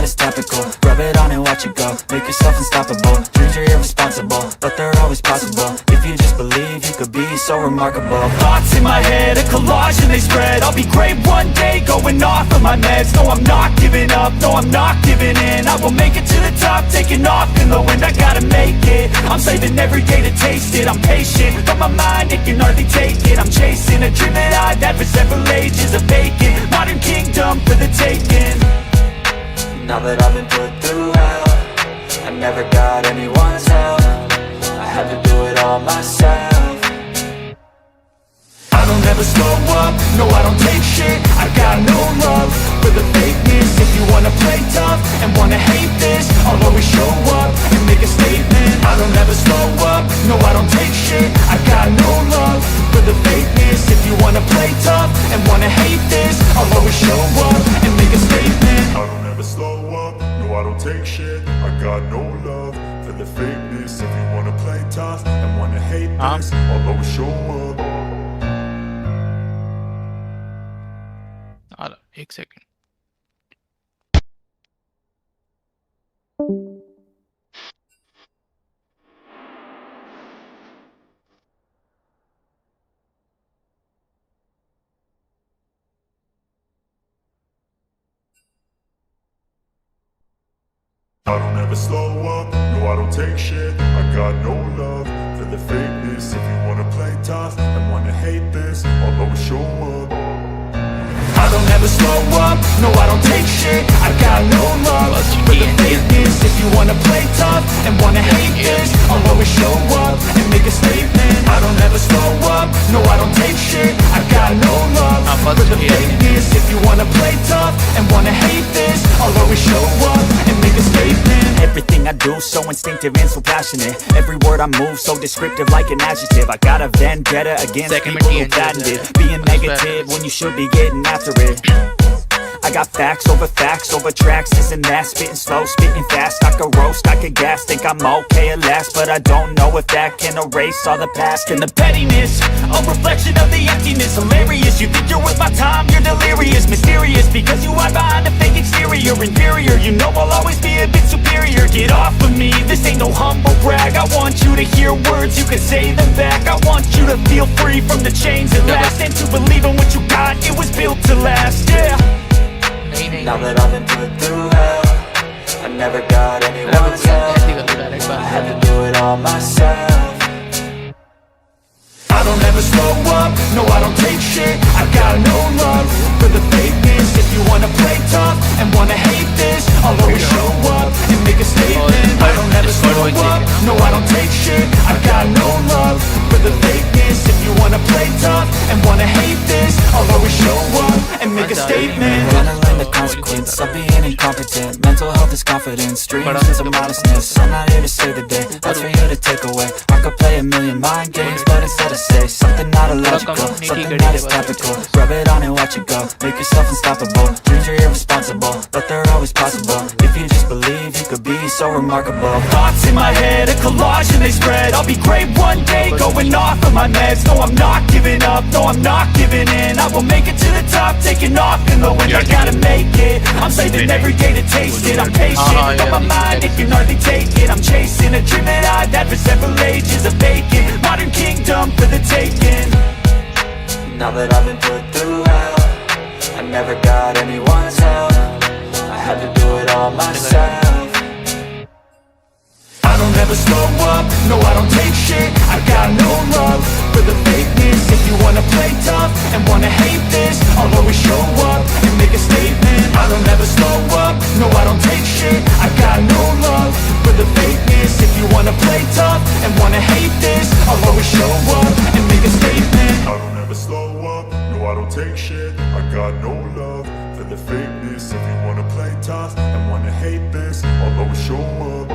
is topical. Rub it on and watch it go. Make yourself unstoppable. Dreams are irresponsible, but they're always possible. If you just believe, you could be so remarkable. Thoughts in my head, a collage and they spread. I'll be great one day, going off of my meds. No, I'm not giving up, no, I'm not giving in. I will make it to the top, taking off in the wind. I gotta make it, I'm saving every day to taste it. I'm patient, but my mind, it can hardly take it. I'm chasing a dream that I've had for several ages. A vacant, modern kingdom for the taking. Now that I've been put through hell, I never got anyone's help. I had to do it all myself. I don't ever slow up, no I don't take shit. I got no love for the fakeness. If you wanna play tough and wanna hate this, I'll always show up and make a statement. I don't ever slow up, no I don't take shit. I got no love for the fakeness. If you wanna play tough and wanna hate this, I'll always show up and make a statement. I don't ever slow up, no I don't take shit. I got no love for the fakeness. If you wanna play tough and wanna hate this, I'll always show up. एक second I don't ever slow up, no I don't take shit. I got no love for the fakeness. If you wanna play tough and wanna hate this, I'll always show up. I don't ever slow up, no I don't take shit. I got no love for the fakeness. If you wanna play tough and wanna hate this, I'll always show up and make a statement. I don't ever slow up, no I don't take shit. I got no love for the fakeness. If you wanna play tough and wanna hate this, I'll always show up and make a statement. Everything I do so instinctive and so passionate. Every word I move so descriptive like an adjective. I got a vendetta against people who patented being negative when you should be getting after it. I got facts over tracks, this and that. Spitting slow, spitting fast. I could roast, I could gas. Think I'm okay at last, but I don't know if that can erase all the past. And the pettiness, a reflection of the emptiness. Hilarious, you think you're worth my time, you're delirious. Mysterious, because you hide behind a fake exterior. Inferior, you know I'll always be a bit superior. Get off of me, this ain't no humble brag. I want you to hear words, you can say them back. I want you to feel free from the chains at last, and to believe in what you got, it was built to last, yeah. Now that I've been put through hell, I never got anyone's help. I had to do it all myself. I don't ever slow up, no I don't take shit. I got no love for the fakeness. If you wanna play tough and wanna hate this, I'll always show up and make a statement. I don't ever slow up, no I don't take shit. I got no love for the fakeness. If you wanna play tough and wanna hate this, I'll always show up and make a statement. Gonna learn the consequence of being incompetent. Mental health is confidence, dreams is a modestness. I'm not here to save the day, that's for you to take away. I could play a million mind games, but instead I say something not illogical, something that is topical. Rub it on and watch it go. Make yourself unstoppable. Dreams are irresponsible, but they're always possible. If you just believe, you could be so remarkable. Thoughts in my head, a collage and they spread. I'll be great one day, going off of my meds. No, I'm not giving up, no, I'm not giving in. I will make it to the top, taking off in the wind. I gotta make it, I'm saving every day to taste it. I'm patient, but my mind, it can hardly take it. I'm chasing a dream that I've had for several ages. A vacant, modern kingdom for the taking. Now that I've been put through hell, I never got anyone's help. I had to do it all myself. I don't ever slow up, no I don't take shit. I got no love for the fakeness. If you wanna play tough and wanna hate this, I'll always show up and make a statement. I don't ever slow up, no I don't take shit. I got no love for the fakeness. If you wanna play tough and wanna hate this, I'll always show up and make a statement. I don't ever slow up, no I don't take shit. I got no love for the fakeness. If you wanna play tough and wanna hate this, I'll always show up.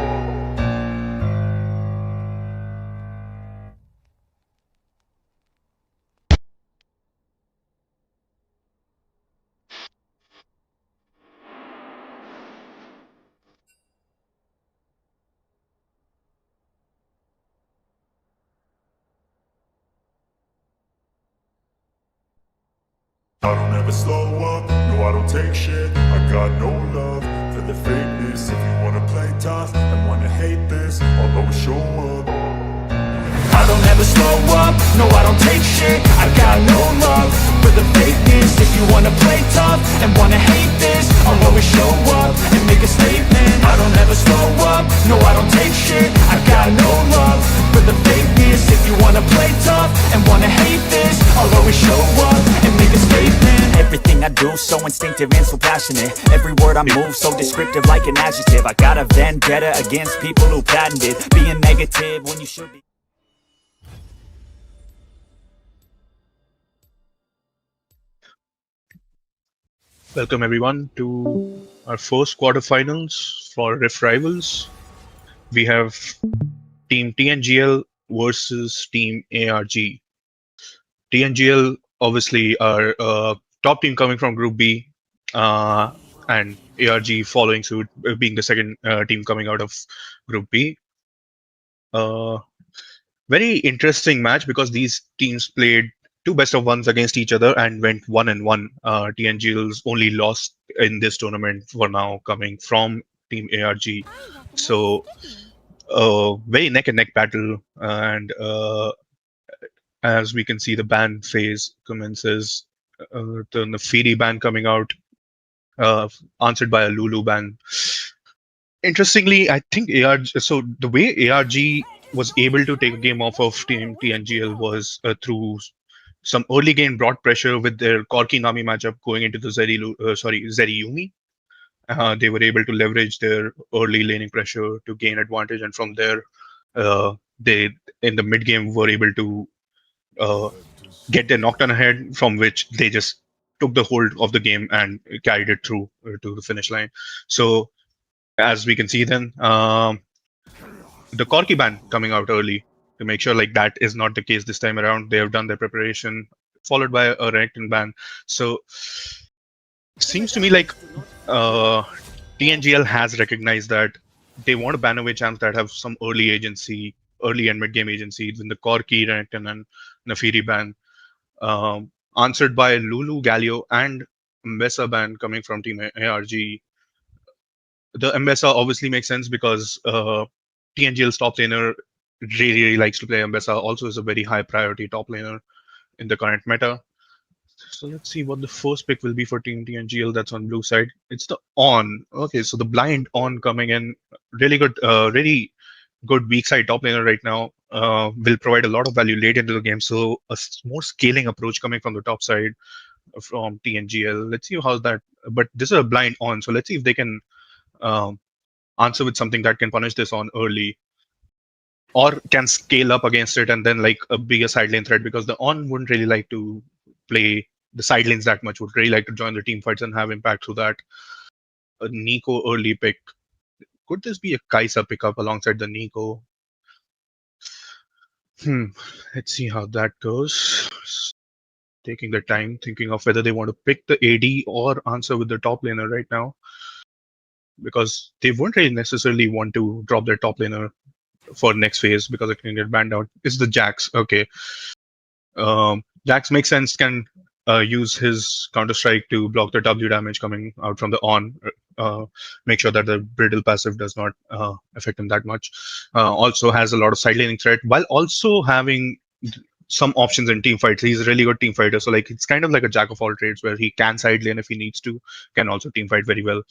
I don't ever slow up, no I don't take shit. I got no love for the fake No, I don't take shit, I got no love for the fakeness. If you wanna play tough and wanna hate this, I'll always show up and make a statement. I don't ever slow up, no, I don't take shit, I got no love for the fakeness. If you wanna play tough and wanna hate this, I'll always show up and make a statement. Everything I do so instinctive and so passionate. Every word I move so descriptive like an adjective. I got a vendetta against people who patented being negative when you should be. Welcome everyone to our first quarterfinals for Rift Rivals. We have Team TNGL versus Team ARG. TNGL obviously are top team coming from Group B, and ARG following suit, being the second team coming out of Group B. Uh, Very interesting match because these teams played two best of ones against each other and went 1-1. TNGL's only lost in this tournament for now coming from Team ARG. So very neck and neck battle, and as we can see, the ban phase commences. The Hery ban coming out, answered by a Lulu ban. Interestingly, I think ARG. So the way ARG was able to take a game off of Team TNGL was through some early game brought pressure with their Corki Nami matchup going into the Zeri Yumi. They were able to leverage their early laning pressure to gain advantage, and from there, they in the mid game were able to uh, get their Nocturne ahead, from which they just took the hold of the game and carried it through to the finish line. So as we can see, then the Corki ban coming out early to make sure like that is not the case this time around. They have done their preparation, followed by a Renekton ban. So seems to me like uh, TNGL has recognized that they want to ban away champs that have some early agency, early and mid game agency. In the Corki, Renekton, and Nafiri ban, answered by Lulu, Galio, and Mbessa ban coming from Team ARG. The Mbessa obviously makes sense because TNGL's top laner really likes to play Mbessa. Also is a very high priority top laner in the current meta. So let's see what the first pick will be for Team TNGL. That's on blue side. It's the On. Okay, so the blind On coming in. Really good weak side top laner right now. Will provide a lot of value late into the game. So a more scaling approach coming from the top side from TNGL. Let's see how's that. But this is a blind On. So let's see if they can answer with something that can punish this On early, or can scale up against it and then like a bigger side lane threat, because the On wouldn't really like to play the side lanes that much, would really like to join the team fights and have impact through that. A Nico early pick. Could this be a Kaisa pickup alongside the Nico? Let's see how that goes. Taking the time, thinking of whether they want to pick the AD or answer with the top laner right now, because they won't really necessarily want to drop their top laner for next phase because it can get banned out. It's the Jax. Okay. Jax makes sense, can use his Counter Strike to block the W damage coming out from the On, make sure that the Brittle passive does not affect him that much. Also has a lot of side laning threat while also having some options in team fights. He's a really good team fighter. So like it's kind of like a jack of all trades where he can side lane if he needs to, can also team fight very well.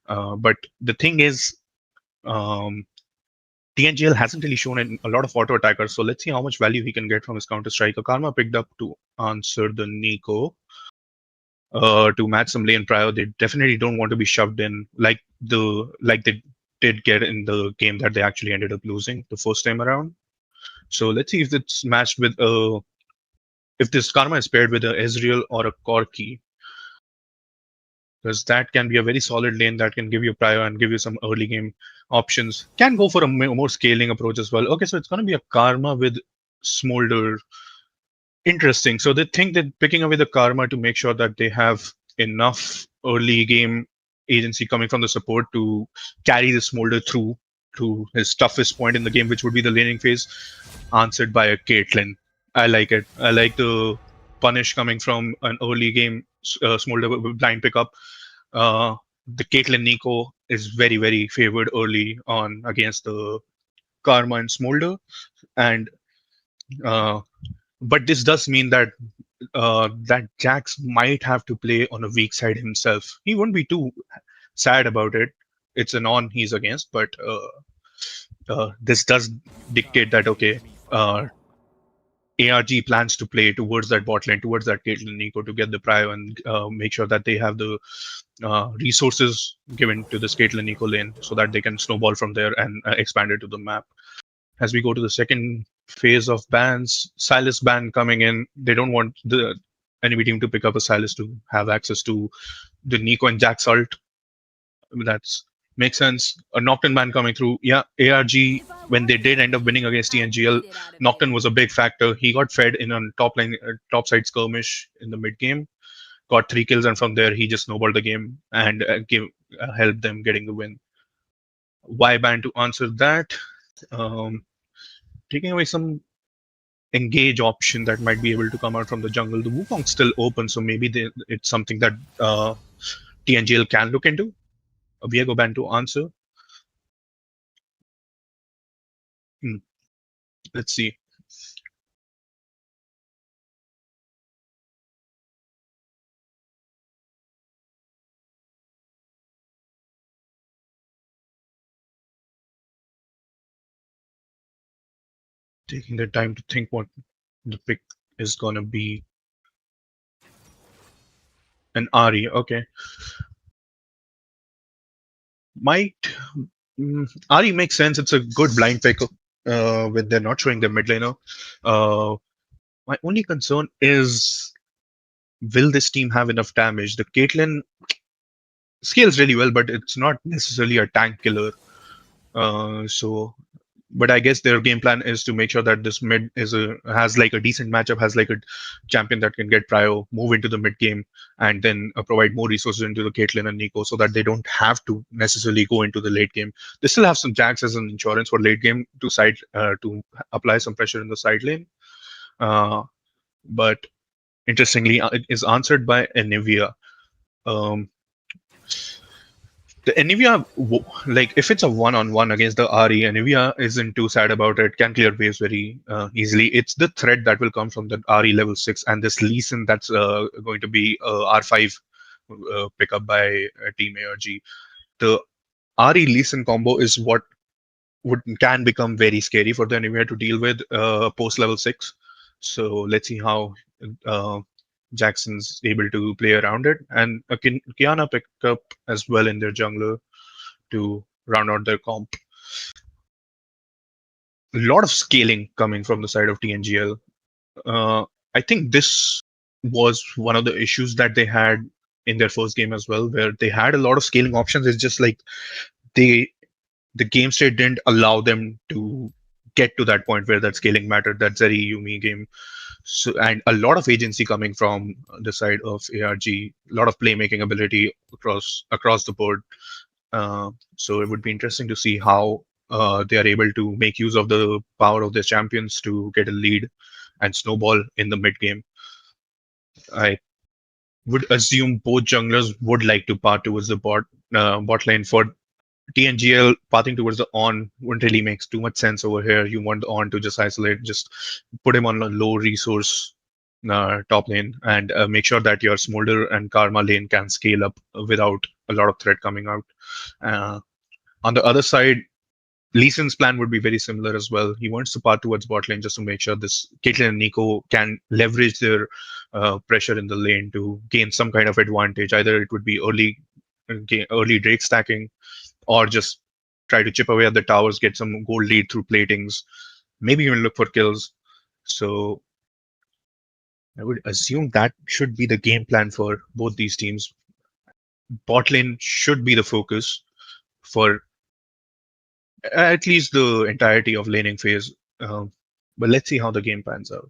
But the thing is, TNGL hasn't really shown a lot of auto attackers, so let's see how much value he can get from his Counter Strike. Karma picked up to answer the Nico to match some lane prior. They definitely don't want to be shoved in like they did get in the game that they actually ended up losing the first time around. So let's see if it's matched with if this Karma is paired with a Ezreal or a Corki, because that can be a very solid lane that can give you prior and give you some early game options. Can go for a more scaling approach as well. Okay, so it's going to be a Karma with Smolder. Interesting. So they think that picking away the Karma to make sure that they have enough early game agency coming from the support to carry the Smolder through to his toughest point in the game, which would be the laning phase, answered by a Caitlyn. I like it. I like the punish coming from an early game Smolder blind pickup. The Caitlyn Nico is very, very favored early on against the Karma and Smolder. And But this does mean that Jax might have to play on a weak side himself. He won't be too sad about it. It's an on he's against, but this does dictate that okay, ARG plans to play towards that bot lane, towards that Caitlyn Nico to get the prio and make sure that they have the resources given to this Caitlyn Nico lane so that they can snowball from there and expand it to the map. As we go to the second phase of bans, Silas ban coming in. They don't want the enemy team to pick up a Silas to have access to the Nico and Jax ult. I mean, that's makes sense. A Nocturne ban coming through. Yeah, ARG, when they did end up winning against TNGL, Nocturne was a big factor. He got fed in on top line, top side skirmish in the mid game, got 3 kills, and from there he just snowballed the game and helped them getting the win. Y ban to answer that. Um, Taking away some engage option that might be able to come out from the jungle. The Wukong's still open, so maybe it's something that TNGL can look into. A Viego ban to answer. Let's see. Taking the time to think what the pick is gonna be. An Ari, okay. Might Ari makes sense. It's a good blind pick when they're not showing their mid laner. My only concern is, will this team have enough damage? The Caitlyn scales really well, but it's not necessarily a tank killer. But I guess their game plan is to make sure that this mid has like a decent matchup, has like a champion that can get prio, move into the mid game, and then provide more resources into the Caitlyn and Nico, so that they don't have to necessarily go into the late game. They still have some Jax as an insurance for late game to apply some pressure in the side lane. But interestingly, it is answered by Anivia. The Anivia, like if it's a one-on-one against the Ari, Anivia isn't too sad about it. Can clear waves very easily. It's the threat that will come from the Ari level 6 and this Lee Sin that's going to be R5 pickup by Team ARG. The Ari Lee Sin combo is what can become very scary for the Anivia to deal with post level 6. So let's see how Jackson's able to play around it, and Kiana picked up as well in their jungler to round out their comp. A lot of scaling coming from the side of TNGL. I think this was one of the issues that they had in their first game as well, where they had a lot of scaling options. It's just like the game state didn't allow them to get to that point where that scaling mattered. That Zeri Yumi game. So, and a lot of agency coming from the side of ARG, a lot of playmaking ability across the board. So it would be interesting to see how they are able to make use of the power of their champions to get a lead and snowball in the mid game. I would assume both junglers would like to path towards the bot lane. For TNGL, pathing towards the on wouldn't really make too much sense over here. You want the on to just isolate, just put him on a low resource top lane and make sure that your Smolder and Karma lane can scale up without a lot of threat coming out. On the other side, Lee Sin's plan would be very similar as well. He wants to path towards bot lane just to make sure this Caitlyn and Nico can leverage their pressure in the lane to gain some kind of advantage. Either it would be early Drake stacking, or just try to chip away at the towers, get some gold lead through platings, maybe even look for kills. So I would assume that should be the game plan for both these teams. Bot lane should be the focus for at least the entirety of laning phase. But let's see how the game pans out.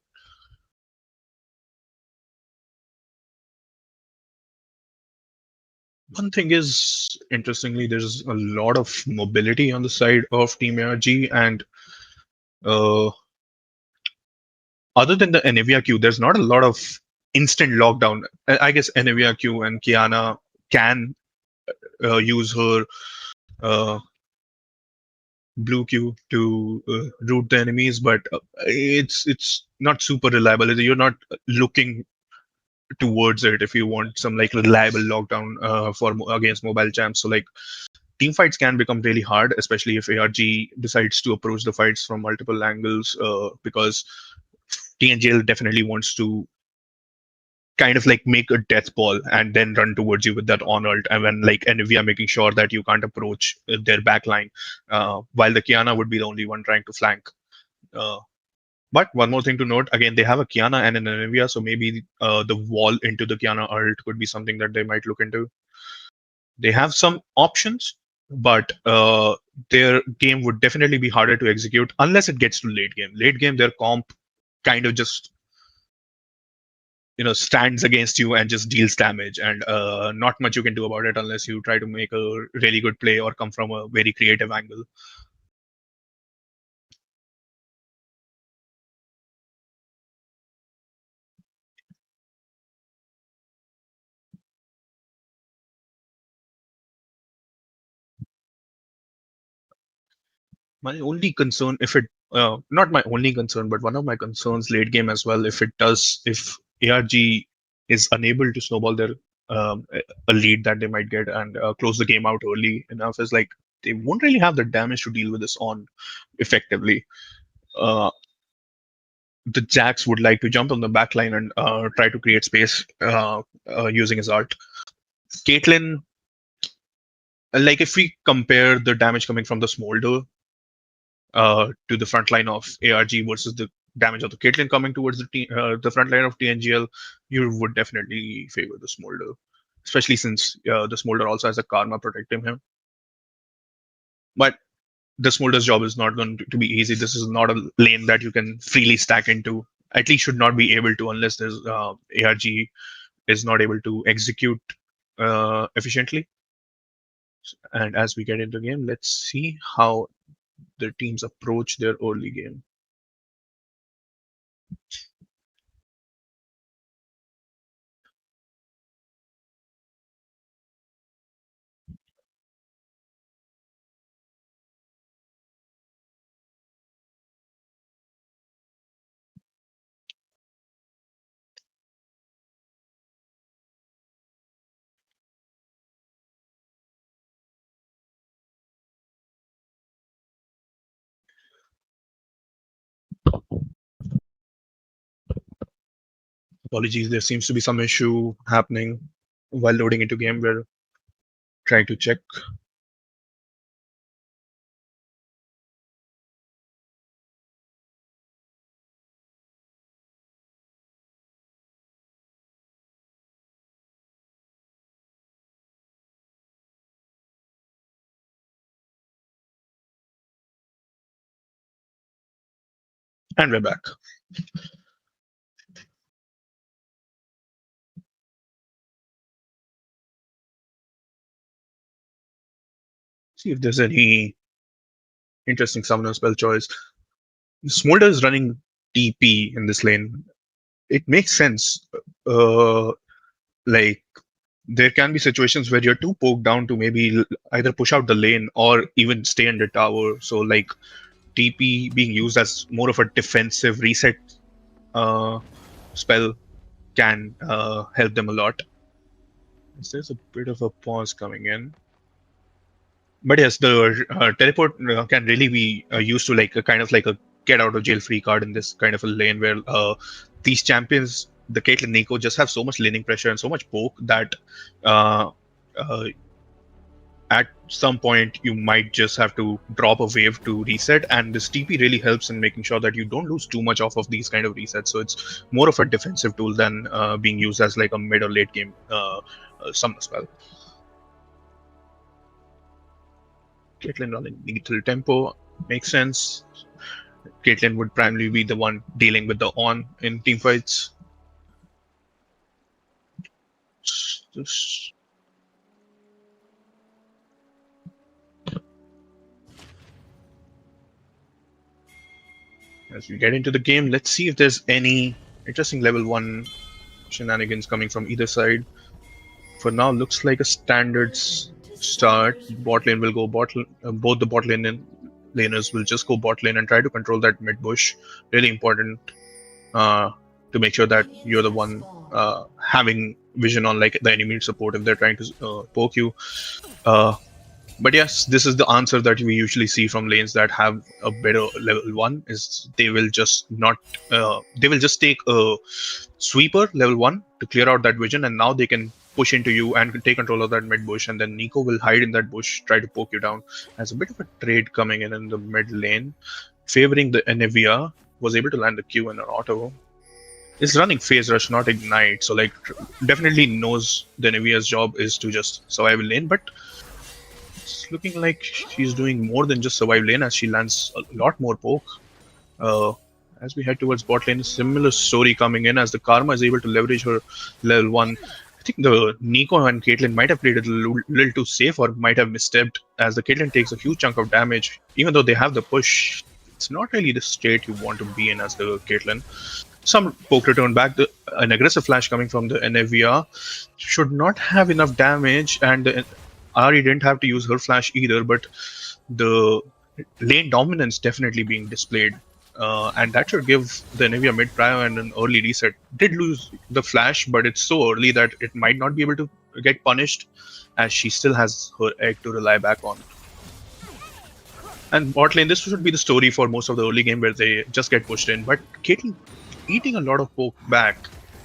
One thing is, interestingly, there's a lot of mobility on the side of Team ARG, and other than the Anivia Q, there's not a lot of instant lockdown. I guess Anivia Q and Kiana can use her blue Q to root the enemies, but it's not super reliable. You're not looking towards it if you want some like reliable lockdown for against mobile champs. So like team fights can become really hard, especially if ARG decides to approach the fights from multiple angles, because TNGL definitely wants to kind of like make a death ball and then run towards you with that on ult, and when like we are making sure that you can't approach their backline, while the Kiana would be the only one trying to flank. But one more thing to note, again, they have a Kiana and an Anivia, so maybe the wall into the Kiana ult could be something that they might look into. They have some options, but their game would definitely be harder to execute unless it gets to late game. Late game, their comp kind of just stands against you and just deals damage, and not much you can do about it unless you try to make a really good play or come from a very creative angle. My only concern, if it not my only concern, but one of my concerns late game as well, if ARG is unable to snowball their a lead that they might get and close the game out early enough, is like they won't really have the damage to deal with this on effectively. The Jax would like to jump on the backline and try to create space using his art. Caitlyn, like if we compare the damage coming from the Smolder to the front line of ARG versus the damage of the Caitlyn coming towards the front line of TNGL, you would definitely favor the Smolder, especially since the Smolder also has a Karma protecting him. But the Smolder's job is not going to be easy. This is not a lane that you can freely stack into. At least should not be able to unless there's ARG is not able to execute efficiently. And as we get into the game, let's see how the teams approach their early game. Apologies, there seems to be some issue happening while loading into game. We're trying to check. And we're back. See if there's any interesting summoner spell choice. Smolder is running TP in this lane. It makes sense. Like there can be situations where you're too poked down to maybe either push out the lane or even stay in the tower. So like TP being used as more of a defensive reset spell can help them a lot. There's a bit of a pause coming in. But yes, the teleport can really be used to like a kind of like a get out of jail free card in this kind of a lane where these champions, the Caitlyn Nico, just have so much laning pressure and so much poke that at some point you might just have to drop a wave to reset, and this TP really helps in making sure that you don't lose too much off of these kind of resets. So it's more of a defensive tool than being used as like a mid or late game summon spell. Caitlyn running lethal tempo makes sense. Caitlyn would primarily be the one dealing with the on in team fights. As we get into the game, let's see if there's any interesting level 1 shenanigans coming from either side. For now, looks like a standard start. Bot lane will go both the bot lane and laners will just go bot lane and try to control that mid bush. Really important to make sure that you're the one having vision on like the enemy support if they're trying to poke you. But yes, this is the answer that we usually see from lanes that have a better level 1 is they will just not they will just take a sweeper level 1 to clear out that vision, and now they can push into you and take control of that mid bush, and then Nico will hide in that bush, try to poke you down. As a bit of a trade coming in the mid lane, favoring the Enevia, was able to land the Q and an auto. Is running phase rush, not ignite, so like definitely knows the Enevia's job is to just survive lane, but it's looking like she's doing more than just survive lane as she lands a lot more poke. As we head towards bot lane, similar story coming in as the Karma is able to leverage her level 1. I think the Nico and Caitlyn might have played it a little too safe or might have misstepped as the Caitlyn takes a huge chunk of damage. Even though they have the push, it's not really the state you want to be in as the Caitlyn. Some poke return back, an aggressive flash coming from the Enevia should not have enough damage, and Ari didn't have to use her flash either, but the lane dominance definitely being displayed. And that should give the Enevia mid prio and an early reset. Did lose the flash, but it's so early that it might not be able to get punished as she still has her egg to rely back on. And bot lane, this should be the story for most of the early game where they just get pushed in, but Caitlyn eating a lot of poke back.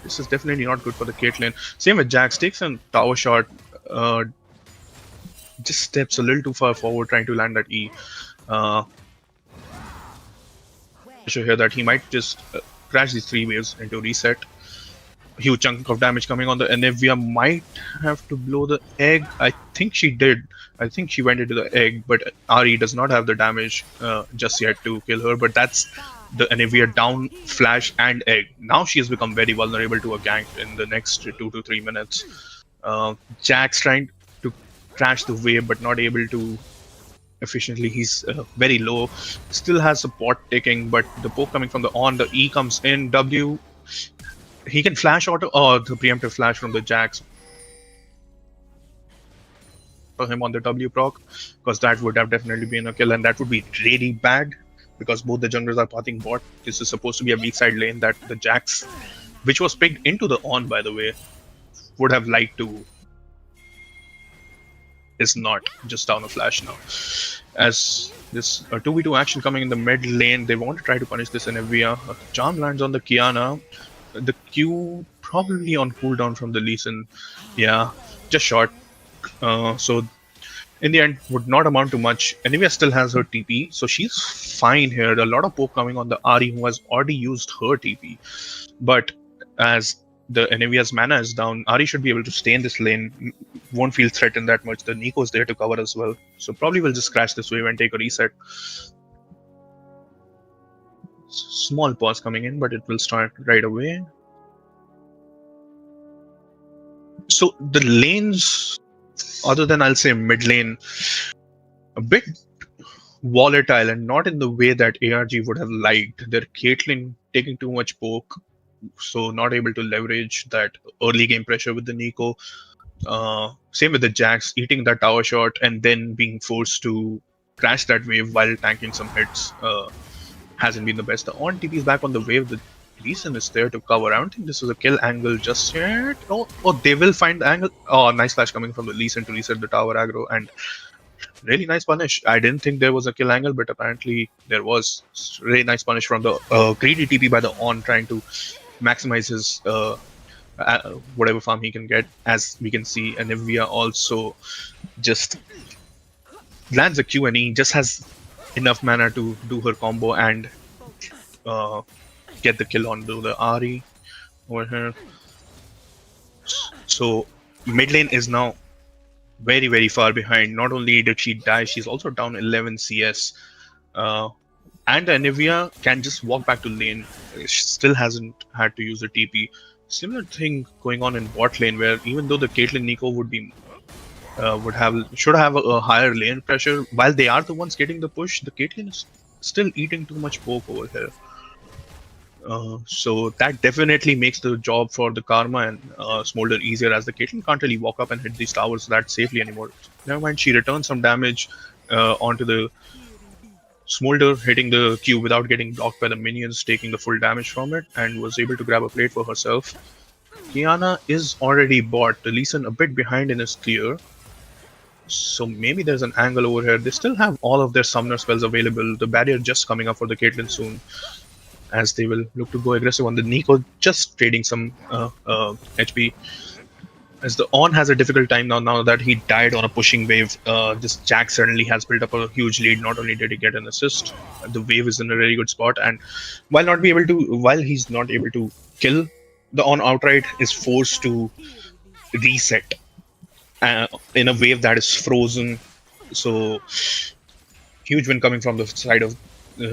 This is definitely not good for the Caitlyn. Same with Jax, takes a tower shot, just steps a little too far forward trying to land that E. Show here that he might just crash these 3 waves into reset. Huge chunk of damage coming on the Enevia, might have to blow the egg. I think she did. I think she went into the egg, but Ari does not have the damage just yet to kill her. But that's the Enevia down flash and egg. Now she has become very vulnerable to a gank in the next 2 to 3 minutes. Jax trying to crash the wave but not able to efficiently. He's very low. Still has support taking, but the poke coming from the on, the E comes in, W. He can flash auto, or the preemptive flash from the Jax for him on the W proc, because that would have definitely been a kill, and that would be really bad because both the junglers are pathing bot. This is supposed to be a weak side lane that the Jax, which was picked into the on by the way, would have liked to, is not, just down a flash now. As this 2v2 action coming in the mid lane, they want to try to punish this Enevia. Charm lands on the Kiana. The Q probably on cooldown from the Lee Sin. Yeah, just short. So in the end, would not amount to much. Enevia still has her TP, so she's fine here. A lot of poke coming on the Ari, who has already used her TP. But as the Enevia's mana is down, Ari should be able to stay in this lane. Won't feel threatened that much. The Nico's there to cover as well. So probably will just crash this wave and take a reset. Small pause coming in, but it will start right away. So the lanes, other than I'll say mid lane, a bit volatile and not in the way that ARG would have liked. Their Caitlyn taking too much poke, so not able to leverage that early game pressure with the Nico. Same with the Jax, eating that tower shot and then being forced to crash that wave while tanking some hits. Hasn't been the best. The on TP is back on the wave. The Leeson is there to cover. I don't think this is a kill angle just yet. Oh, they will find the angle. Oh, nice flash coming from the Leeson to reset the tower aggro, and really nice punish. I didn't think there was a kill angle, but apparently there was. Really nice punish from the greedy TP by the on, trying to maximize his whatever farm he can get. As we can see, Enevia also just lands a Q and E, just has enough mana to do her combo and get the kill onto the Ari over here. So mid lane is now very, very far behind. Not only did she die, she's also down 11 CS. And Enevia can just walk back to lane. She still hasn't had to use the TP. Similar thing going on in bot lane, where even though the Caitlyn Nico would be should have a higher lane pressure, while they are the ones getting the push, the Caitlyn is still eating too much poke over here. So that definitely makes the job for the Karma and Smolder easier, as the Caitlyn can't really walk up and hit these towers that safely anymore. Never mind, she returns some damage onto the Smolder hitting the Q without getting blocked by the minions, taking the full damage from it, and was able to grab a plate for herself. Kiana is already bought. The Lee Sin a bit behind in his clear. So maybe there's an angle over here. They still have all of their summoner spells available. The barrier just coming up for the Caitlyn soon, as they will look to go aggressive on the Nico, just trading some HP. As the On has a difficult time now that he died on a pushing wave. This Jack certainly has built up a huge lead. Not only did he get an assist, the wave is in a very good spot, and while he's not able to kill the On outright, is forced to reset in a wave that is frozen. So huge win coming from the side of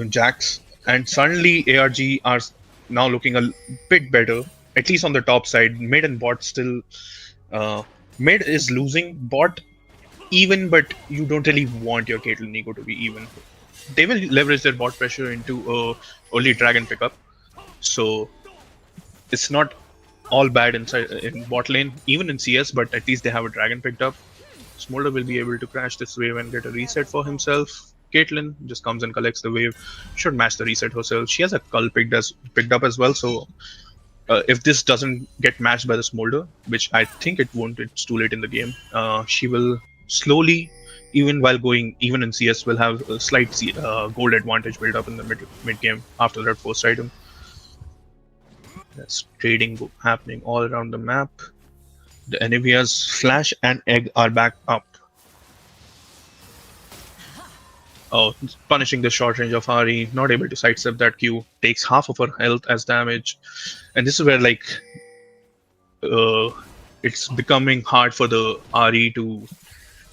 Jax, and suddenly ARG are now looking a bit better, at least on the top side. Mid and bot still. Mid is losing, bot even, but you don't really want your Caitlyn Nico to be even. They will leverage their bot pressure into early dragon pickup, so it's not all bad inside in bot lane, even in CS, but at least they have a dragon picked up. Smolder will be able to crash this wave and get a reset for himself. Caitlyn just comes and collects the wave, should match the reset herself. She has a cull picked up as well, so if this doesn't get matched by the Smolder, which I think it won't, it's too late in the game, she will slowly, even in CS, will have a slight gold advantage built up in the mid game after that first item. There's trading happening all around the map. The Anivia's Flash and Egg are back up. Oh, punishing the short range of Hery, not able to sidestep that Q, takes half of her health as damage. And this is where, like, it's becoming hard for the Hery to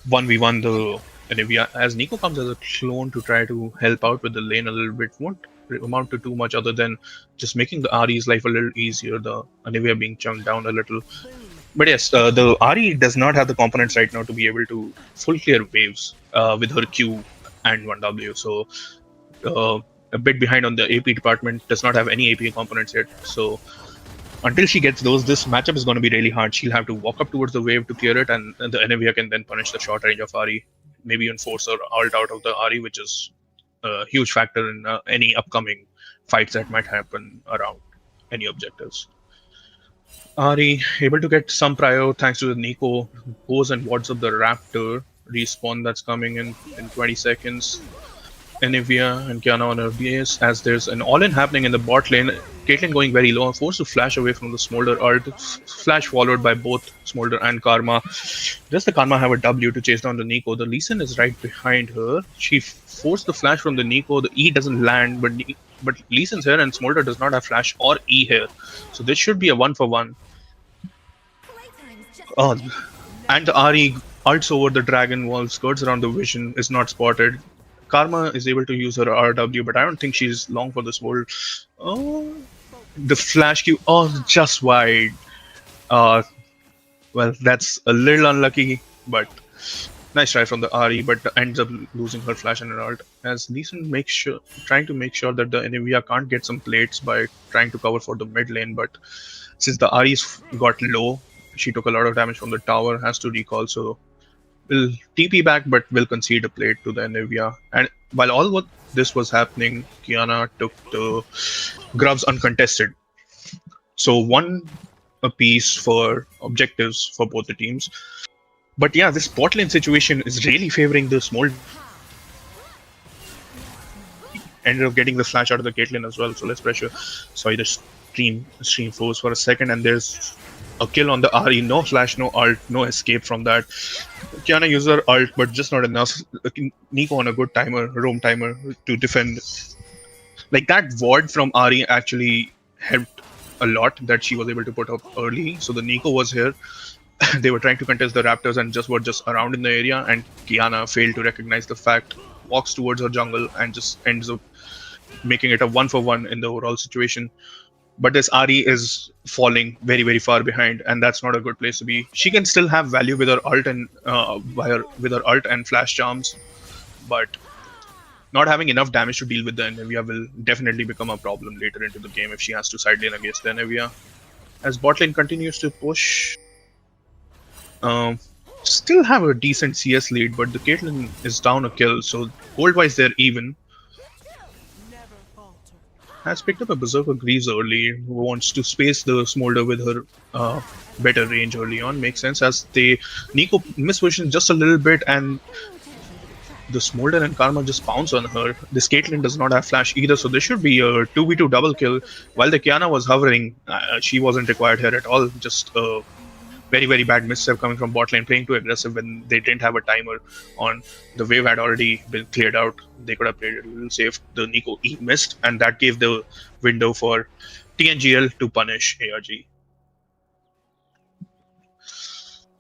1v1 the Anivia. As Nico comes as a clone to try to help out with the lane a little bit, won't amount to too much other than just making the Hery's life a little easier, the Anivia being chunked down a little. But yes, the Hery does not have the components right now to be able to full clear waves with her Q and 1W, so a bit behind on the AP department, does not have any AP components yet. So until she gets those, this matchup is going to be really hard. She'll have to walk up towards the wave to clear it, and the Anivia can then punish the short range of Hery, maybe even force her ult out of the Hery, which is a huge factor in any upcoming fights that might happen around any objectives. Hery able to get some prio thanks to the Nico, goes and wards up the Raptor respawn that's coming in 20 seconds. Anivia and Kiana on her base, as there's an all-in happening in the bot lane. Caitlyn going very low, forced to flash away from the Smolder ult. Flash followed by both Smolder and Karma. Does the Karma have a W to chase down the Nico? The Lee Sin is right behind her. She forced the flash from the Nico. The E doesn't land, but Lee Sin's here and Smolder does not have flash or E here. So this should be a 1-for-1. And the Hery ults over the dragon wall, skirts around the vision, is not spotted. Karma is able to use her RW, but I don't think she's long for this world. Oh, the flash Q. Oh, just wide. Well, that's a little unlucky, but nice try from the Hery, but ends up losing her flash and her ult. As Lee Sin trying to make sure that the Anivia can't get some plates by trying to cover for the mid lane, but since the Hery's got low, she took a lot of damage from the tower, has to recall, so will TP back, but will concede a plate to the Anivia. And while all what this was happening, Kiana took the grubs uncontested. So 1 apiece for objectives for both the teams. But yeah, this bot lane situation is really favoring the small. Ended up getting the flash out of the Caitlyn as well, so let's pressure. Sorry, the stream froze for a second, and there's a kill on the Hery. No flash, no ult, no escape from that. Kiana used her ult, but just not enough. Nico on a good roam timer to defend. Like, that ward from Hery actually helped a lot, that she was able to put up early. So the Nico was here. They were trying to contest the Raptors and were just around in the area, and Kiana failed to recognize the fact, walks towards her jungle and just ends up making it a 1-for-1 in the overall situation. But this Hery is falling very, very far behind, and that's not a good place to be. She can still have value with her ult and with her ult and flash charms, but not having enough damage to deal with the Anivia will definitely become a problem later into the game if she has to side lane against the Anivia. As bot lane continues to push, still have a decent CS lead, but the Caitlyn is down a kill, so gold-wise they're even. has picked up a Berserker Greaves early, who wants to space the Smolder with her better range early on. Makes sense as they Nico mispositions just a little bit, and the Smolder and Karma just pounce on her. This Caitlyn does not have flash either, so this should be a 2v2 double kill. While the Kiana was hovering, she wasn't required here at all. Just a very, very bad misstep coming from bot lane, playing too aggressive when they didn't have a timer on. The wave had already been cleared out. They could have played it a little safe. The Nico E missed, and that gave the window for TNGL to punish ARG.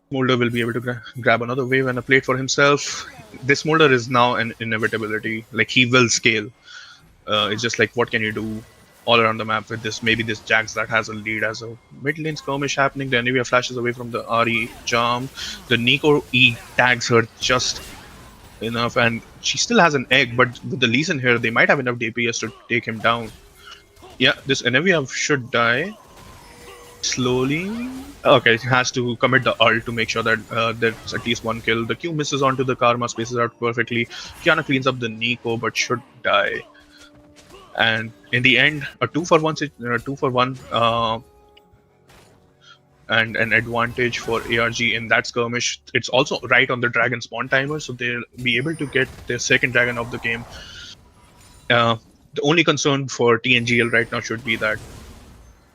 Smolder will be able to grab another wave and a plate for himself. This Smolder is now an inevitability. Like, he will scale. It's just like, what can you do all around the map with this? Maybe this Jax that has a lead as a mid lane skirmish happening. The Anivia flashes away from the RE charm. The Nico E tags her just enough, and she still has an egg, but with the Lee Sin here, they might have enough DPS to take him down. Yeah, this Anivia should die slowly. Okay, he has to commit the ult to make sure that there's at least one kill. The Q misses onto the Karma, spaces out perfectly. Kiana cleans up the Nico, but should die. And in the end, a 2-for-1 and an advantage for ARG in that skirmish. It's also right on the dragon spawn timer, so they'll be able to get their second dragon of the game. The only concern for TNGL right now should be that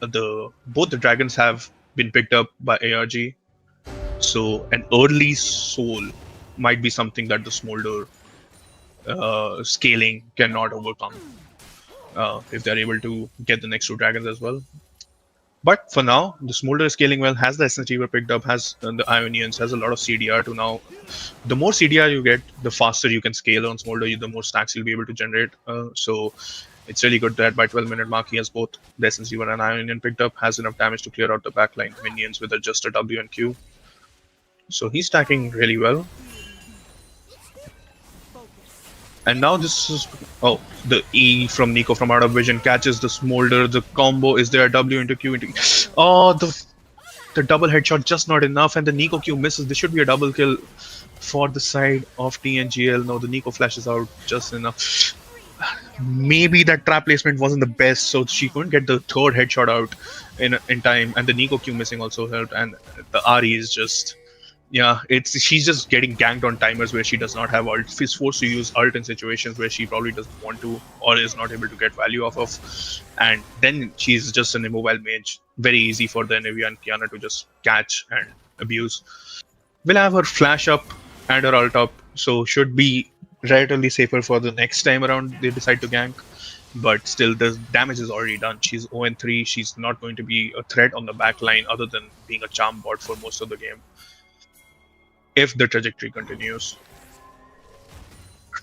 both the dragons have been picked up by ARG, so an early soul might be something that the Smolder scaling cannot overcome if they're able to get the next two dragons as well. But for now, the Smolder is scaling well, has the Essence Reaver picked up, has the Ionians, has a lot of CDR to now. The more CDR you get, the faster you can scale on Smolder, the more stacks you'll be able to generate. So it's really good that by 12-minute mark, he has both the Essence Reaver and Ionian picked up, has enough damage to clear out the backline minions with just a W and Q. So he's stacking really well. And now this is... Oh, the E from Nico from out of vision catches the Smolder. The combo is there, W into Q into... Oh, the double headshot just not enough, and the Nico Q misses. This should be a double kill for the side of TNGL. No, the Nico flashes out just enough. Maybe that trap placement wasn't the best, so she couldn't get the third headshot out in time, and the Nico Q missing also helped, and the RE is just... Yeah, she's just getting ganked on timers where she does not have ult. She's forced to use ult in situations where she probably doesn't want to or is not able to get value off of. And then she's just an immobile mage. Very easy for the Anivia and Kiana to just catch and abuse. We'll have her flash up and her ult up, so should be relatively safer for the next time around they decide to gank. But still, the damage is already done. She's 0-3. She's not going to be a threat on the back line other than being a charm bot for most of the game, if the trajectory continues.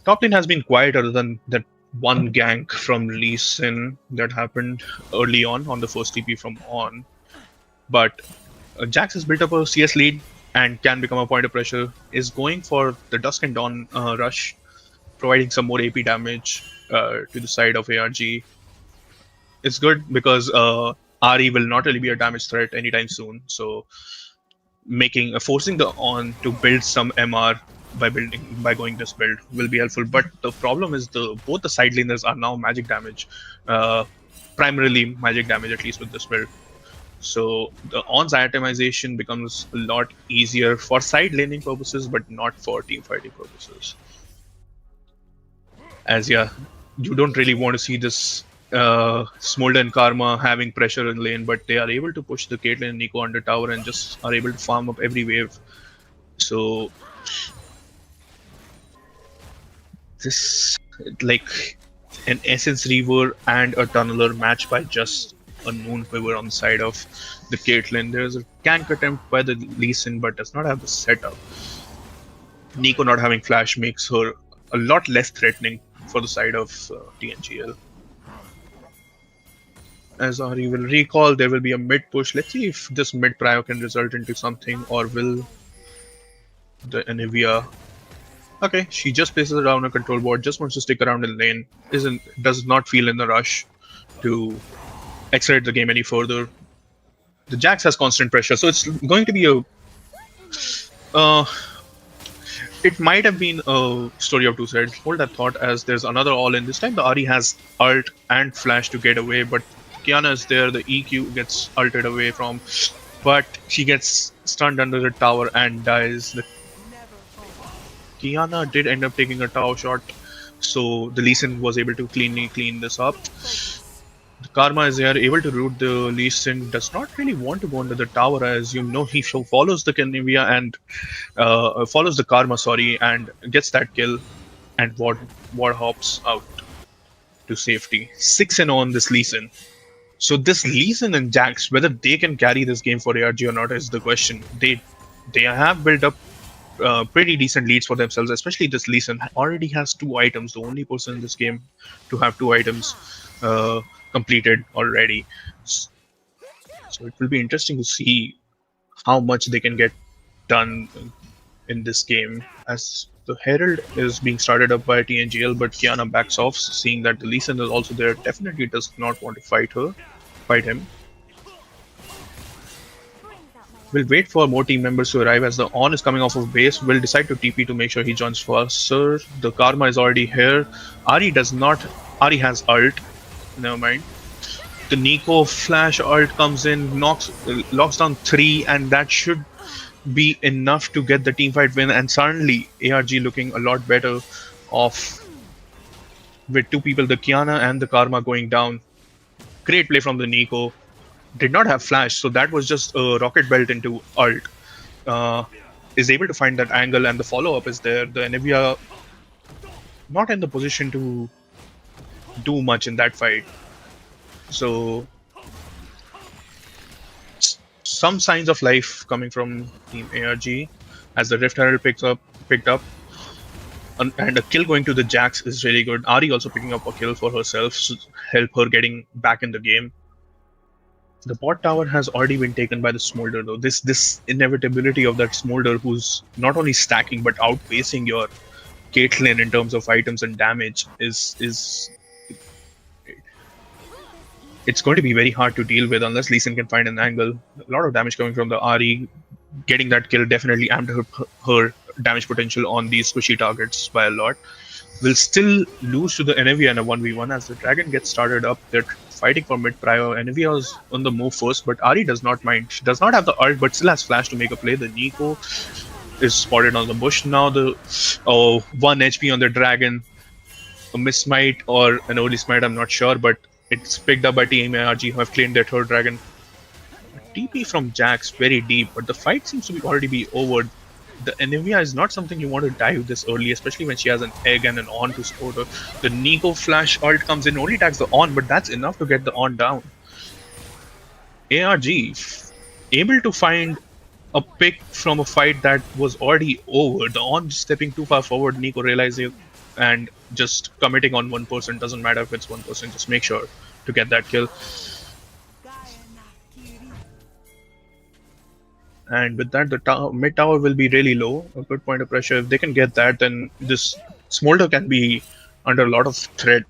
Top lane has been quiet other than that one gank from Lee Sin that happened early on the first TP from On. But Jax has built up a CS lead and can become a point of pressure, is going for the Dusk and Dawn rush, providing some more AP damage to the side of ARG. It's good because RE will not really be a damage threat anytime soon, so forcing the On to build some MR by going this build will be helpful. But the problem is both the side laners are now magic damage, primarily magic damage, at least with this build. So the On's itemization becomes a lot easier for side laning purposes, but not for team fighting purposes. As you don't really want to see this Smolder and Karma having pressure in lane, but they are able to push the Caitlyn and Nico under tower and just are able to farm up every wave. So this, like an Essence Reaver and a Tunneler matched by just a Noon Quiver on the side of the Caitlyn. There's a gank attempt by the Lee Sin, but does not have the setup. Nico not having flash makes her a lot less threatening for the side of TNGL. As Hery will recall, there will be a mid push. Let's see if this mid prio can result into something, or will the Anivia... Okay, she just places it down a control board, just wants to stick around in lane, does not feel in the rush to accelerate the game any further. The Jax has constant pressure, so it's going to be a it might have been a story of two sides. Hold that thought, as there's another all in. This time the Ahri has ult and flash to get away, but Kiana is there. The EQ gets ulted away from, but she gets stunned under the tower and dies. The Kiana did end up taking a tower shot, so the Lee Sin was able to cleanly clean this up. The Karma is there, able to root the Lee Sin, does not really want to go under the tower, as you know, he follows the Canivia and follows the Karma, sorry, and gets that kill, and War hops out to safety. 6-0 on this Lee Sin. So this Lee Sin and Jax, whether they can carry this game for ARG or not is the question. They have built up pretty decent leads for themselves, especially this Lee Sin already has 2 items, the only person in this game to have 2 items completed already. So it will be interesting to see how much they can get done in this game, as the Herald is being started up by TNGL, but Kiana backs off, seeing that the Lee Sin is also there. Definitely does not want to fight him. We'll wait for more team members to arrive, as the On is coming off of base. We'll decide to TP to make sure he joins faster. The Karma is already here. Ahri does not. Ahri has ult. Never mind. The Nico flash ult comes in, locks down 3, and that should be enough to get the teamfight win. And suddenly ARG looking a lot better off with 2 people, the Kiana and the Karma, going down. Great play from the Nico. Did not have flash, so that was just a rocket belt into ult. Is able to find that angle, and the follow-up is there. The Anivia not in the position to do much in that fight. So some signs of life coming from Team ARG, as the Rift Herald picked up. And a kill going to the Jax is really good. Ahri also picking up a kill for herself to help her getting back in the game. The bot tower has already been taken by the Smolder, though. This inevitability of that Smolder, who's not only stacking but outpacing your Caitlyn in terms of items and damage, is it's going to be very hard to deal with unless Lee Sin can find an angle. A lot of damage coming from the Ahri. Getting that kill definitely amped her damage potential on these squishy targets by a lot. Will still lose to the Anivia in a 1v1 as the Dragon gets started up. They're fighting for mid prio. Anivia is on the move first, but Ahri does not mind. She does not have the ult, but still has flash to make a play. The Nico is spotted on the bush now. The 1 HP on the Dragon. A miss smite or an early smite, I'm not sure, but it's picked up by Team ARG, who have claimed their 3rd Dragon. TP from Jax very deep, but the fight seems to be already be over. The Anivia is not something you want to dive this early, especially when she has an egg and an On to support her. The Nico flash ult comes in, only tags the On, but that's enough to get the On down. ARG able to find a pick from a fight that was already over. The On stepping too far forward, Nico realizing and just committing on one person. Doesn't matter if it's one person, just make sure to get that kill. And with that, the mid tower will be really low. A good point of pressure. If they can get that, then this Smolder can be under a lot of threat,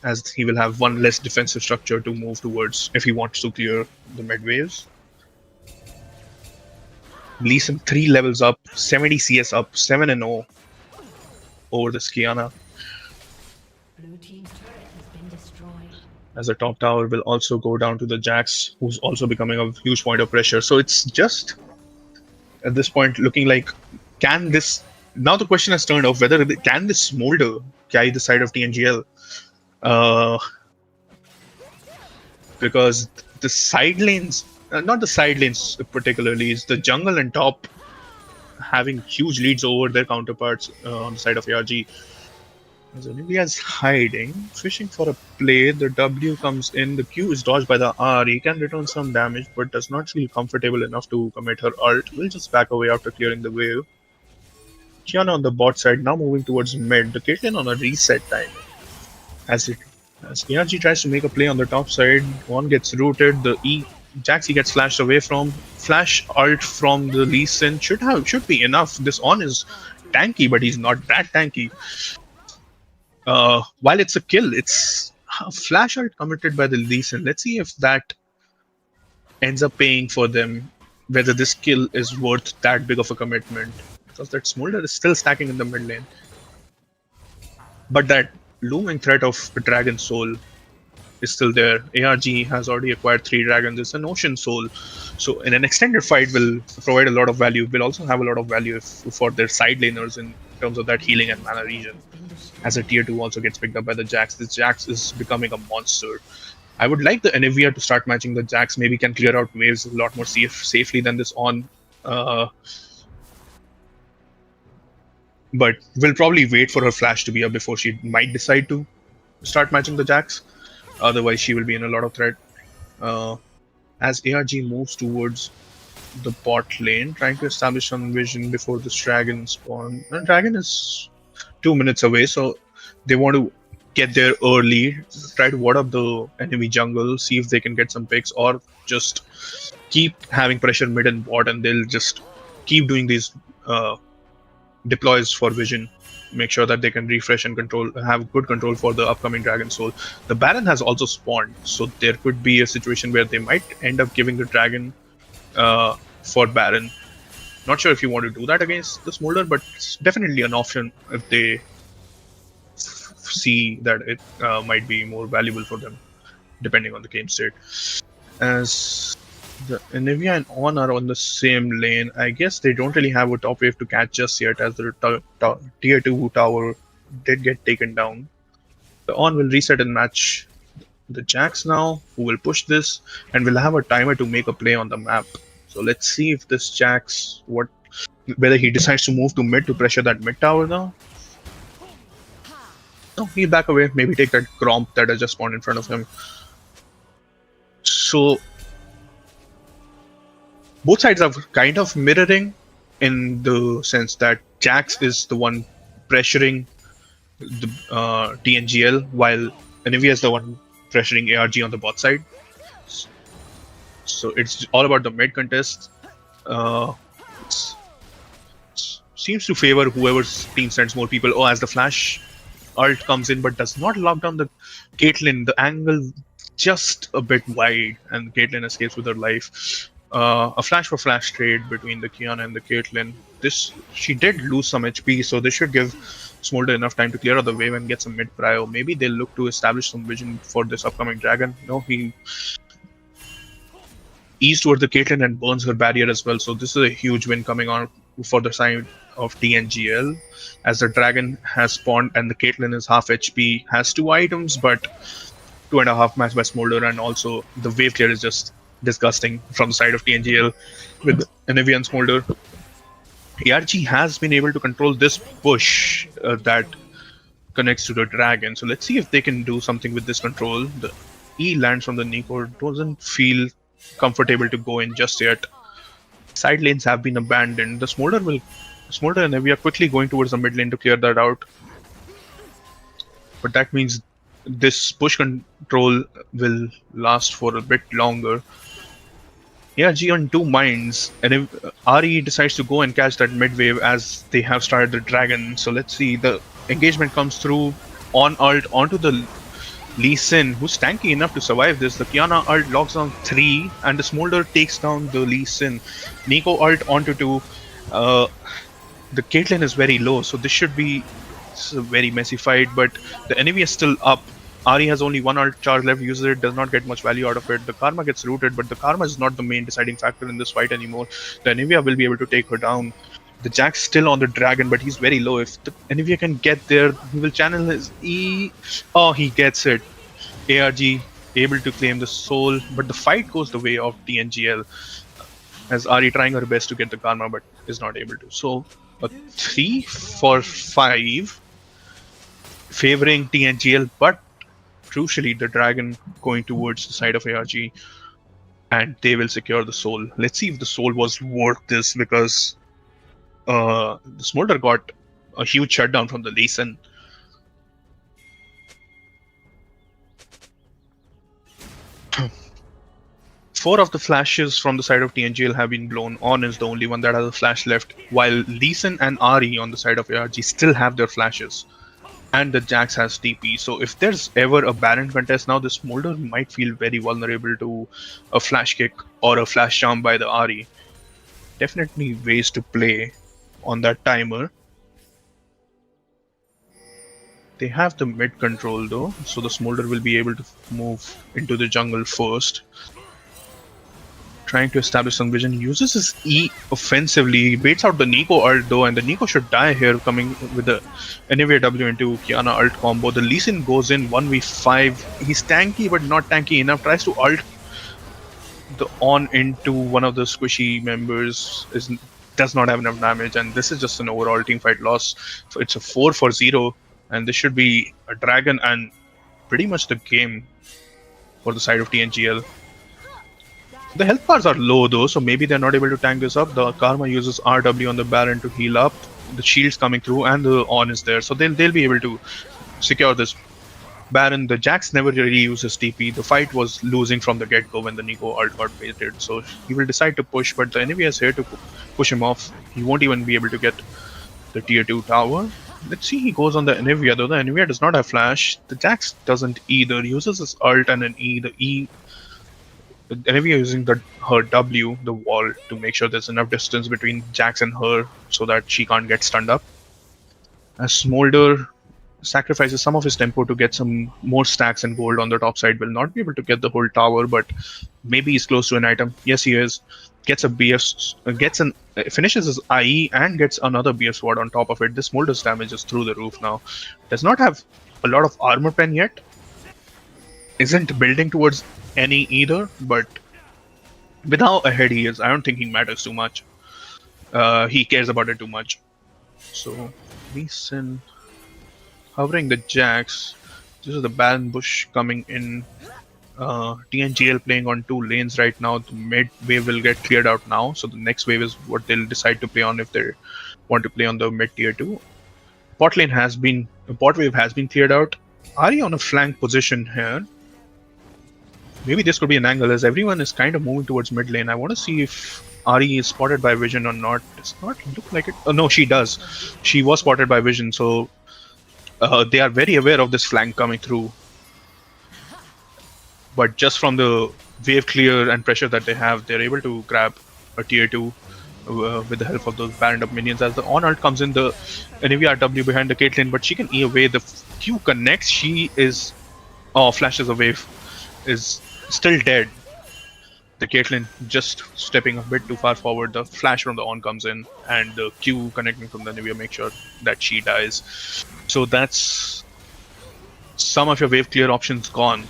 as he will have one less defensive structure to move towards if he wants to clear the mid waves. Lee Sin 3 levels up, 70 CS up, 7-0 over the Kiana. Blue team's turret has been destroyed. As the top tower will also go down to the Jax, who's also becoming a huge point of pressure. So it's just at this point looking like, can this... Now the question has turned off whether can this Smolder carry the side of TNGL? Because the side lanes, not the side lanes particularly, is the jungle and top having huge leads over their counterparts on the side of ARG. As Olivia is hiding, fishing for a play. The W comes in. The Q is dodged by the R. He can return some damage, but does not feel comfortable enough to commit her ult. Will just back away after clearing the wave. Kiana on the bot side, now moving towards mid. The Caitlyn on a reset time. As ARG tries to make a play on the top side, one gets rooted. The Jaxi gets flashed away from. Flash ult from the Lee Sin should be enough. This On is tanky, but he's not that tanky. While it's a kill, it's a flash ult committed by the Lee Sin. Let's see if that ends up paying for them, whether this kill is worth that big of a commitment. because that Smolder is still stacking in the mid lane. But that looming threat of a Dragon Soul is still there. ARG has already acquired 3 dragons. It's an Ocean Soul. So in an extended fight will provide a lot of value. Will also have a lot of value for their side laners in terms of that healing and mana regen. As a tier 2 also gets picked up by the Jax. This Jax is becoming a monster. I would like the Anivia to start matching the Jax. Maybe can clear out waves a lot more safely than this on. But we'll probably wait for her flash to be up before she might decide to start matching the Jax. Otherwise, she will be in a lot of threat. As ARG moves towards the bot lane, trying to establish some vision before this dragon spawn. And dragon is 2 minutes away, so they want to get there early, try to ward up the enemy jungle, see if they can get some picks, or just keep having pressure mid and bot, and they'll just keep doing these deploys for vision. Make sure that they can refresh and have good control for the upcoming Dragon Soul. The Baron has also spawned, so there could be a situation where they might end up giving the Dragon for Baron. Not sure if you want to do that against the Smolder, but it's definitely an option if they see that it might be more valuable for them, depending on the game state. As the Anivia and On are on the same lane, I guess they don't really have a top wave to catch just yet, as the tier 2 tower did get taken down. The On will reset and match the Jax now, who will push this, and will have a timer to make a play on the map. So let's see if this Jax, whether he decides to move to mid to pressure that mid tower now. No, he'll back away, maybe take that Gromp that has just spawned in front of him. So both sides are kind of mirroring in the sense that Jax is the one pressuring the TNGL, while Anivia is the one pressuring ARG on the bot side. So it's all about the mid contest. Seems to favor whoever's team sends more people. Oh, as the flash ult comes in, but does not lock down the Caitlyn. The angle just a bit wide, and Caitlyn escapes with her life. A flash for flash trade between the Kiana and the Caitlyn. She did lose some HP, so this should give Smolder enough time to clear out the wave and get some mid prio. Maybe they'll look to establish some vision for this upcoming dragon. No, he ease towards the Caitlyn and burns her barrier as well. So this is a huge win coming on for the side of TNGL, as the dragon has spawned and the Caitlyn is half HP, has 2 items, but 2.5 match by Smolder, and also the wave clear is just disgusting from the side of TNGL with Anivia and Smolder. ARG has been able to control this push that connects to the dragon. So let's see if they can do something with this control. The E lands from the Nico, doesn't feel comfortable to go in just yet. Side lanes have been abandoned. The Smolder and Anivia quickly going towards the mid lane to clear that out. But that means this push control will last for a bit longer. ARG on 2 minds, and if RE decides to go and catch that mid wave as they have started the dragon. So let's see, the engagement comes through on ult onto the Lee Sin, who's tanky enough to survive this. The Kiana ult locks down 3, and the Smolder takes down the Lee Sin. Nico ult onto 2. The Caitlyn is very low, so this should be a very messy fight, but the enemy is still up. Ari has only 1 ult charge left, uses it, does not get much value out of it. The Karma gets rooted, but the Karma is not the main deciding factor in this fight anymore. The Anivia will be able to take her down. The Jack's still on the dragon, but he's very low. If the Anivia can get there, he will channel his E. Oh, he gets it. ARG able to claim the soul, but the fight goes the way of TNGL, as Ari trying her best to get the Karma, but is not able to. So a 3 for 5 favoring TNGL, but crucially the dragon going towards the side of ARG, and they will secure the soul. Let's see if the soul was worth this, because the Smolder got a huge shutdown from the Lee Sin. Four of the flashes from the side of TNGL have been blown. On is the only one that has a flash left, while Lee Sin and Ari on the side of ARG still have their flashes. And the Jax has TP. So if there's ever a Baron contest now, this Smolder might feel very vulnerable to a flash kick or a flash charm by the Ari. Definitely ways to play on that timer. They have the mid control though, so the Smolder will be able to move into the jungle first. Trying to establish some vision. He uses his E offensively. He baits out the Nico ult though, and the Nico should die here, coming with the Anyway W into Kiana ult combo. The Lee Sin goes in 1v5. He's tanky but not tanky enough. Tries to ult the on into one of the squishy members. Does not have enough damage, and this is just an overall team fight loss. So it's a 4-0, and this should be a dragon and pretty much the game for the side of TNGL. The health bars are low though, so maybe they're not able to tank this up. The Karma uses RW on the Baron to heal up. The shield's coming through and the on is there, so they'll be able to secure this Baron. The Jax never really uses TP. The fight was losing from the get-go when the Nico ult got baited, so he will decide to push, but the enemy is here to push him off. He won't even be able to get the tier 2 tower. Let's see, he goes on the Anivia though. The Anivia does not have flash. The Jax doesn't either. He uses his ult and an E. The E, the Anivia using her W, the wall, to make sure there's enough distance between Jax and her so that she can't get stunned up. As Smolder sacrifices some of his tempo to get some more stacks and gold on the top side, will not be able to get the whole tower, but maybe he's close to an item. Yes, he is. Gets a BF, finishes his IE and gets another BF sword on top of it. This Smolder's damage is through the roof now. Does not have a lot of armor pen yet. Isn't building towards any either, but with how ahead he is, I don't think he matters too much. He cares about it too much. So, Lee Sin hovering the Jax. This is the Baron Bush coming in. TNGL playing on 2 lanes right now. The mid wave will get cleared out now, so the next wave is what they'll decide to play on if they want to play on the mid tier 2. Bot wave has been cleared out. Hery on a flank position here. Maybe this could be an angle as everyone is kind of moving towards mid lane. I want to see if Hery is spotted by vision or not. Does not look like it. Oh no, she does. She was spotted by vision, so they are very aware of this flank coming through. But just from the wave clear and pressure that they have, they're able to grab a tier 2 with the help of those Baron up minions. As the on ult comes in, the Anivia W behind the Caitlyn, but she can E away. The Q connects. She is flashes a wave. Is still dead. The Caitlyn just stepping a bit too far forward. The flash from the on comes in, and the Q connecting from the Anivia makes sure that she dies. So that's some of your wave clear options gone.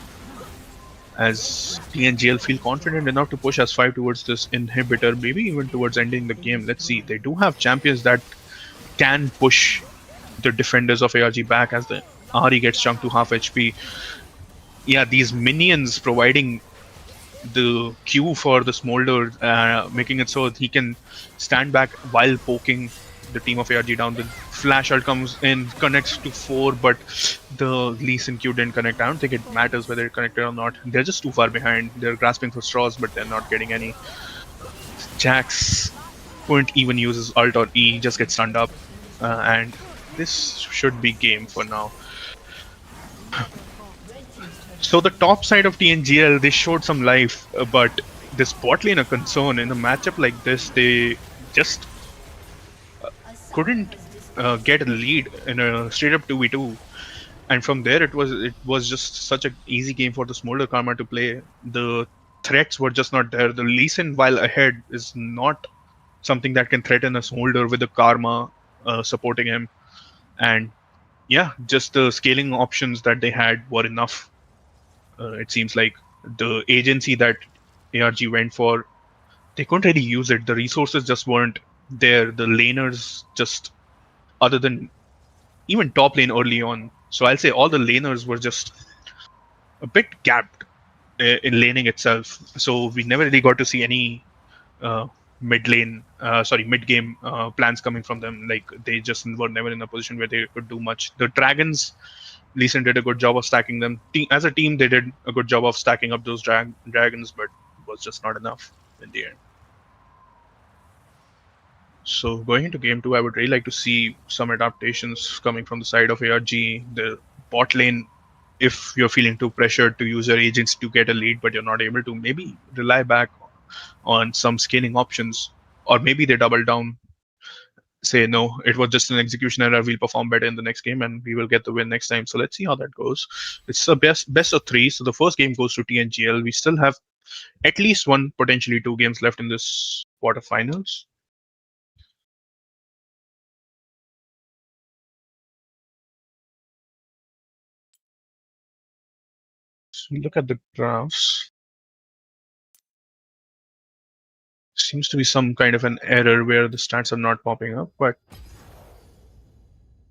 As TNGL feel confident enough to push S5 towards this inhibitor, maybe even towards ending the game. Let's see. They do have champions that can push the defenders of ARG back as the Hery gets chunked to half HP. Yeah, these minions providing the Q for the Smolder, making it so he can stand back while poking the team of ARG down. The flash ult comes in, connects to 4, but the Lee Sin Q didn't connect. I don't think it matters whether it connected or not. They're just too far behind. They're grasping for straws, but they're not getting any. Jax couldn't even use his ult or E, just get stunned up. And this should be game for now. So the top side of TNGL, they showed some life, but this bot lane a concern. In a matchup like this, they just couldn't get a lead in a straight up 2v2, and from there it was just such an easy game for the Smolder Karma to play. The threats were just not there. The Lee Sin, while ahead, is not something that can threaten a Smolder with the Karma supporting him, and yeah, just the scaling options that they had were enough. It seems like the agency that ARG went for, they couldn't really use it. The resources just weren't there. The laners just, other than even top lane early on, so I'll say all the laners were just a bit gapped in laning itself. So we never really got to see any mid game plans coming from them. Like, they just were never in a position where they could do much. The Dragons, Lee Sin did a good job of stacking them. As a team, they did a good job of stacking up those dragons, but it was just not enough in the end. So going into game 2, I would really like to see some adaptations coming from the side of ARG. The bot lane, if you're feeling too pressured to use your agents to get a lead, but you're not able to, maybe rely back on some scaling options, or maybe they double down say no, it was just an execution error. We'll perform better in the next game, and we will get the win next time. So let's see how that goes. It's a best of three. So the first game goes to TNGL. We still have at least one, potentially two games left in this quarterfinals. So look at the graphs. Seems to be some kind of an error where the stats are not popping up, but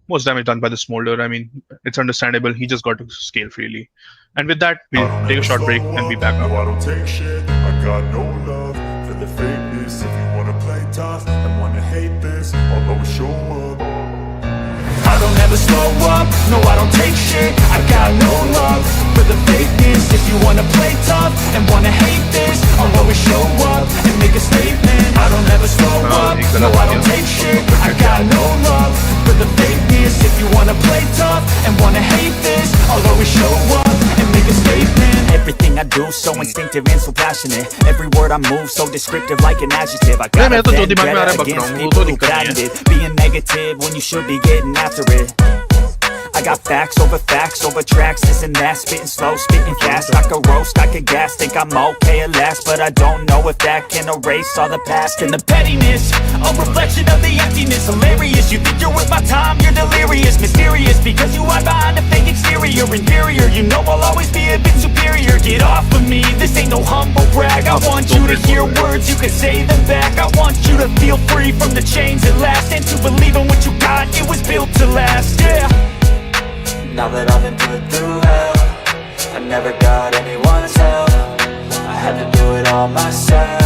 most damage done by the smolder. I mean, it's understandable. He just got to scale freely. And with that, we'll take a short break and be back No, up. I don't take shit. I got no love for the fakeness. If you wanna play tough and wanna hate this, I'll always show up. I don't ever slow up, no I don't take shit. I got no love for the fakeness. If you wanna play tough and wanna hate this, I'll always show up and make a statement. I don't ever slow up, no I don't take shit. I got no love for the fakeness. If you wanna play tough and wanna hate this, I'll always show up and make a statement. Everything I do so instinctive and so passionate. Every word I move so descriptive like an adjective. I got a vendetta against people who patented being negative when you should be getting after it. I got facts over tracks, this and that. Spitting slow, spitting fast. I could roast, I could gas. Think I'm okay at last, but I don't know if that can erase all the past. And the pettiness, a reflection of the emptiness. Hilarious, you think you're worth my time, you're delirious. Mysterious, because you hide behind a fake exterior. Inferior, you know I'll always be a bit superior. Get off of me, this ain't no humble brag. I want you to hear words, you can say them back. I want you to feel free from the chains at last, and to believe in what you got, it was built to last, yeah. Now that I've been put through hell, I never got anyone's help. I had to do it all myself.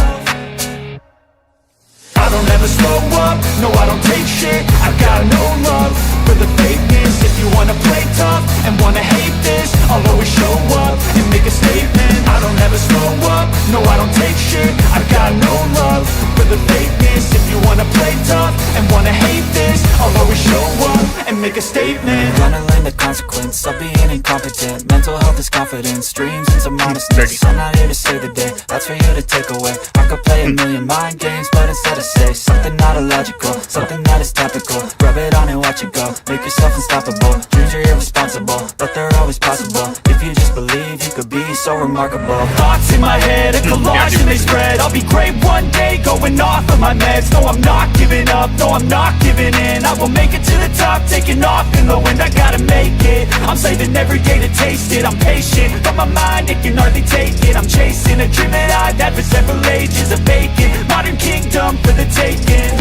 I don't ever slow up, no I don't take shit. I got no love for the fakeness. If you wanna play tough and wanna hate this, I'll always show up and make a statement. I don't ever slow up, no I don't take shit. I got no love for the fakeness. If you wanna play tough and wanna hate this, I'll always show up and make a statement. Gonna learn the consequence of being incompetent. Mental health is confidence, dreams and some honestness. I'm not here to save the day, that's for you to take away. I could play a million mind games, but instead I say something not illogical, something that is topical. Rub it on and watch it go, make yourself unstoppable. Dreams are irresponsible, but they're always possible. If you just believe, you could be so remarkable. Thoughts in my head, a collage and they spread. I'll be great one day, going off of my meds. No, I'm not giving up, no, I'm not giving in. I will make it to the top, taking off in the wind. I gotta make it, I'm saving every day to taste it. I'm patient, but my mind, it can hardly take it. I'm chasing a dream that I've had for several ages. A vacant, modern kingdom for the taking.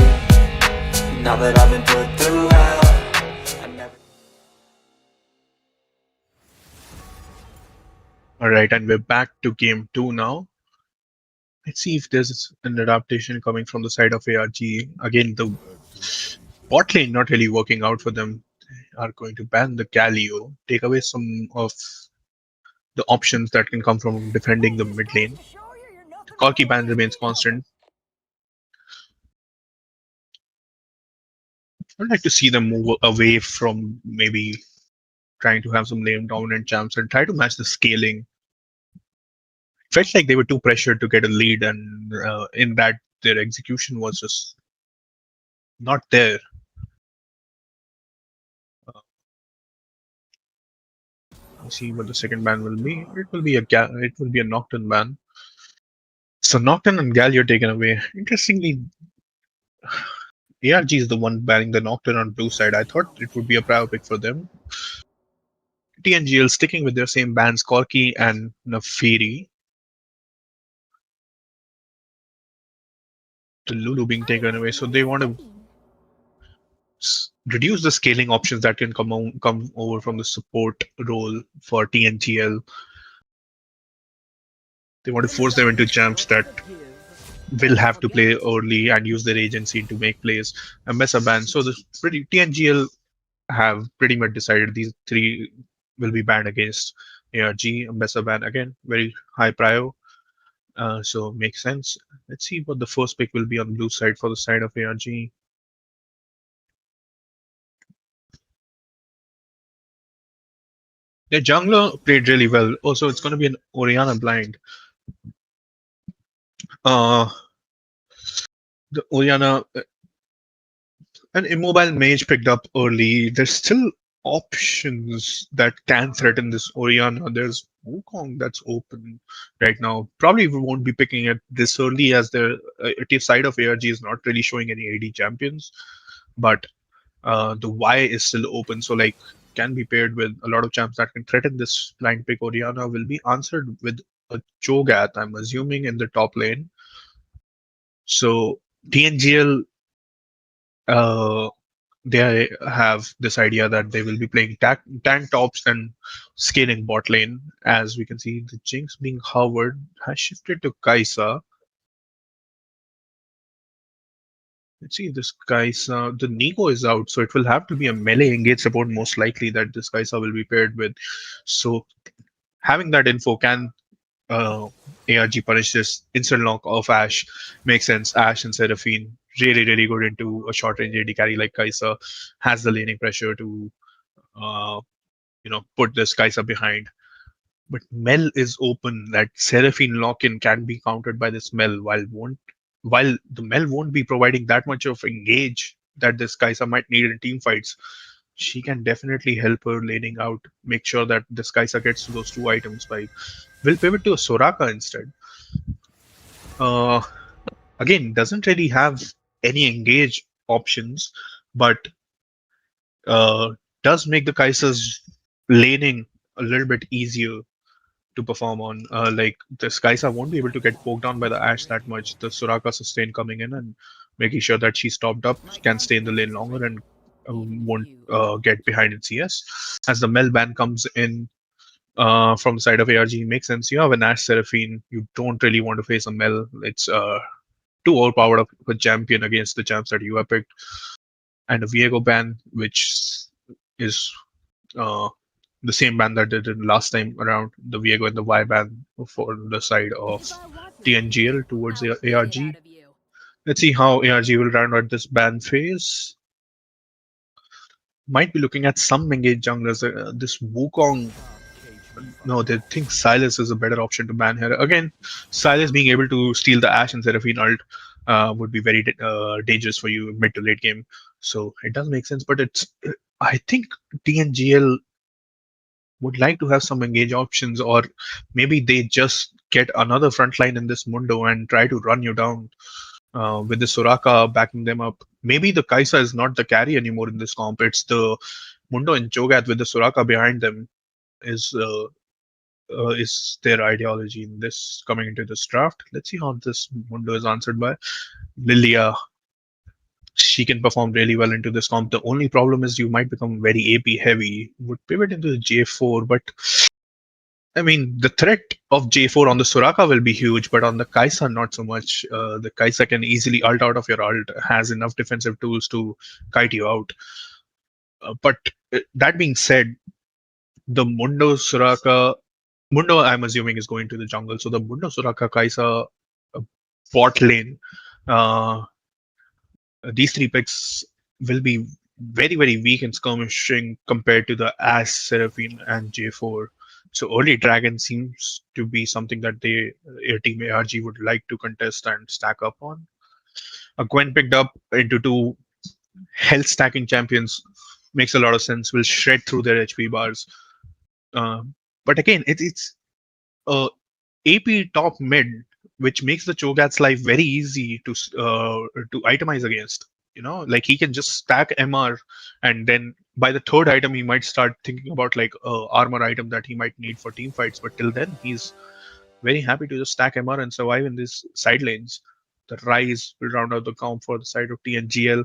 Now that I've been put through hell, I never... Alright, and we're back to game 2 now. Let's see if there's an adaptation coming from the side of ARG. Again, the bot lane not really working out for them. They are going to ban the Galio, take away some of the options that can come from defending the mid lane. The Corki ban remains constant. I'd like to see them move away from maybe trying to have some lane dominant champs and try to match the scaling. It felt like they were too pressured to get a lead, and in that their execution was just not there. Let's see what the second ban will be. It will be a Nocturne ban. So Nocturne and Galio are taken away. Interestingly, ARG is the one banning the Nocturne on blue side. I thought it would be a prior pick for them. TNGL sticking with their same bans, Corki and Hery. The Lulu being taken away, so they want to reduce the scaling options that can come over from the support role for TNGL. They want to force them into champs that will have to play early and use their agency to make plays. Ambessa ban. So the TNGL have pretty much decided these three will be banned against ARG. Ambessa ban again, very high prio. So makes sense. Let's see what the first pick will be on the blue side for the side of ARG. Their jungler played really well. Also, it's going to be an Orianna blind. The Orianna An immobile mage picked up early. There's still options that can threaten this Oriana. There's Wukong that's open right now. Probably we won't be picking it this early as the active side of ARG is not really showing any AD champions. But the Y is still open, so like can be paired with a lot of champs that can threaten this blind pick. Oriana will be answered with a Cho'Gath, I'm assuming, in the top lane. So TNGL, they have this idea that they will be playing tank tops and scaling bot lane. As we can see, the Jinx being hovered has shifted to Kaisa. Let's see, this Kaisa, the Nico is out, so it will have to be a melee engage support most likely that this Kaisa will be paired with. So having that info, can uh, ARG punish this instant lock of Ashe? Makes sense. Ashe and Seraphine really, really good into a short range AD carry like Kaisa, has the laning pressure to uh, put this Kaisa behind. But Mel is open. That Seraphine lock-in can be countered by this Mel, while the Mel won't be providing that much of engage that this Kaisa might need in team fights. She can definitely help her laning out, make sure that this Kaisa gets to those two items by. We'll pivot to a Soraka instead. Uh, Again, doesn't really have any engage options, but uh, does make the Kaisa's laning a little bit easier to perform on. Like this Kaisa won't be able to get poked on by the Ashe that much. The Soraka sustain coming in and making sure that she's topped up, can stay in the lane longer and won't get behind in CS. As the Mel ban comes in from the side of ARG, makes sense. You have an Ashe Seraphine. You don't really want to face a Mel. It's too overpowered of a champion against the champs that you have picked. And a Viego ban, which is uh, the same ban that did it last time around, the Viego and the Y ban for the side of TNGL towards the ARG. Let's see how ARG will round out this ban phase. Might be looking at some engaged junglers. This Wukong, no, they think Silas is a better option to ban here. Again, Silas being able to steal the Ashe and Seraphine ult would be very dangerous for you mid to late game. So it does make sense, but I think TNGL would like to have some engage options, or maybe they just get another front line in this Mundo and try to run you down with the Soraka backing them up. Maybe the Kaisa is not the carry anymore in this comp. It's the Mundo and Cho'Gath with the Soraka behind them is their ideology in this coming into this draft. Let's see how this Mundo is answered by Lilia. She can perform really well into this comp. The only problem is you might become very AP heavy. Would pivot into the J4, but I mean the threat of J4 on the Soraka will be huge, but on the Kaisa not so much. The Kaisa can easily ult out of your ult, has enough defensive tools to kite you out. But that being said, the Mundo, I'm assuming, is going to the jungle. So the Mundo Soraka Kaisa bot lane, uh, these three picks will be very, very weak in skirmishing compared to the Ashe, Seraphine, and J4. So early Dragon seems to be something that team ARG would like to contest and stack up on. Gwen picked up into two health stacking champions makes a lot of sense. Will shred through their HP bars. But again, it's AP top mid, which makes the Cho'Gath's life very easy to itemize against. Like he can just stack MR, and then by the third item, he might start thinking about like armor item that he might need for team fights. But till then, he's very happy to just stack MR and survive in these side lanes. The Rise will round out the comp for the side of TNGL.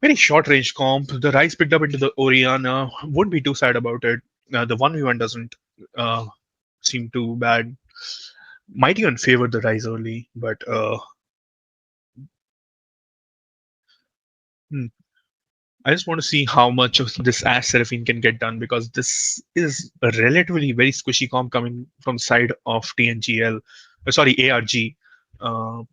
Very short range comp. The Rise picked up into the Oriana. Wouldn't be too sad about it. The 1v1 doesn't uh, seem too bad. Might even favor the Rise early, but I just want to see how much of this Ashe Seraphine can get done, because this is a relatively very squishy comp coming from side of TNGL. Sorry, ARG. Uh,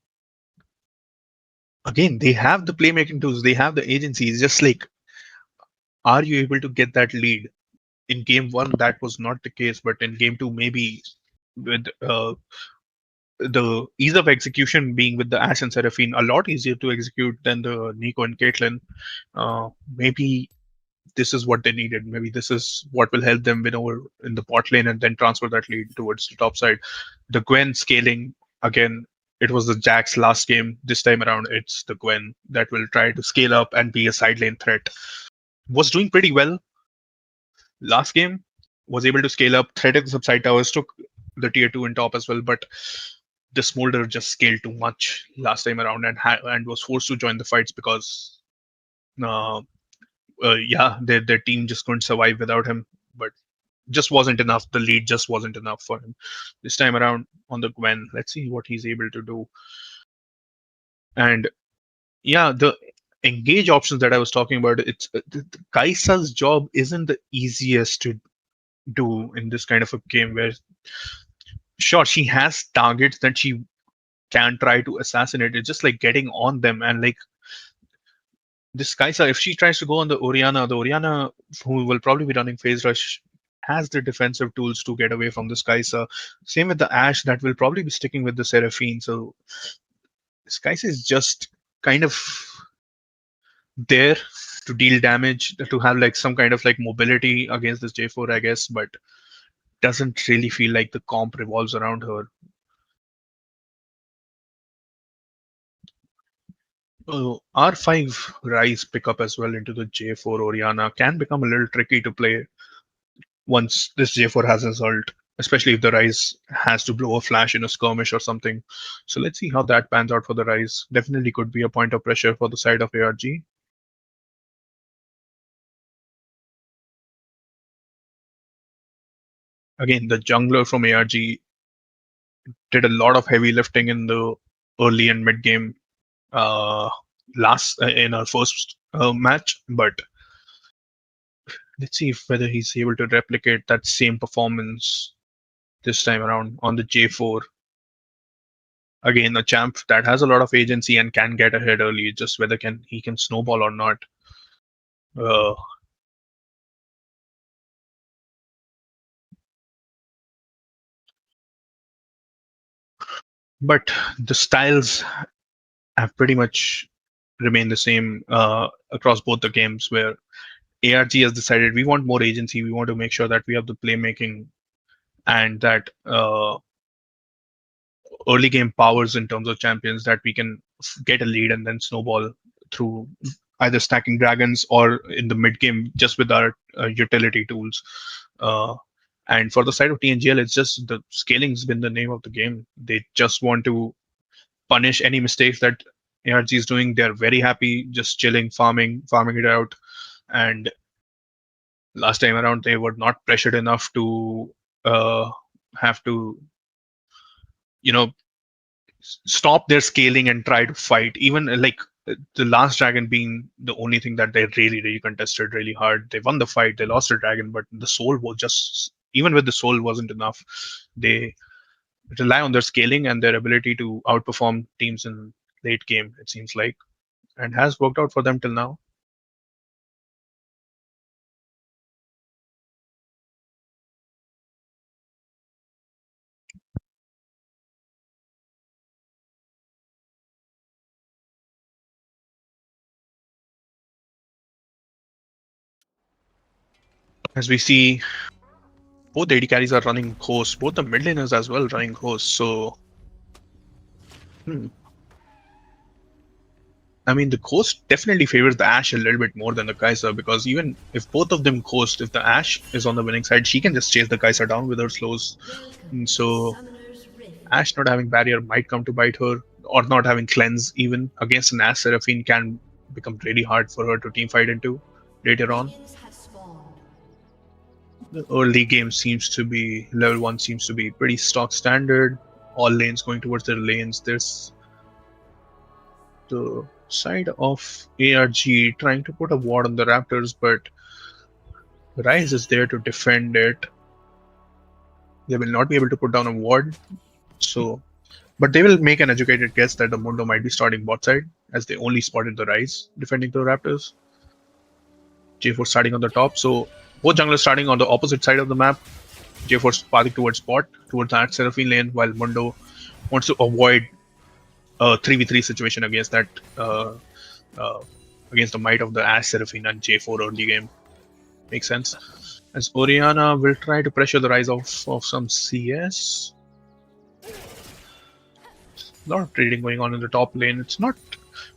Again, they have the playmaking tools, they have the agencies. Just like, are you able to get that lead? In game one, that was not the case, but in game two, maybe with the ease of execution being with the Ashe and Seraphine a lot easier to execute than the Nico and Caitlyn. Maybe this is what they needed. Maybe this is what will help them win over in the bot lane and then transfer that lead towards the top side. The Gwen scaling again. It was the Jax last game. This time around, it's the Gwen that will try to scale up and be a side lane threat. Was doing pretty well last game. Was able to scale up, threaded the subside towers, took the tier 2 in top as well, but the Smolder just scaled too much last time around and was forced to join the fights because their team just couldn't survive without him. But just wasn't enough. The lead just wasn't enough for him this time around on the Gwen. Let's see what he's able to do. And yeah, the engage options that I was talking about, it's Kai'Sa's job isn't the easiest to do in this kind of a game where sure she has targets that she can try to assassinate. It's just like getting on them, and like this Kai'Sa, if she tries to go on the Orianna who will probably be running phase rush has the defensive tools to get away from this Kai'Sa. Same with the Ashe that will probably be sticking with the Seraphine. So this Kai'Sa is just kind of there to deal damage, to have like some kind of like mobility against this J4, I guess, but doesn't really feel like the comp revolves around her. R5 Rise pickup as well into the J4 Orianna can become a little tricky to play once this J4 has his ult, especially if the Rise has to blow a flash in a skirmish or something. So let's see how that pans out for the Rise. Definitely could be a point of pressure for the side of ARG. Again, the jungler from ARG did a lot of heavy lifting in the early and mid game in our first match, but let's see whether he's able to replicate that same performance this time around on the J4. Again, a champ that has a lot of agency and can get ahead early, just whether he can snowball or not. But the styles have pretty much remained the same across both the games, where ARG has decided we want more agency. We want to make sure that we have the playmaking and that early game powers in terms of champions, that we can get a lead and then snowball through either stacking dragons or in the mid game just with our utility tools. And for the side of TNGL, it's just the scaling's been the name of the game. They just want to punish any mistakes that ARG is doing. They're very happy just chilling, farming it out. And last time around, they were not pressured enough to have to, stop their scaling and try to fight. Even like the last dragon being the only thing that they really contested really hard. They won the fight, they lost the dragon, but the soul was just, even with the soul wasn't enough. They rely on their scaling and their ability to outperform teams in late game, it seems like, and has worked out for them till now. As we see, both the AD carries are running host, both the mid laners as well running host. So, I mean, the Ghost definitely favors the Ashe a little bit more than the Kai'Sa, because even if both of them Ghost, if the Ashe is on the winning side, she can just chase the Kai'Sa down with her slows. And so Ashe not having barrier might come to bite her, or not having cleanse even against an Ashe Seraphine can become really hard for her to team fight into later on. The early game seems to be, level 1 seems to be pretty stock standard. All lanes going towards their lanes. There's the side of ARG trying to put a ward on the Raptors, but Rise is there to defend it. They will not be able to put down a ward, so, but they will make an educated guess that the Mundo might be starting bot side, as they only spotted the Rise defending the Raptors. J4 starting on the top, so both junglers starting on the opposite side of the map. J4 pathing towards bot, towards that Seraphine lane, while Mundo wants to avoid a 3v3 situation against that uh, against the might of the Ash Seraphine and J4 early game. Makes sense. As Oriana will try to pressure the rise of some CS. A lot of trading going on in the top lane. It's not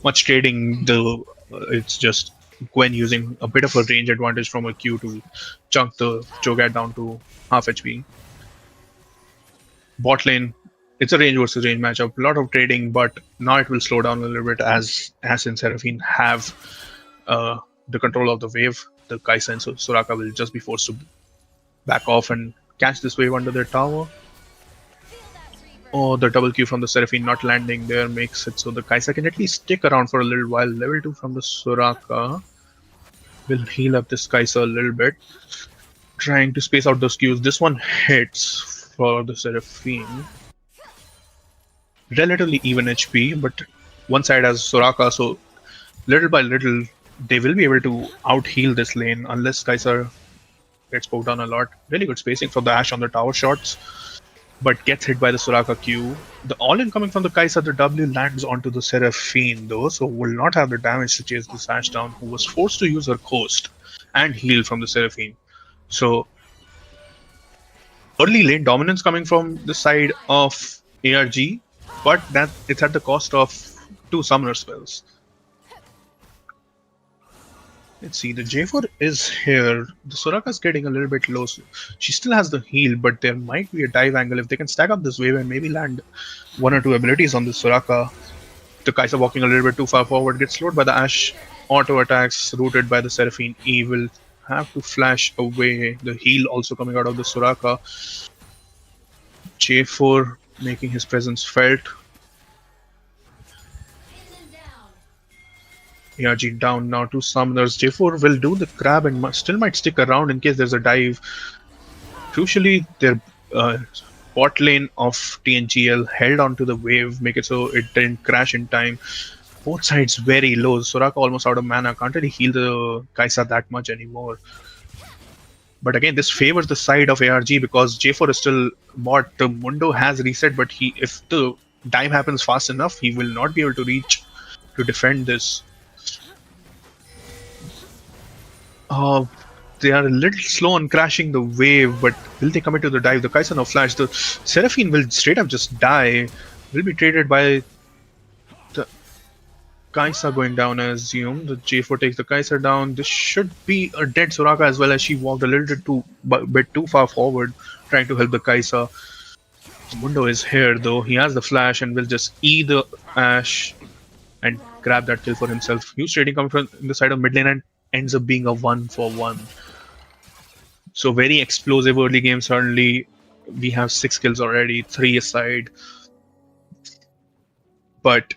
much trading, though. It's just Gwen using a bit of a range advantage from a Q to chunk the Cho'Gath down to half HP. Bot lane, it's a range versus range matchup. A lot of trading, but now it will slow down a little bit as Ash and Seraphine have the control of the wave. The Kai'Sa and Soraka will just be forced to back off and catch this wave under their tower. Oh, the double Q from the Seraphine not landing there makes it so the Kai'Sa can at least stick around for a little while. Level 2 from the Soraka will heal up this Kai'Sa a little bit. Trying to space out those Qs. This one hits for the Seraphine. Relatively even HP, but one side has Soraka, so little by little they will be able to out-heal this lane unless Kai'Sa gets poked down a lot. Really good spacing for the Ashe on the tower shots, but gets hit by the Soraka Q. The all-in coming from the Kai'Sa, the W lands onto the Seraphine though, so will not have the damage to chase this Ashe down, who was forced to use her Coast and heal from the Seraphine. So early lane dominance coming from the side of ARG, but that it's at the cost of 2 summoner spells. Let's see, the J4 is here. The Soraka's getting a little bit low. So she still has the heal, but there might be a dive angle. If they can stack up this wave and maybe land 1 or 2 abilities on the Soraka, the Kai'Sa walking a little bit too far forward, gets slowed by the Ashe auto attacks, rooted by the Seraphine. E will have to flash away. The heal also coming out of the Soraka. J4 making his presence felt. ARG down now to summoners. J4 will do the grab and still might stick around in case there's a dive. Crucially, their bot lane of TNGL held onto the wave, make it so it didn't crash in time. Both sides very low. Soraka almost out of mana. Can't really heal the Kai'Sa that much anymore. But again, this favors the side of ARG because J4 is still bot. The Mundo has reset, but if the dive happens fast enough, he will not be able to reach to defend this. They are a little slow on crashing the wave, but will they commit to the dive? The Kai'Sa now flash. The Seraphine will straight up just die. Will be traded by the Kai'Sa going down, I assume. The J4 takes the Kai'Sa down. This should be a dead Soraka as well, as she walked a little bit too far forward, trying to help the Kai'Sa. Mundo is here though. He has the flash and will just E the Ashe and grab that kill for himself. Huge trading coming from the side of mid lane and ends up being a 1-for-1. So very explosive early game. Certainly, we have 6 kills already, 3 aside. But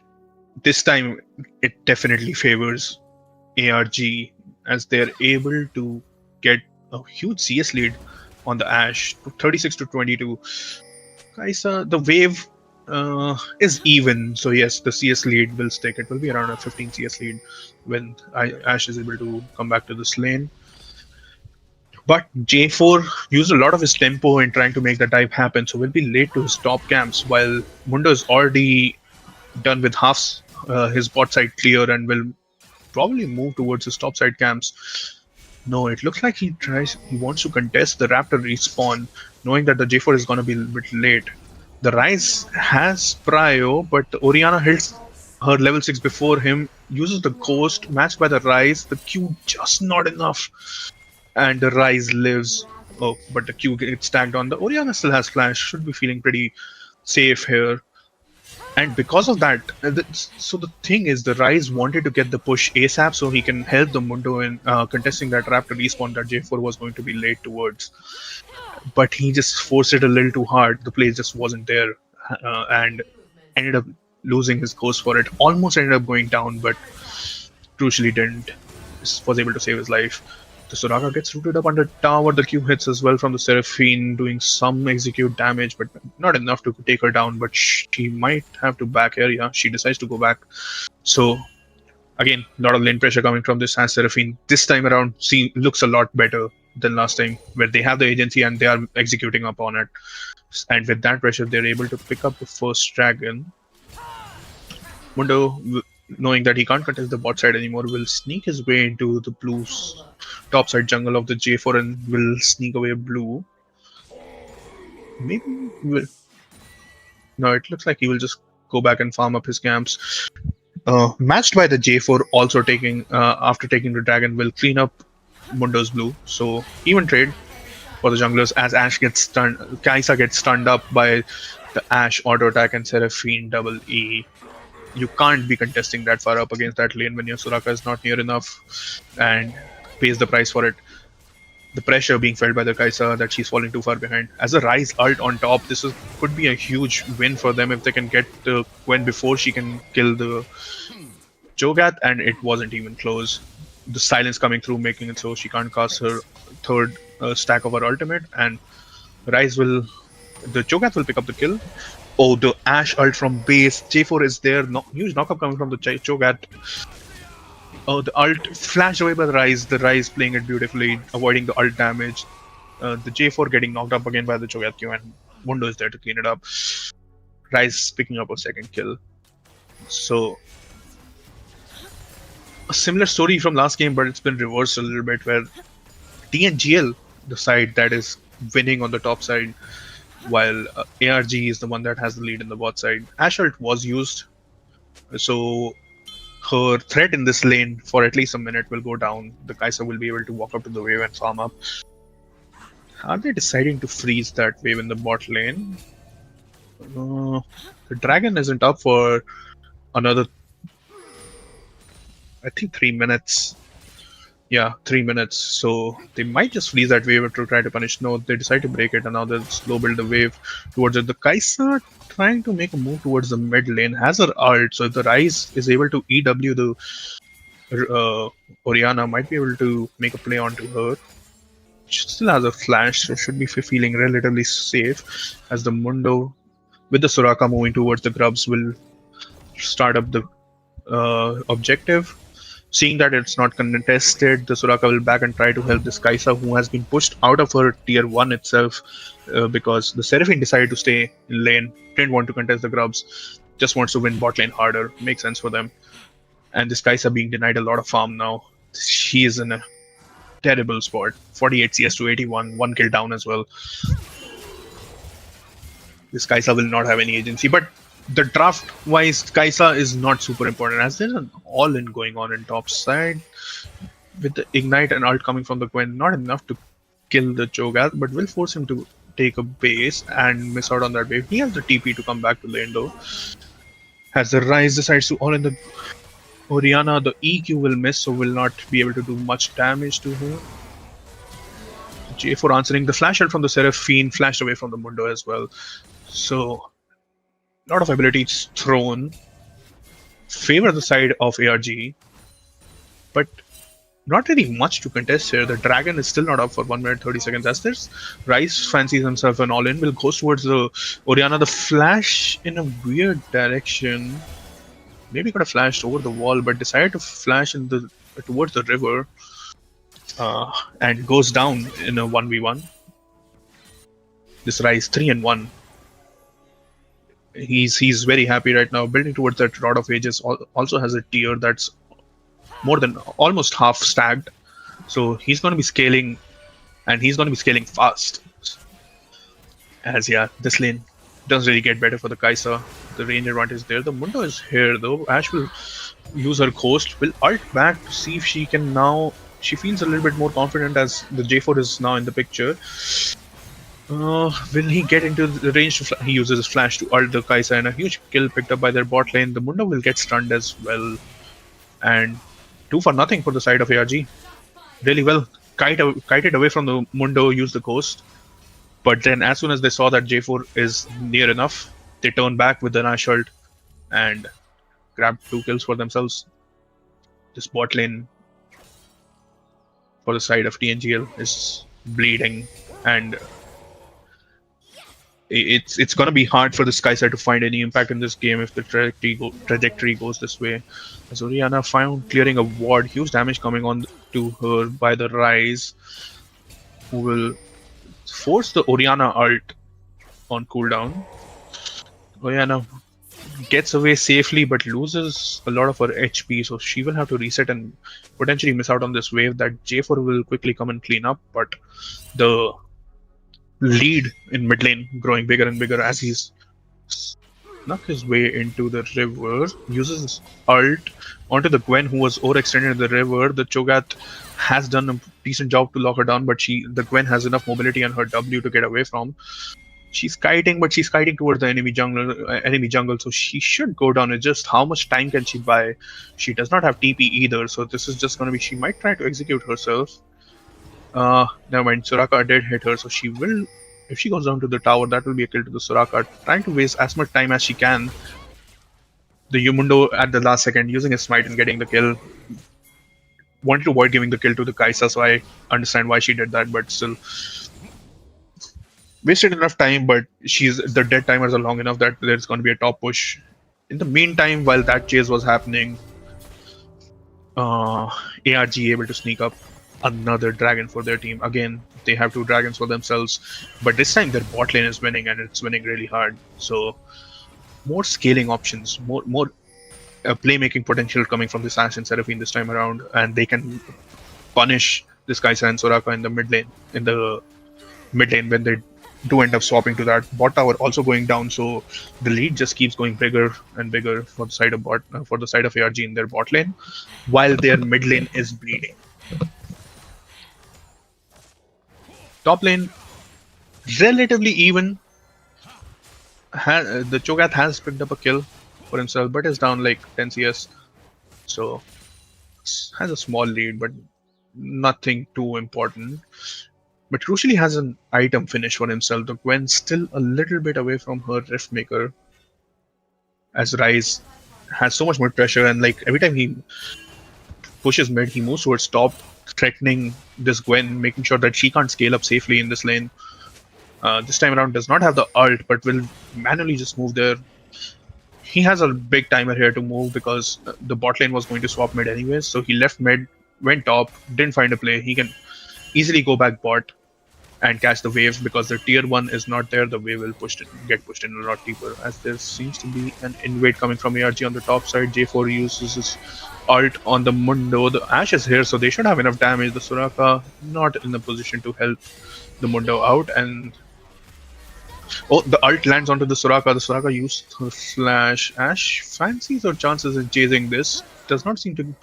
this time, it definitely favors ARG as they're able to get a huge CS lead on the Ashe, 36 to 22. Kai'Sa, the wave is even, so yes, the CS lead will stick. It will be around a 15 CS lead when Ashe is able to come back to this lane. But J4 used a lot of his tempo in trying to make the dive happen, so will be late to his top camps, while Mundo is already done with half his bot side clear and will probably move towards his top side camps. No, it looks like he wants to contest the Raptor respawn, knowing that the J4 is going to be a bit late. The Rise has Prio, but Oriana hits her level 6 before him, uses the Ghost, matched by the Rise, the Q just not enough, and the Rise lives. Oh, but the Q gets tagged on. The Oriana still has Flash, should be feeling pretty safe here. And because of that, so the thing is, the Rise wanted to get the push ASAP so he can help the Mundo in contesting that Raptor respawn that J4 was going to be late towards. But he just forced it a little too hard. The play just wasn't there and ended up losing his course for it. Almost ended up going down, but crucially didn't. Was able to save his life. The Soraka gets rooted up under tower. The Q hits as well from the Seraphine, doing some execute damage, but not enough to take her down. But she might have to back here. Yeah, she decides to go back. So, again, a lot of lane pressure coming from this Seraphine. This time around, looks a lot better than last time, where they have the agency and they are executing upon it. And with that pressure, they're able to pick up the first dragon. Mundo, knowing that he can't contest the bot side anymore, will sneak his way into the blue's top side jungle of the J4 and will sneak away blue. Maybe will. No, it looks like he will just go back and farm up his camps. Matched by the J4, also taking after taking the dragon, will clean up Mundo's blue. So even trade for the junglers as Ashe gets stunned. Kaisa gets stunned up by the Ashe auto attack and Seraphine double E. You can't be contesting that far up against that lane when your Soraka is not near enough and pays the price for it. The pressure being felt by the Kaisa that she's falling too far behind. As a Rise ult on top, could be a huge win for them if they can get the Gwen before she can kill the Cho'Gath, and it wasn't even close. The silence coming through, making it so she can't cast her third stack of her ultimate, and the Cho'Gath will pick up the kill. Oh, the Ashe ult from base. J4 is there. Huge knockup coming from the Cho'Gath. Oh, the ult flashed away by the Rise playing it beautifully, avoiding the ult damage. The J4 getting knocked up again by the Cho'Gath Q, and Mundo is there to clean it up. Rise picking up a second kill. So, a similar story from last game, but it's been reversed a little bit, where TNGL, the side that is winning on the top side, while ARG is the one that has the lead in the bot side. Ashe ult was used, so her threat in this lane for at least a minute will go down. The Kaisa will be able to walk up to the wave and farm up. Are they deciding to freeze that wave in the bot lane? The dragon isn't up for another, I think, 3 minutes. Yeah, 3 minutes. So they might just freeze that wave to try to punish. No, they decide to break it, and now they'll slow build the wave towards it. The Kaisa trying to make a move towards the mid lane, has her ult, so if the Rise is able to EW the Orianna, might be able to make a play onto her. She still has a flash, so should be feeling relatively safe, as the Mundo, with the Soraka moving towards the Grubs, will start up the objective. Seeing that it's not contested, the Soraka will back and try to help this Kaisa, who has been pushed out of her tier 1 itself because the Seraphine decided to stay in lane, didn't want to contest the Grubs, just wants to win bot lane harder. Makes sense for them. And this Kaisa being denied a lot of farm now. She is in a terrible spot. 48 CS to 81, 1 kill down as well. This Kaisa will not have any agency, but the draft-wise, Kaisa is not super important, as there's an all-in going on in top side. With the Ignite and ult coming from the Gwen, not enough to kill the Cho'Gath, but will force him to take a base and miss out on that wave. He has the TP to come back to lane though. As the Rise decides to all in the Orianna, the EQ will miss, so will not be able to do much damage to her. J4 answering the flash ult from the Seraphine, flashed away from the Mundo as well. So, a lot of abilities thrown, favor the side of ARG, but not really much to contest here. The dragon is still not up for 1 minute 30 seconds. As this Rise fancies himself an all-in, will go towards the Orianna. The flash in a weird direction. Maybe could have flashed over the wall, but decided to flash towards the river and goes down in a 1v1. This Rise 3-1. He's very happy right now, building towards that Rod of Ages. Also has a tier that's more than almost half stacked, so he's going to be scaling, and he's going to be scaling fast. As this lane doesn't really get better for the Kaisa. The range advantage there. The Mundo is here though. Ashe will use her Ghost, will ult back to see if she can now. She feels a little bit more confident as the J4 is now in the picture. Will he get into the range to he uses his flash to ult the Kaisa, and a huge kill picked up by their bot lane. The Mundo will get stunned as well, and 2 for nothing for the side of ARG. Really well kited away from the Mundo, used the Ghost, but then as soon as they saw that J4 is near enough, they turn back with the Ashe ult and grab 2 kills for themselves. This bot lane for the side of TNGL is bleeding, and it's going to be hard for this Kaisa to find any impact in this game if the trajectory goes this way. As Orianna found clearing a ward, huge damage coming on to her by the Rise. who will force the Orianna ult on cooldown. Orianna gets away safely but loses a lot of her HP, so she will have to reset and potentially miss out on this wave that J4 will quickly come and clean up. But the lead in mid lane growing bigger and bigger as he's snuck his way into the river, uses his ult onto the Gwen who was overextended in the river. The Cho'Gath has done a decent job to lock her down, but the Gwen has enough mobility on her W to get away from. She's kiting, but she's kiting towards the enemy jungle, so she should go down. It's just how much time can she buy? She does not have TP either, so this is just going to be. She might try to execute herself. Never mind. Soraka did hit her, so she will. If she goes down to the tower, that will be a kill to the Soraka. Trying to waste as much time as she can. The Yumundo at the last second using his smite and getting the kill. Wanted to avoid giving the kill to the Kaisa, so I understand why she did that, but still. Wasted enough time, but the dead timers are long enough that there's going to be a top push. In the meantime, while that chase was happening, ARG able to sneak up another dragon for their team. Again, they have 2 dragons for themselves, but this time their bot lane is winning, and it's winning really hard. So more scaling options, more playmaking potential coming from this Ashe and Seraphine this time around, and they can punish this Kaisa and Soraka in the mid lane. When they do end up swapping to that. Bot tower also going down, so the lead just keeps going bigger and bigger for the side of ARG in their bot lane, while their mid lane is bleeding. Top lane relatively even. The Cho'Gath has picked up a kill for himself, but is down like 10 CS, so has a small lead, but nothing too important. But crucially has an item finish for himself. The Gwen still a little bit away from her Rift Maker, as Rise has so much more pressure, and like every time he pushes mid, he moves towards top, threatening this Gwen, making sure that she can't scale up safely in this lane. This time around does not have the ult, but will manually just move there. He has a big timer here to move because the bot lane was going to swap mid anyways, so he left mid, went top, didn't find a play. He can easily go back bot and catch the wave because the tier 1 is not there. The wave will get pushed in a lot deeper, as there seems to be an invade coming from ARG on the top side. J4 uses his ult on the Mundo. The Ashe is here, so they should have enough damage. The Soraka not in a position to help the Mundo out, and the ult lands onto the Soraka. The Soraka used her flash. Ashe fancies her chances in chasing this. Does not seem to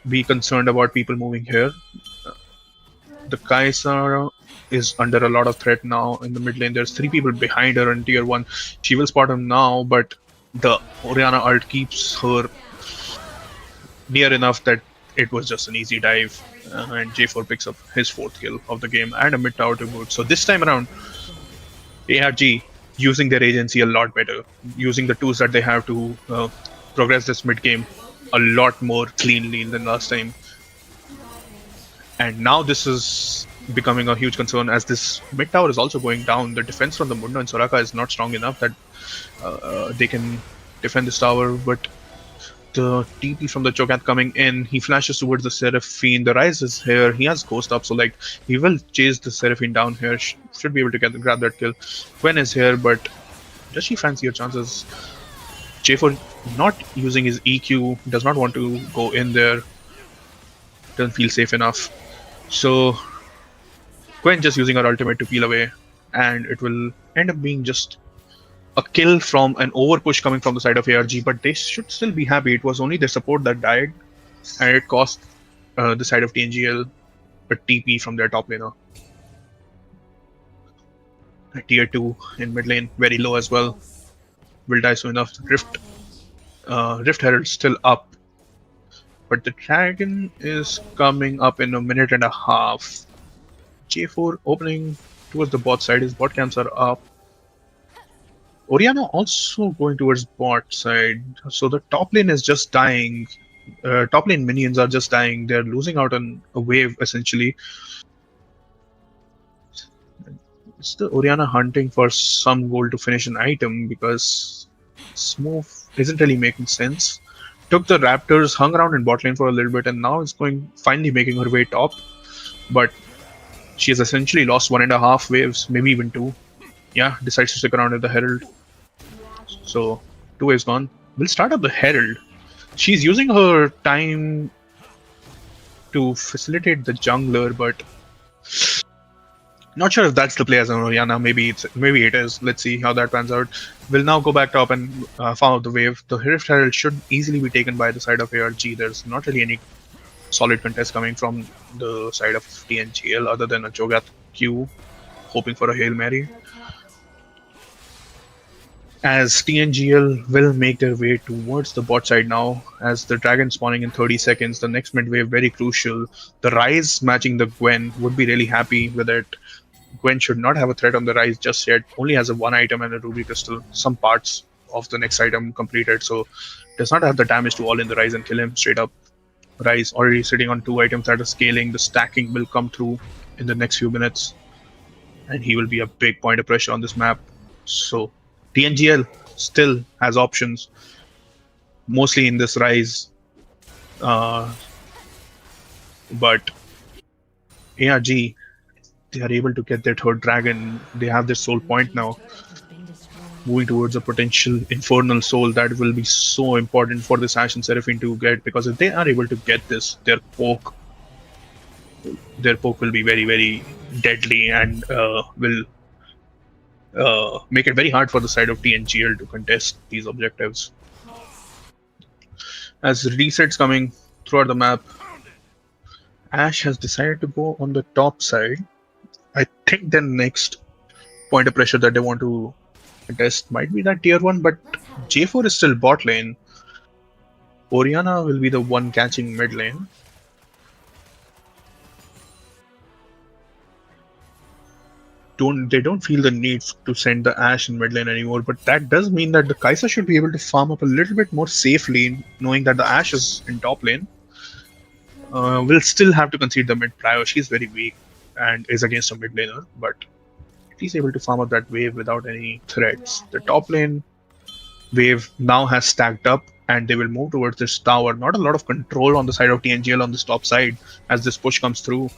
be concerned about people moving here. The Kaisa is under a lot of threat now in the mid lane. There's 3 people behind her in tier 1. She will spot him now, but the Orianna ult keeps her near enough that it was just an easy dive, and J4 picks up his 4th kill of the game and a mid tower to boot. So this time around, ARG using their agency a lot better, using the tools that they have to progress this mid game a lot more cleanly than last time. And now this is becoming a huge concern as this mid tower is also going down. The defense from the Mundo and Soraka is not strong enough that they can defend this tower, but the TP from the Cho'Gath coming in, he flashes towards the Seraphine. The Rise is here, he has Ghost up, so like he will chase the Seraphine down here, should be able to grab that kill. Gwen is here, but does she fancy her chances? J4 not using his EQ, does not want to go in there, doesn't feel safe enough. So Gwen just using her ultimate to peel away, and it will end up being just a kill from an overpush coming from the side of ARG, but they should still be happy. It was only their support that died, and it cost the side of TNGL a TP from their top laner. Tier 2 in mid lane, very low as well. Will die soon enough. Rift Herald still up, but the dragon is coming up in a minute and a half. J4 opening towards the bot side. His bot camps are up. Orianna also going towards bot side. So the top lane is just dying. Top lane minions are just dying. They're losing out on a wave essentially. It's the Orianna hunting for some gold to finish an item because this move isn't really making sense. Took the Raptors, hung around in bot lane for a little bit, and now it's finally making her way top. But She has essentially lost 1.5 waves, maybe even 2. Yeah, decides to stick around with the Herald. So 2 waves gone. We'll start up the Herald. She's using her time to facilitate the jungler, but not sure if that's the play as an Orianna. Maybe it is. Let's see how that pans out. We'll now go back top and farm out the wave. The Rift Herald should easily be taken by the side of ARG. There's not really any solid contest coming from the side of TNGL other than a Cho'Gath Q hoping for a Hail Mary. As TNGL will make their way towards the bot side now, as the dragon spawning in 30 seconds, the next mid wave very crucial. The Rise matching the Gwen would be really happy with it. Gwen should not have a threat on the Rise just yet, only has a 1 item and a Ruby Crystal, some parts of the next item completed, so does not have the damage to all in the Rise and kill him straight up. Rise already sitting on 2 items that are scaling, the stacking will come through in the next few minutes, and he will be a big point of pressure on this map. So TNGL still has options, mostly in this Rise, but ARG, they are able to get their 3rd dragon. They have their soul point now, moving towards a potential infernal soul that will be so important for this Ashe and Seraphine to get, because if they are able to get this, their poke will be very, very deadly and will make it very hard for the side of TNGL to contest these objectives. As resets coming throughout the map, Ashe has decided to go on the top side. I think their next point of pressure that they want to contest might be that tier 1, but J4 is still bot lane. Orianna will be the one catching mid lane. They don't feel the need to send the Ashe in mid lane anymore, but that does mean that the Kai'Sa should be able to farm up a little bit more safely, knowing that the Ashe is in top lane. Will still have to concede the mid prio. She's very weak and is against a mid laner, but he's able to farm up that wave without any threats. The top lane wave now has stacked up, and they will move towards this tower. Not a lot of control on the side of TNGL on this top side as this push comes through.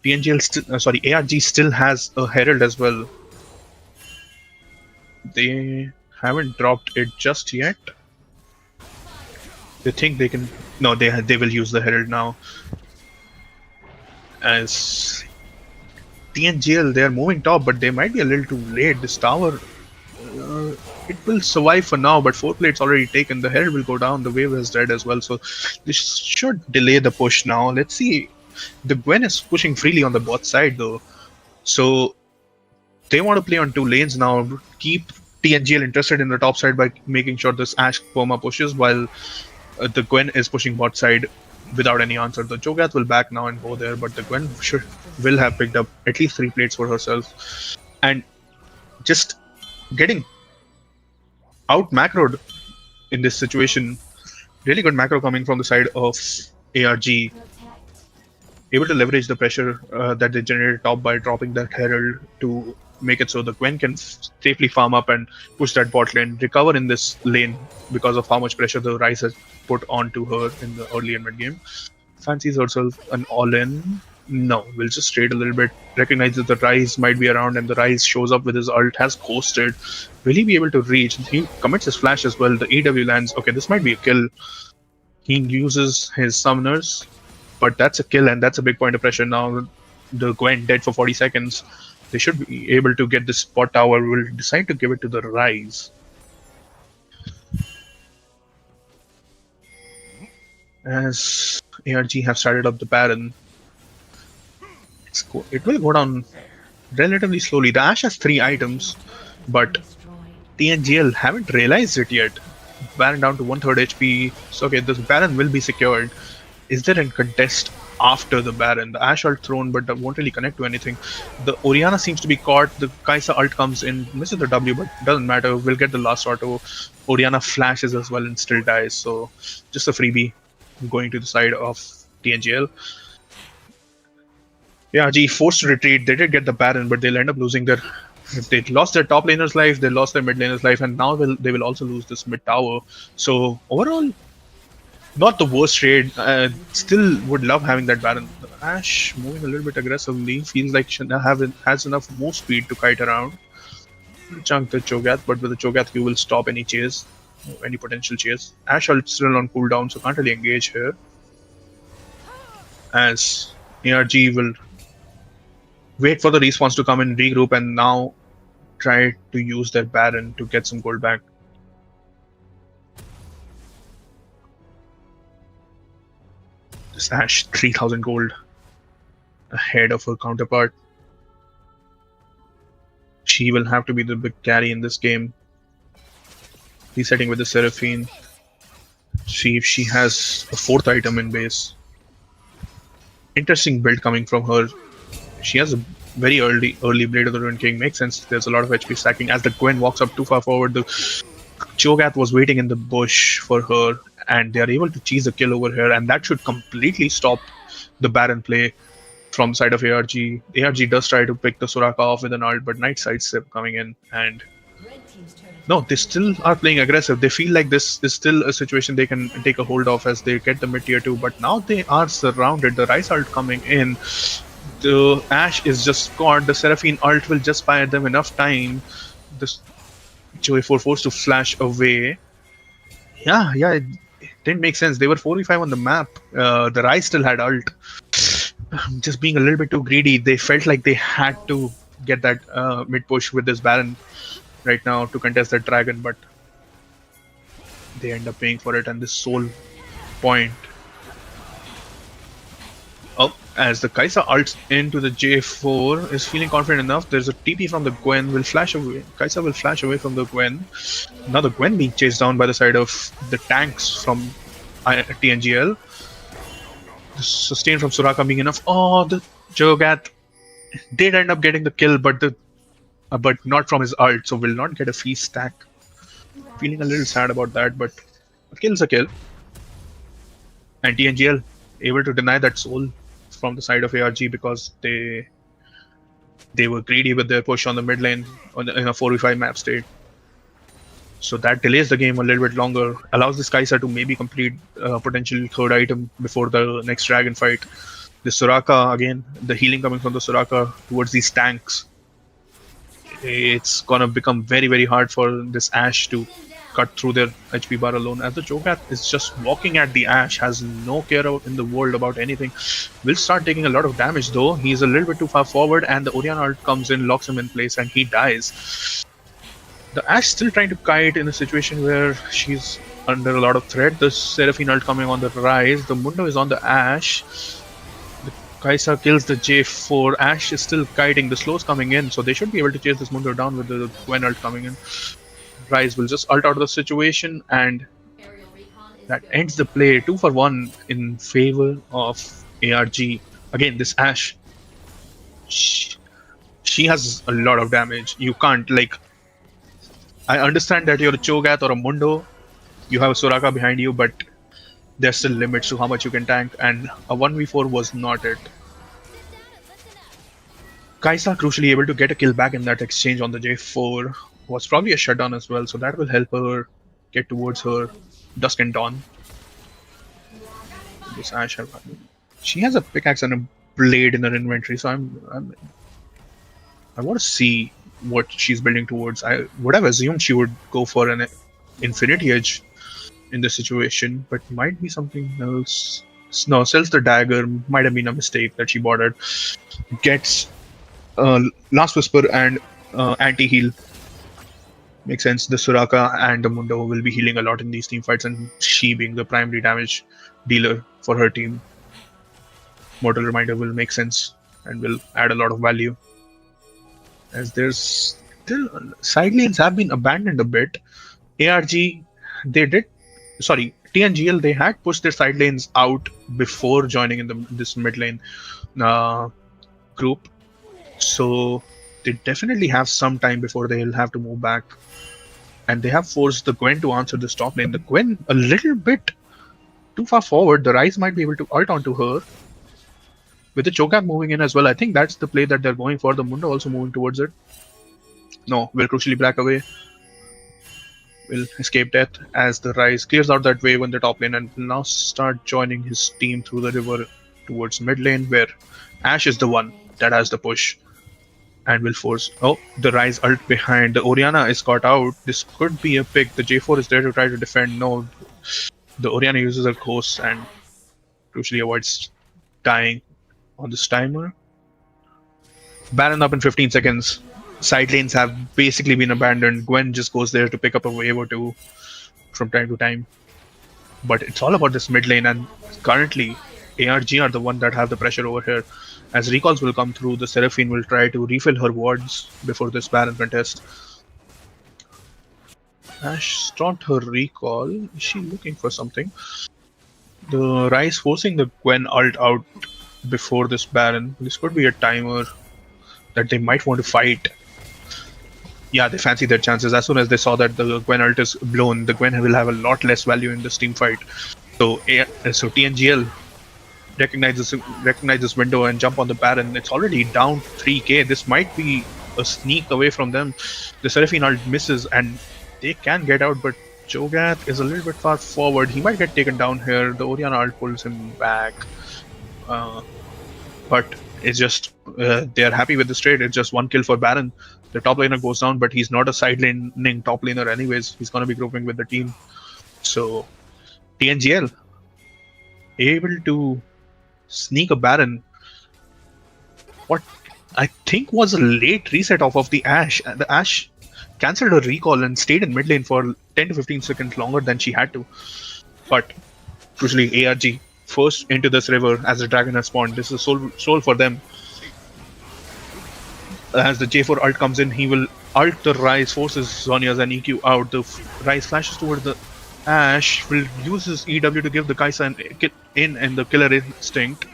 ARG still has a Herald as well. They haven't dropped it just yet. They think they can. No, they will use the Herald now. As TNGL, they are moving top, but they might be a little too late. This tower, it will survive for now, but 4 plates already taken. The Herald will go down. The wave is dead as well, so this should delay the push now. Let's see. The Gwen is pushing freely on the bot side though, so they want to play on 2 lanes now. Keep TNGL interested in the top side by making sure this Ashe perma pushes, while the Gwen is pushing bot side without any answer. The Cho'Gath will back now and go there, but the Gwen will have picked up at least 3 plates for herself, and just getting out macroed in this situation. Really good macro coming from the side of ARG. Able to leverage the pressure that they generated top by dropping that Herald to make it so the Gwen can safely farm up and push that bot lane, recover in this lane because of how much pressure the Rise has put onto her in the early and mid game. Fancies herself an all-in. No, we'll just trade a little bit. Recognize that the Rise might be around, and the Rise shows up with his ult, has ghosted. Will he be able to reach? He commits his flash as well. The EW lands. Okay, this might be a kill. He uses his summoners, but that's a kill, and that's a big point of pressure now. The Gwen dead for 40 seconds. They should be able to get this bot tower. Will decide to give it to the Rise. As ARG have started up the Baron, it will go down relatively slowly. The Ashe has 3 items, but TNGL haven't realized it yet. Baron down to 1/3 HP. So okay, this Baron will be secured. Is there a contest after the Baron? The Ashe ult thrown, but that won't really connect to anything. The Orianna seems to be caught. The Kai'Sa ult comes in, misses the W, but doesn't matter. We'll get the last auto. Orianna flashes as well and still dies. So just a freebie going to the side of TNGL. Yeah, G forced to retreat. They did get the Baron, but they'll end up losing their. They lost their top laner's life, they lost their mid laner's life, and now they will also lose this mid tower. So overall, Not the worst trade. Still would love having that Baron. Ash moving a little bit aggressively. Feels like she has enough move speed to kite around. Chunk the Cho'Gath, but with the Cho'Gath you will stop any chase, any potential chase. Ash are still on cooldown, so can't really engage here. As ARG will wait for the response to come in, regroup, and now try to use their Baron to get some gold back. This Ash 3000 gold ahead of her counterpart. She will have to be the big carry in this game. Resetting with the Seraphine. See if she has a 4th item in base. Interesting build coming from her. She has a very early Blade of the Ruined King. Makes sense. There's a lot of HP stacking. As the Gwen walks up too far forward, the Cho'Gath was waiting in the bush for her, and they are able to cheese a kill over here, and that should completely stop the Baron play from the side of ARG. ARG does try to pick the Soraka off with an ult, but Knight sidestep coming in, and no, they still are playing aggressive. They feel like this is still a situation they can take a hold of as they get the mid tier 2, but now they are surrounded. The Ryze ult coming in. The Ash is just caught. The Seraphine ult will just buy them enough time. This Joey 4 forced to flash away. Yeah, it didn't make sense. They were 4v5 on the map. The Ryze still had ult. Just being a little bit too greedy, they felt like they had to get that mid push with this Baron right now to contest that dragon, but they end up paying for it, and this soul point. Oh, as the Kai'Sa ults into the J4, is feeling confident enough. There's a TP from the Gwen, will flash away. Kai'Sa will flash away from the Gwen. Now the Gwen being chased down by the side of the tanks from TNGL. The sustain from Soraka being enough. Oh, the Cho'Gath did end up getting the kill, but not from his ult, so will not get a feast stack. Feeling a little sad about that, but a kill's a kill. And TNGL able to deny that soul from the side of ARG because they were greedy with their push on the mid lane in a 4v5 map state. So that delays the game a little bit longer, allows this Kai'Sa to maybe complete a potential 3rd item before the next dragon fight. The Soraka, again, the healing coming from the Soraka towards these tanks. It's gonna become very, very hard for this Ash to cut through their HP bar alone, as the Cho'Gath is just walking at the Ash, has no care in the world about anything. Will start taking a lot of damage though. He's a little bit too far forward, and the Orianna ult comes in, locks him in place, and he dies. The Ash still trying to kite in a situation where she's under a lot of threat. The Seraphine ult coming on the Ryze. The Mundo is on the Ash. The Kai'Sa kills the J4. Ash is still kiting. The slow's coming in, so they should be able to chase this Mundo down with the Gwen ult coming in. Ryze will just ult out of the situation, and that ends the play. 2 for 1 in favor of ARG. Again, this Ash, she has a lot of damage. You can't, like, I understand that you're a Cho'Gath or a Mundo, you have a Soraka behind you, but there's still limits to how much you can tank, and a 1v4 was not it. Kai'Sa crucially able to get a kill back in that exchange on the J4. Was probably a shutdown as well, so that will help her get towards her Dusk and Dawn. This Ash, she has a pickaxe and a blade in her inventory, so I want to see what she's building towards. I would have assumed she would go for an Infinity Edge in this situation, but might be something else. No, sells the dagger. Might have been a mistake that she bought it. Gets Last Whisper and anti-heal. Makes sense. The Soraka and the Mundo will be healing a lot in these team fights, and she being the primary damage dealer for her team. Mortal Reminder will make sense and will add a lot of value. As there's still side lanes have been abandoned a bit. ARG, TNGL, they had pushed their side lanes out before joining in this mid lane group. So they definitely have some time before they'll have to move back. And they have forced the Gwen to answer this top lane. The Gwen a little bit too far forward. The Ryze might be able to ult onto her. With the Cho'Gath moving in as well, I think that's the play that they're going for. The Mundo also moving towards it. No, will crucially black away. will escape death as the Rise clears out that wave in the top lane and will now start joining his team through the river towards mid lane, where Ashe is the one that has the push and will force. Oh, the Rise ult behind. The Orianna is caught out. This could be a pick. The J4 is there to try to defend. No, the Orianna uses her course and crucially avoids dying on this timer. Baron up in 15 seconds. Side lanes have basically been abandoned. Gwen just goes there to pick up a wave or two from time to time. But it's all about this mid lane, and currently ARG are the one that have the pressure over here. As recalls will come through, the Seraphine will try to refill her wards before this Baron contest. Ashe stopped her recall. Is she looking for something? The Rise forcing the Gwen ult out before this Baron. This could be a timer that they might want to fight. Yeah, they fancy their chances. As soon as they saw that the Gwen ult is blown, the Gwen will have a lot less value in this team fight. So TNGL recognize this window and jump on the Baron. It's already down 3k. This might be a sneak away from them. The Seraphine ult misses and they can get out, but Cho'Gath is a little bit far forward. He might get taken down here. The Orianna ult pulls him back. But it's just they are happy with this trade. It's just one kill for Baron. The top laner goes down, but he's not a side laning top laner anyways. He's going to be grouping with the team. So TNGL able to sneak a Baron. What I think was a late reset off of the Ashe. The Ashe cancelled her recall and stayed in mid lane for 10 to 15 seconds longer than she had to. But crucially, ARG first into this river as the dragon has spawned. This is a soul for them. As the J4 ult comes in, he will ult the Rise, forces Zhonya's and EQ out. The Rise flashes toward the Ashe, will use his EW to give the Kai'Sa in the killer instinct.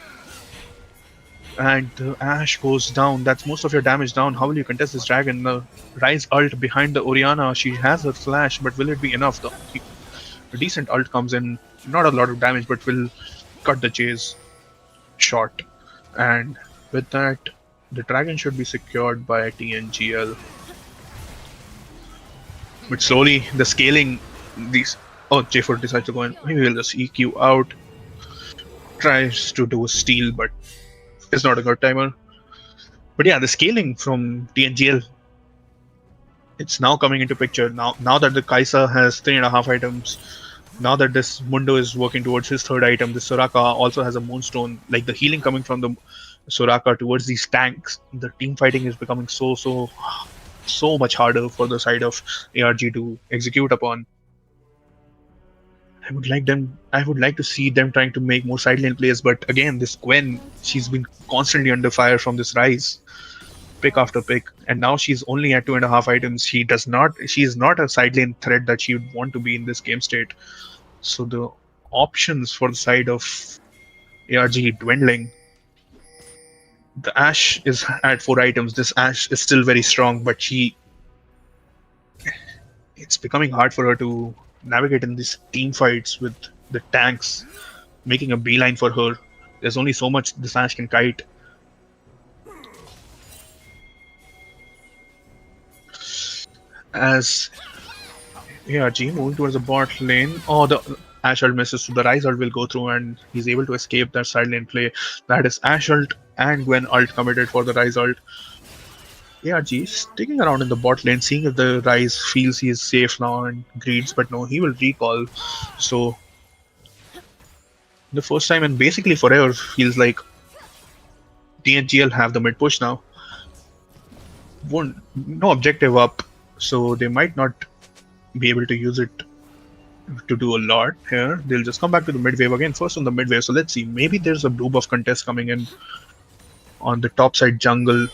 And the Ashe goes down. That's most of your damage down. How will you contest this dragon? The Rise ult behind the Orianna. She has her flash, but will it be enough? A decent ult comes in. Not a lot of damage, but will cut the chase short. And with that, the dragon should be secured by TNGL. But slowly, the scaling, these... Oh, J4 decides to go in. Maybe we'll just EQ out. Tries to do a steal, but it's not a good timer. But yeah, the scaling from TNGL, it's now coming into picture. Now that the Kai'Sa has 3.5 items, now that this Mundo is working towards his third item, the Soraka also has a Moonstone. Like the healing coming from the Soraka towards these tanks, the team fighting is becoming so much harder for the side of ARG to execute upon. I would like to see them trying to make more side lane plays, but again, this Gwen, she's been constantly under fire from this Rise, pick after pick, and now she's only at 2.5 items. She is not a side lane threat that she would want to be in this game state. So the options for the side of ARG dwindling. The Ashe is at 4 items. This Ashe is still very strong, but it's becoming hard for her to navigate in these team fights with the tanks making a beeline for her. There's only so much this Ashe can kite. As ARG moving towards the bot lane. Oh, the Ashe ult misses, so the Rise ult will go through and he's able to escape that side lane play. That is Ashe ult and Gwen ult committed for the Rise ult. ARG is sticking around in the bot lane, seeing if the Rise feels he is safe now and greeds, but no, he will recall. So the first time in basically forever feels like TNGL have the mid push now. No objective up, so they might not be able to use it to do a lot here. They'll just come back to the mid wave again, first on the mid wave. So let's see, maybe there's a blue buff contest coming in on the top side jungle.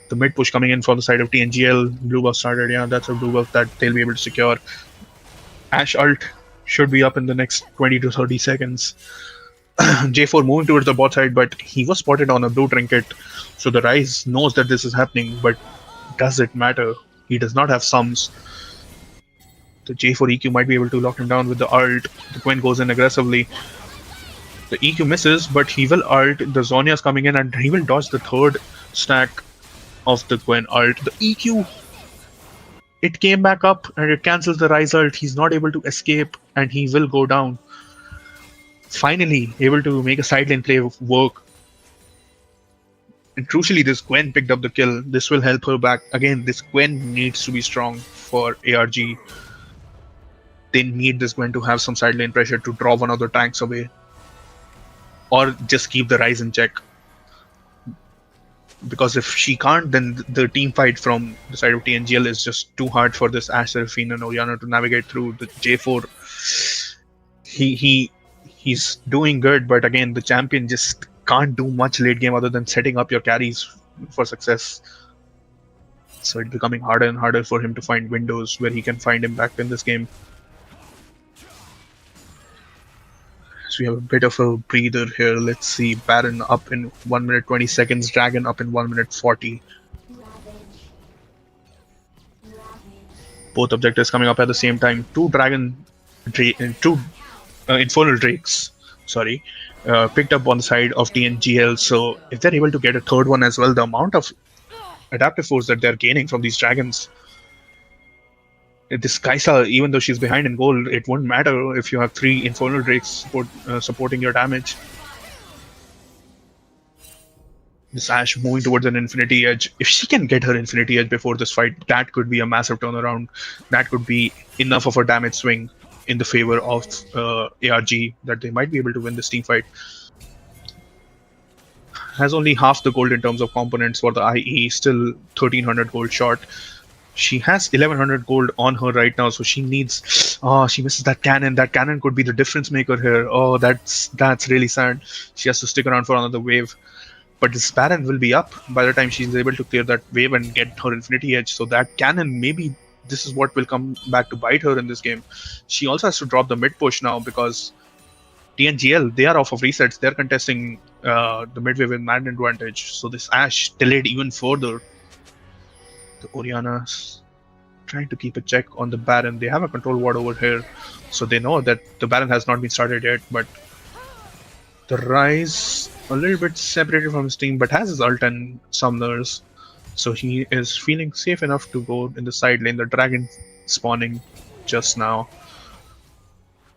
The mid push coming in for the side of TNGL. Blue buff started. Yeah, that's a blue buff that they'll be able to secure. Ashe ult should be up in the next 20 to 30 seconds. J4 moving towards the bot side, but he was spotted on a blue trinket. So the Rise knows that this is happening, but does it matter? He does not have sums. The J4 EQ might be able to lock him down with the ult. The Gwen goes in aggressively. The EQ misses, but he will ult. The Zhonya's coming in and he will dodge the third stack of the Gwen ult. The EQ it came back up and it cancels the rise ult. He's not able to escape and he will go down. Finally able to make a side lane play work. And crucially, this Gwen picked up the kill. This will help her back. Again, this Gwen needs to be strong for ARG. They need this Gwen to have some side lane pressure to draw one of the tanks away. Or just keep the rise in check. Because if she can't, then the team fight from the side of TNGL is just too hard for this Ashe, Seraphine and Orianna to navigate through. The J4, he's doing good, but again, the champion just can't do much late game other than setting up your carries for success. So it's becoming harder and harder for him to find windows where he can find impact in this game. So we have a bit of a breather here. Let's see, Baron up in 1 minute 20 seconds, Dragon up in 1 minute 40. Both objectives coming up at the same time. Two Infernal Drakes, picked up on the side of TNGL. So if they're able to get a third one as well, the amount of adaptive force that they're gaining from these dragons. This Kaisa, even though she's behind in gold, it won't matter if you have 3 Infernal Drakes supporting your damage. This Ashe moving towards an Infinity Edge. If she can get her Infinity Edge before this fight, that could be a massive turnaround. That could be enough of a damage swing in the favor of ARG that they might be able to win this team fight. Has only half the gold in terms of components for the IE, still 1300 gold short. She has 1100 gold on her right now, so she needs. Oh, she misses that cannon. That cannon could be the difference maker here. Oh, that's really sad. She has to stick around for another wave. But this Baron will be up by the time she's able to clear that wave and get her Infinity Edge. So that cannon, maybe this is what will come back to bite her in this game. She also has to drop the mid push now because TNGL, they are off of resets. They're contesting the mid wave with man advantage. So this Ashe delayed even further. The Orianna's trying to keep a check on the Baron. They have a control ward over here, so they know that the Baron has not been started yet, but the Rise a little bit separated from his team, but has his ult and summoners, so he is feeling safe enough to go in the side lane. The Dragon spawning just now.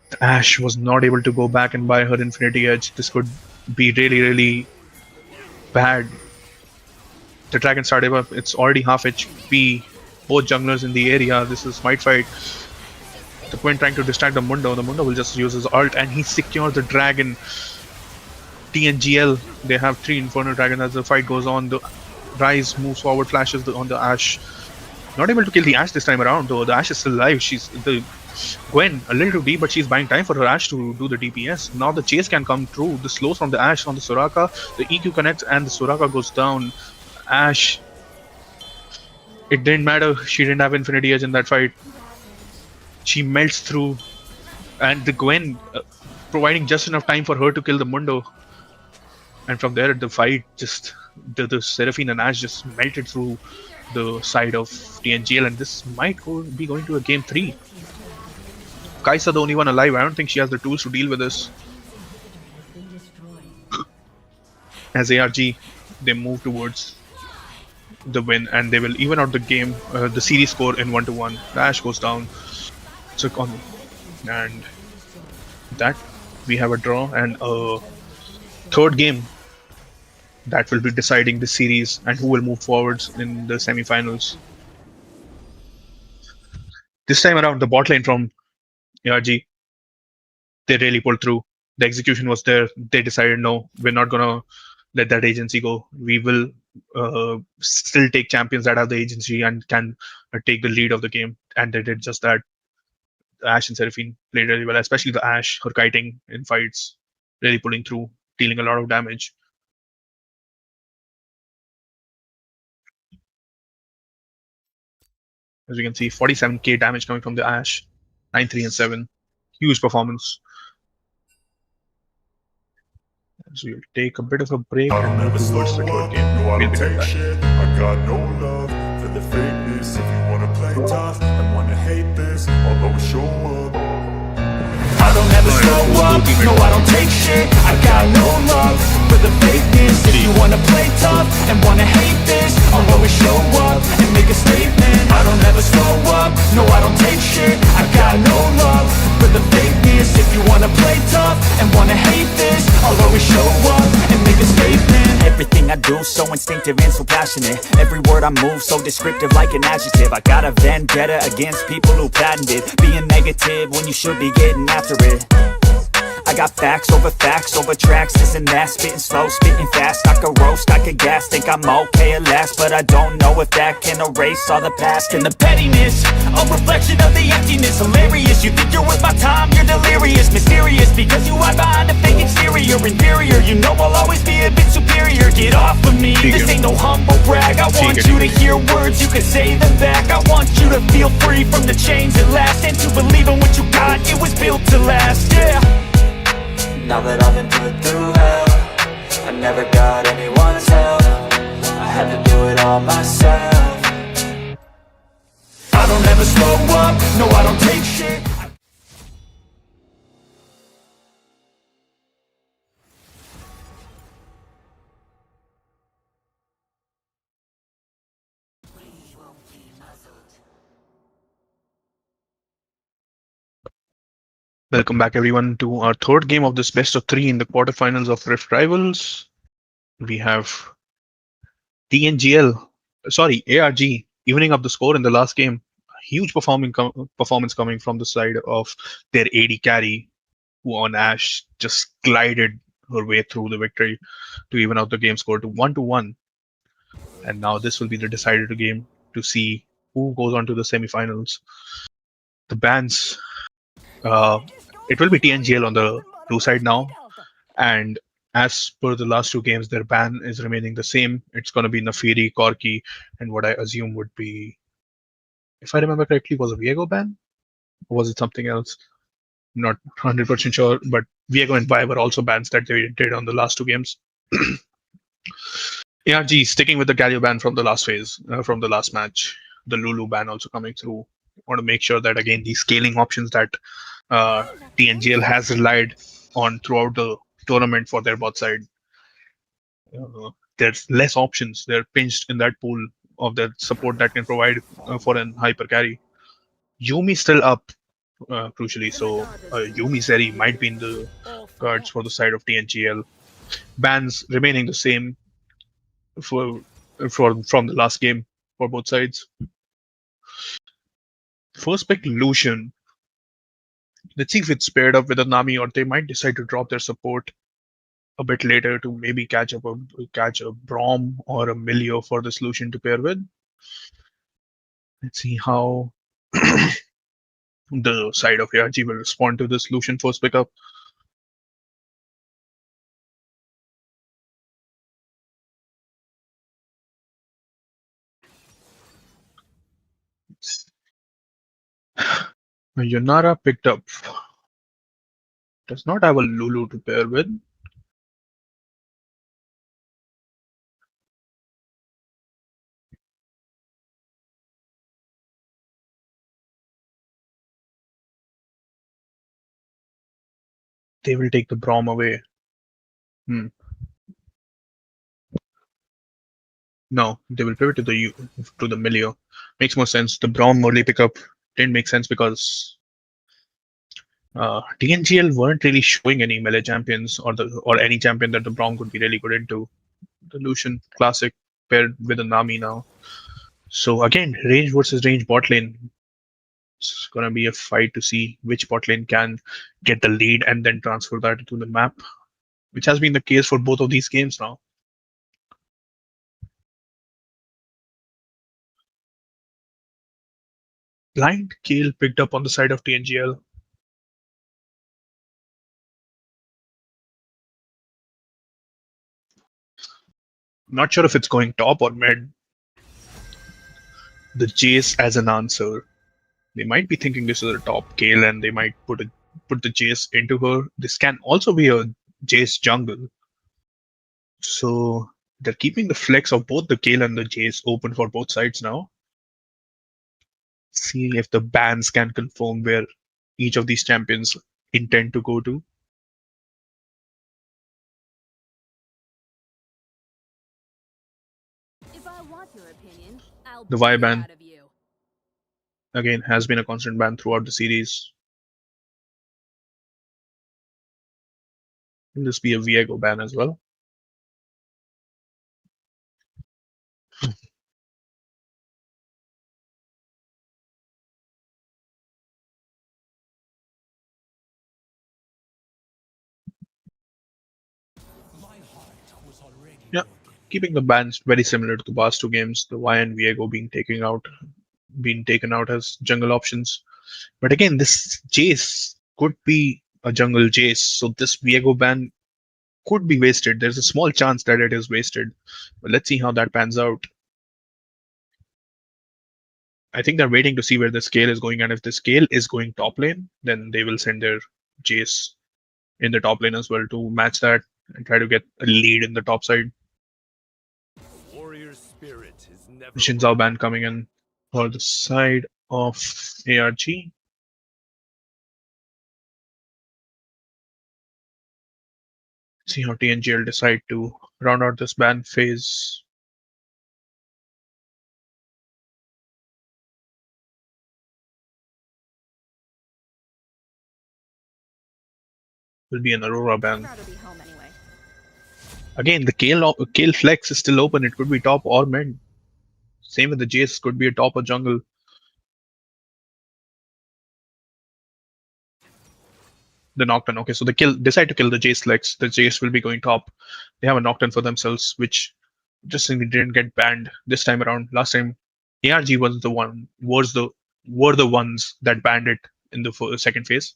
The Ashe was not able to go back and buy her Infinity Edge. This could be really bad. The Dragon started up, it's already half HP. Both junglers in the area. This is Might Fight. The Quinn trying to distract the Mundo. The Mundo will just use his ult and he secures the Dragon. TNGL, they have 3 Infernal Dragon as the fight goes on. The Rise moves forward, flashes on the Ashe. Not able to kill the Ashe this time around though. The Ashe is still alive. She's the Gwen a little too deep, but she's buying time for her Ashe to do the DPS. Now the chase can come through. The slows from the Ashe on the Soraka. The EQ connects and the Soraka goes down. Ashe, it didn't matter. She didn't have Infinity Edge in that fight. She melts through, and the Gwen providing just enough time for her to kill the Mundo. And from there, the fight just the Seraphine and Ashe just melted through the side of TNGL, and this might be going to a game 3. Kaisa, the only one alive. I don't think she has the tools to deal with this. As ARG, they move towards the win, and they will even out the game, the series score in 1-1. The Ashe goes down. So and that we have a draw and a third game that will be deciding the series and who will move forwards in the semi-finals. This time around, the bot lane from ARG, they really pulled through. The execution was there. They decided, no, we're not gonna let that agency go. We will still take champions that have the agency and can take the lead of the game, and they did just that. The Ashe and Seraphine played really well, especially the Ashe, her kiting in fights, really pulling through, dealing a lot of damage. As you can see, 47k damage coming from the Ashe, 9, 3, and 7. Huge performance. So we'll take a bit of a break and move towards the third game. No, I We'll don't be right take back. shit. I got no love for the fakeness. If you wanna play tough and wanna hate this, I'll always show up. I don't ever slow up, no I don't take shit. I got no love for the fakeness. If you wanna play tough and wanna hate this, I'll always show up and make a statement. I don't ever slow up. do, so instinctive and so passionate. Every word I move so descriptive like an adjective. I got a vendetta against people who patented being negative when you should be getting after it. I got facts over tracks, this and that. Spitting slow, spitting fast. I could roast, I could gas. Think I'm okay at last, but I don't know if that can erase all the past. And the pettiness, a reflection of the emptiness. Hilarious, you think you're worth my time, you're delirious. Mysterious, because you hide behind a fake exterior. Inferior, you know I'll always be a bit superior. Get off of me, this ain't no humble brag. I want you to hear words, you can say them back. I want you to feel free from the chains at last, and to believe in what you got, it was built to last, yeah. Now that I've been put through hell, I never got anyone's help. I had to do it all myself. I don't ever slow up, no I don't take shit. Welcome back, everyone, to our third game of this best of three in the quarterfinals of Rift Rivals. We have TNGL, sorry, ARG, evening up the score in the last game. Huge performance coming from the side of their AD carry, who on Ash just glided her way through the victory to even out the game score to 1-1. And now this will be the decider game to see who goes on to the semifinals. The bans. It will be TNGL on the blue side now, and as per the last two games, their ban is remaining the same. It's going to be Nafiri, Corki, and what I assume would be, if I remember correctly, was a Viego ban? Or was it something else? I'm not 100% sure, but Viego and Vi were also bans that they did on the last two games. ARG sticking with the Galio ban from the last phase, from the last match. The Lulu ban also coming through. Want to make sure that, again, these scaling options that TNGL has relied on throughout the tournament for their bot side. There's less options. They're pinched in that pool of the support that can provide for an hyper carry. Yumi still up, crucially, so Yumi's Hery might be in the cards for the side of TNGL. Bans remaining the same for from the last game for both sides. First pick Lucian. Let's see if it's paired up with a Nami, or they might decide to drop their support a bit later to maybe catch a Braum or a Milio for this Lucian to pair with. Let's see how the side of ARG will respond to this Lucian first pickup. Yonara picked up. Does not have a Lulu to pair with. They will take the Braum away. No, they will pivot to the Milio. Makes more sense. The Braum early pickup didn't make sense because TNGL weren't really showing any melee champions or any champion that the Braum could be really good into. The Lucian Classic paired with a Nami now. So again, range versus range bot lane. It's gonna be a fight to see which bot lane can get the lead and then transfer that to the map, which has been the case for both of these games now. Blind Kale picked up on the side of TNGL. Not sure if it's going top or mid. The Jace as an answer. They might be thinking this is a top Kale and they might put the Jace into her. This can also be a Jace jungle. So they're keeping the flex of both the Kale and the Jace open for both sides now. See if the bans can confirm where each of these champions intend to go to. If I want your opinion, I'll The Vi beat it ban, out of you. again, has been a constant ban throughout the series. Will this be a Viego ban as well? Yeah, keeping the bans very similar to the past two games, the Y and Viego being taken out as jungle options. But again, this Jace could be a jungle Jace, so this Viego ban could be wasted. There's a small chance that it is wasted. But let's see how that pans out. I think they're waiting to see where the scale is going, and if the scale is going top lane, then they will send their Jace in the top lane as well to match that and try to get a lead in the top side. Warrior spirit is never Shinzao ban coming in for the side of ARG. See how TNGL decide to round out this ban phase. Will be an Aurora ban. I'd rather be home anyway. Again, the Kale flex is still open. It could be top or mid. Same with the Jace, could be a top or jungle. The Nocturne. Okay, so they decide to kill the Jace flex. The Jace will be going top. They have a Nocturne for themselves, which just simply didn't get banned this time around. Last time, ARG was were the ones that banned it in the second phase.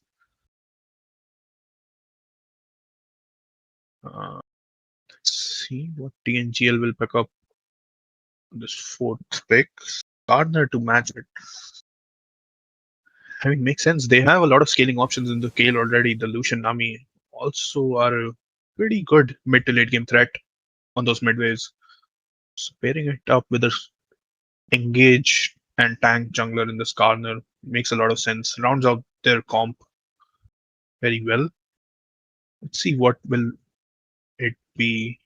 Let's see what TNGL will pick up on this fourth pick. Gardner to match it. I mean, makes sense. They have a lot of scaling options in the Kale already. The Lucian Nami also are a pretty good mid to late game threat on those midways. So pairing it up with a engage and tank jungler in this corner makes a lot of sense. Rounds out their comp very well. Let's see what will it be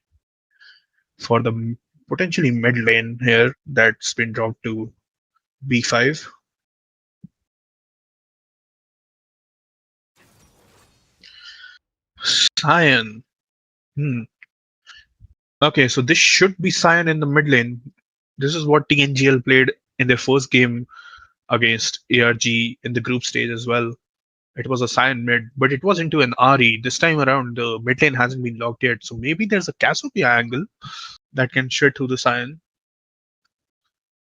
for the potentially mid lane here that's been dropped to B5. Cyan. Okay, so this should be Cyan in the mid lane. This is what TNGL played in their first game against ARG in the group stage as well. It was a Cyan mid, but it was into an RE. This time around, the mid lane hasn't been locked yet, so maybe there's a Cassiopeia angle that can shred through the Cyan.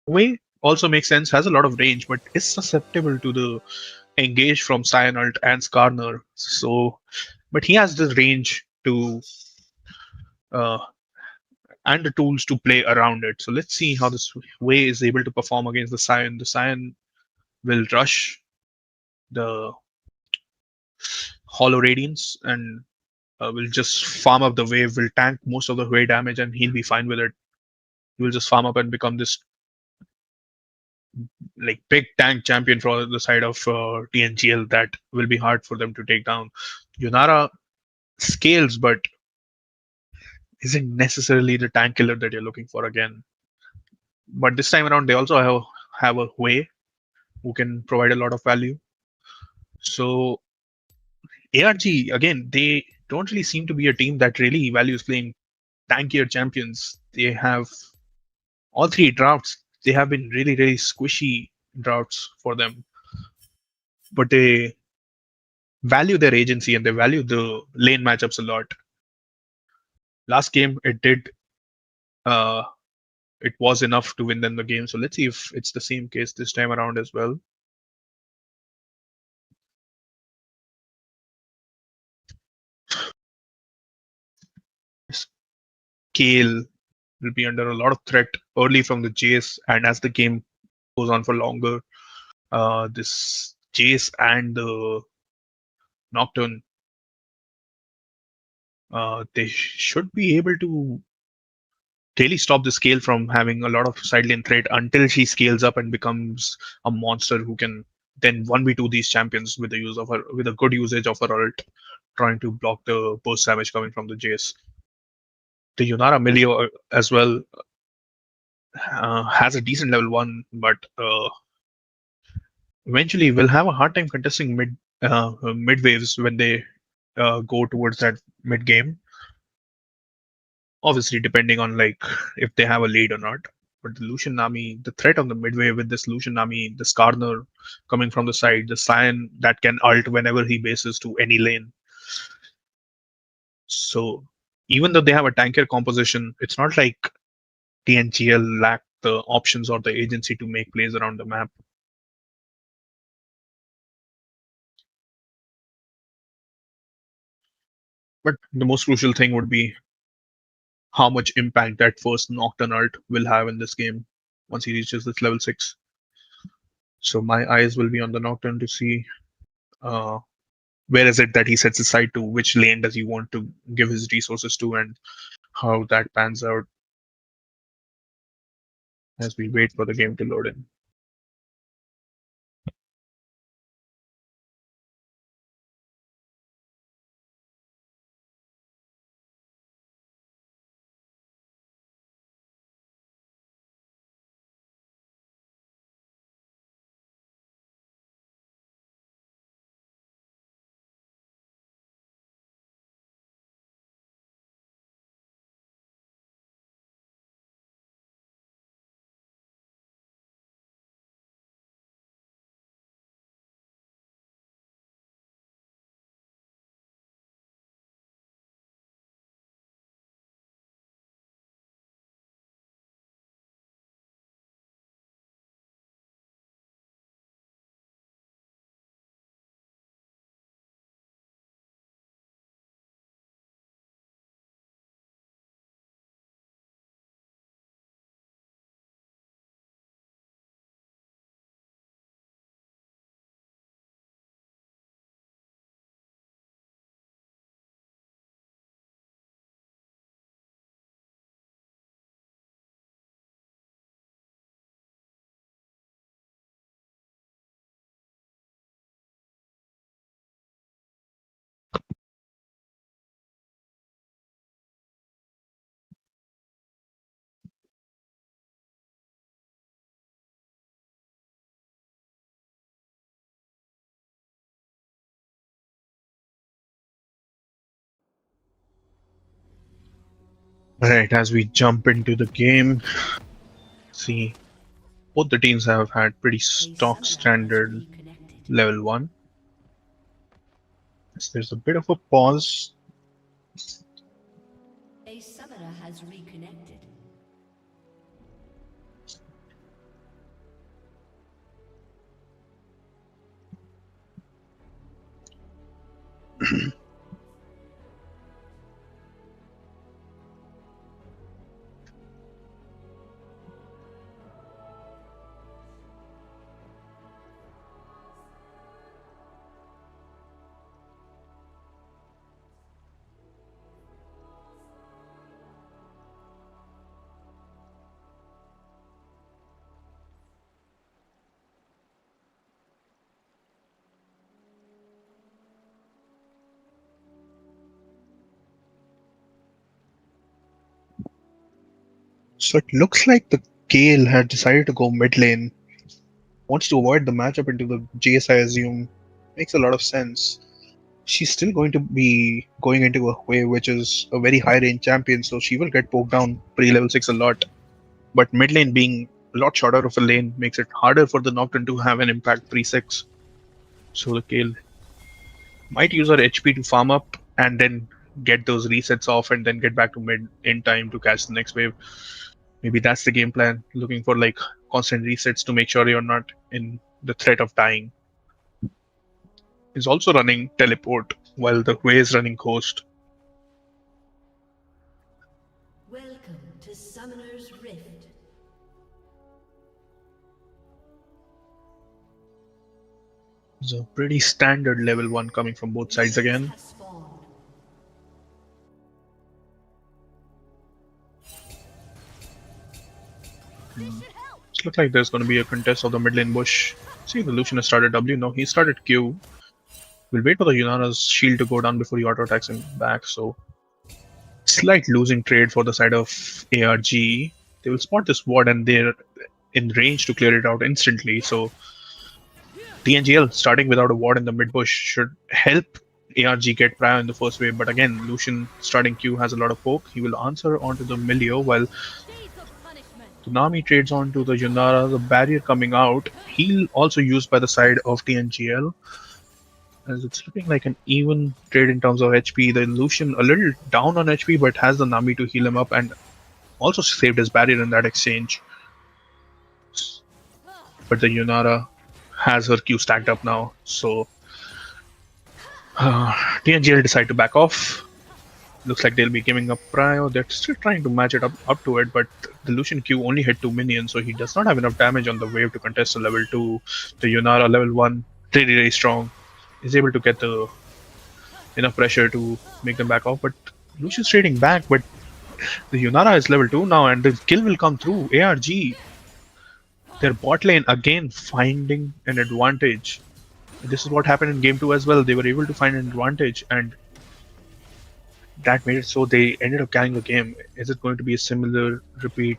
Way also makes sense, has a lot of range, but is susceptible to the engage from Cyan ult and Skarner. So, but he has the range to uh, and the tools to play around it. So let's see how this Way is able to perform against the Cyan. The Cyan will rush the Hollow Radiance and will just farm up the wave, will tank most of the Way damage, and he'll be fine with it. He will just farm up and become this like big tank champion for the side of TNGL that will be hard for them to take down. Yunara scales, but isn't necessarily the tank killer that you're looking for again. But this time around, they also have a Way who can provide a lot of value. So ARG, again, they don't really seem to be a team that really values playing tankier champions. They have all three drafts. They have been really, really squishy drafts for them. But they value their agency and they value the lane matchups a lot. Last game, it was enough to win them the game. So let's see if it's the same case this time around as well. Kale will be under a lot of threat early from the Jace, and as the game goes on for longer, this Jace and the Nocturne, they should be able to really stop the scale from having a lot of side lane threat until she scales up and becomes a monster who can then 1v2 these champions with the use of her with a good usage of her ult, trying to block the burst damage coming from the Jace. The Yunara Milio as well has a decent level 1, but eventually will have a hard time contesting mid waves when they go towards that mid game. Obviously, depending on like if they have a lead or not. But the Lucian Nami, the threat on the midway with this Lucian Nami, the Skarner coming from the side, the Cyan that can ult whenever he bases to any lane. So even though they have a tanker composition, it's not like TNGL lack the options or the agency to make plays around the map. But the most crucial thing would be how much impact that first Nocturne ult will have in this game once he reaches this level 6. So my eyes will be on the Nocturne to see uh, where is it that he sets aside to, which lane does he want to give his resources to, and how that pans out as we wait for the game to load in. Alright, as we jump into the game, see, both the teams have had pretty stock standard level 1. So there's a bit of a pause. A summoner has reconnected. So it looks like the Gale had decided to go mid lane. Wants to avoid the matchup into the Jace, I assume. Makes a lot of sense. She's still going to be going into a wave which is a very high range champion, so she will get poked down pre-level 6 a lot. But mid lane being a lot shorter of a lane makes it harder for the Nocturne to have an impact pre-6. So the Gale might use her HP to farm up and then get those resets off and then get back to mid in time to catch the next wave. Maybe that's the game plan, looking for like constant resets to make sure you're not in the threat of dying. He's also running teleport while the Hui is running Ghost. Welcome to Summoner's Rift. It's a pretty standard level 1 coming from both sides again. Has spawned. It looks like there's going to be a contest of the mid lane bush. See, the Lucian has started W. No, he started Q. We'll wait for the Yunara's shield to go down before he auto attacks him back. So, slight losing trade for the side of ARG. They will spot this ward and they're in range to clear it out instantly. So, TNGL starting without a ward in the mid bush should help ARG get prior in the first wave. But again, Lucian starting Q has a lot of poke. He will answer onto the Milio while Tsunami trades onto the Yunara, the barrier coming out. Heal also used by the side of TNGL. as it's looking like an even trade in terms of HP. The Lucian a little down on HP, but has the Nami to heal him up and also saved his barrier in that exchange. But the Yunara has her Q stacked up now, so TNGL decide to back off. Looks like they'll be giving up prio. They're still trying to match it up to it, but the Lucian Q only hit 2 minions, so he does not have enough damage on the wave to contest a level 2. The Yunara level 1, really, really strong, is able to get the enough pressure to make them back off, but Lucian's trading back, but the Yunara is level 2 now and the kill will come through. ARG, their bot lane again finding an advantage. This is what happened in game 2 as well. They were able to find an advantage and that made it so they ended up carrying the game. Is it going to be a similar repeat?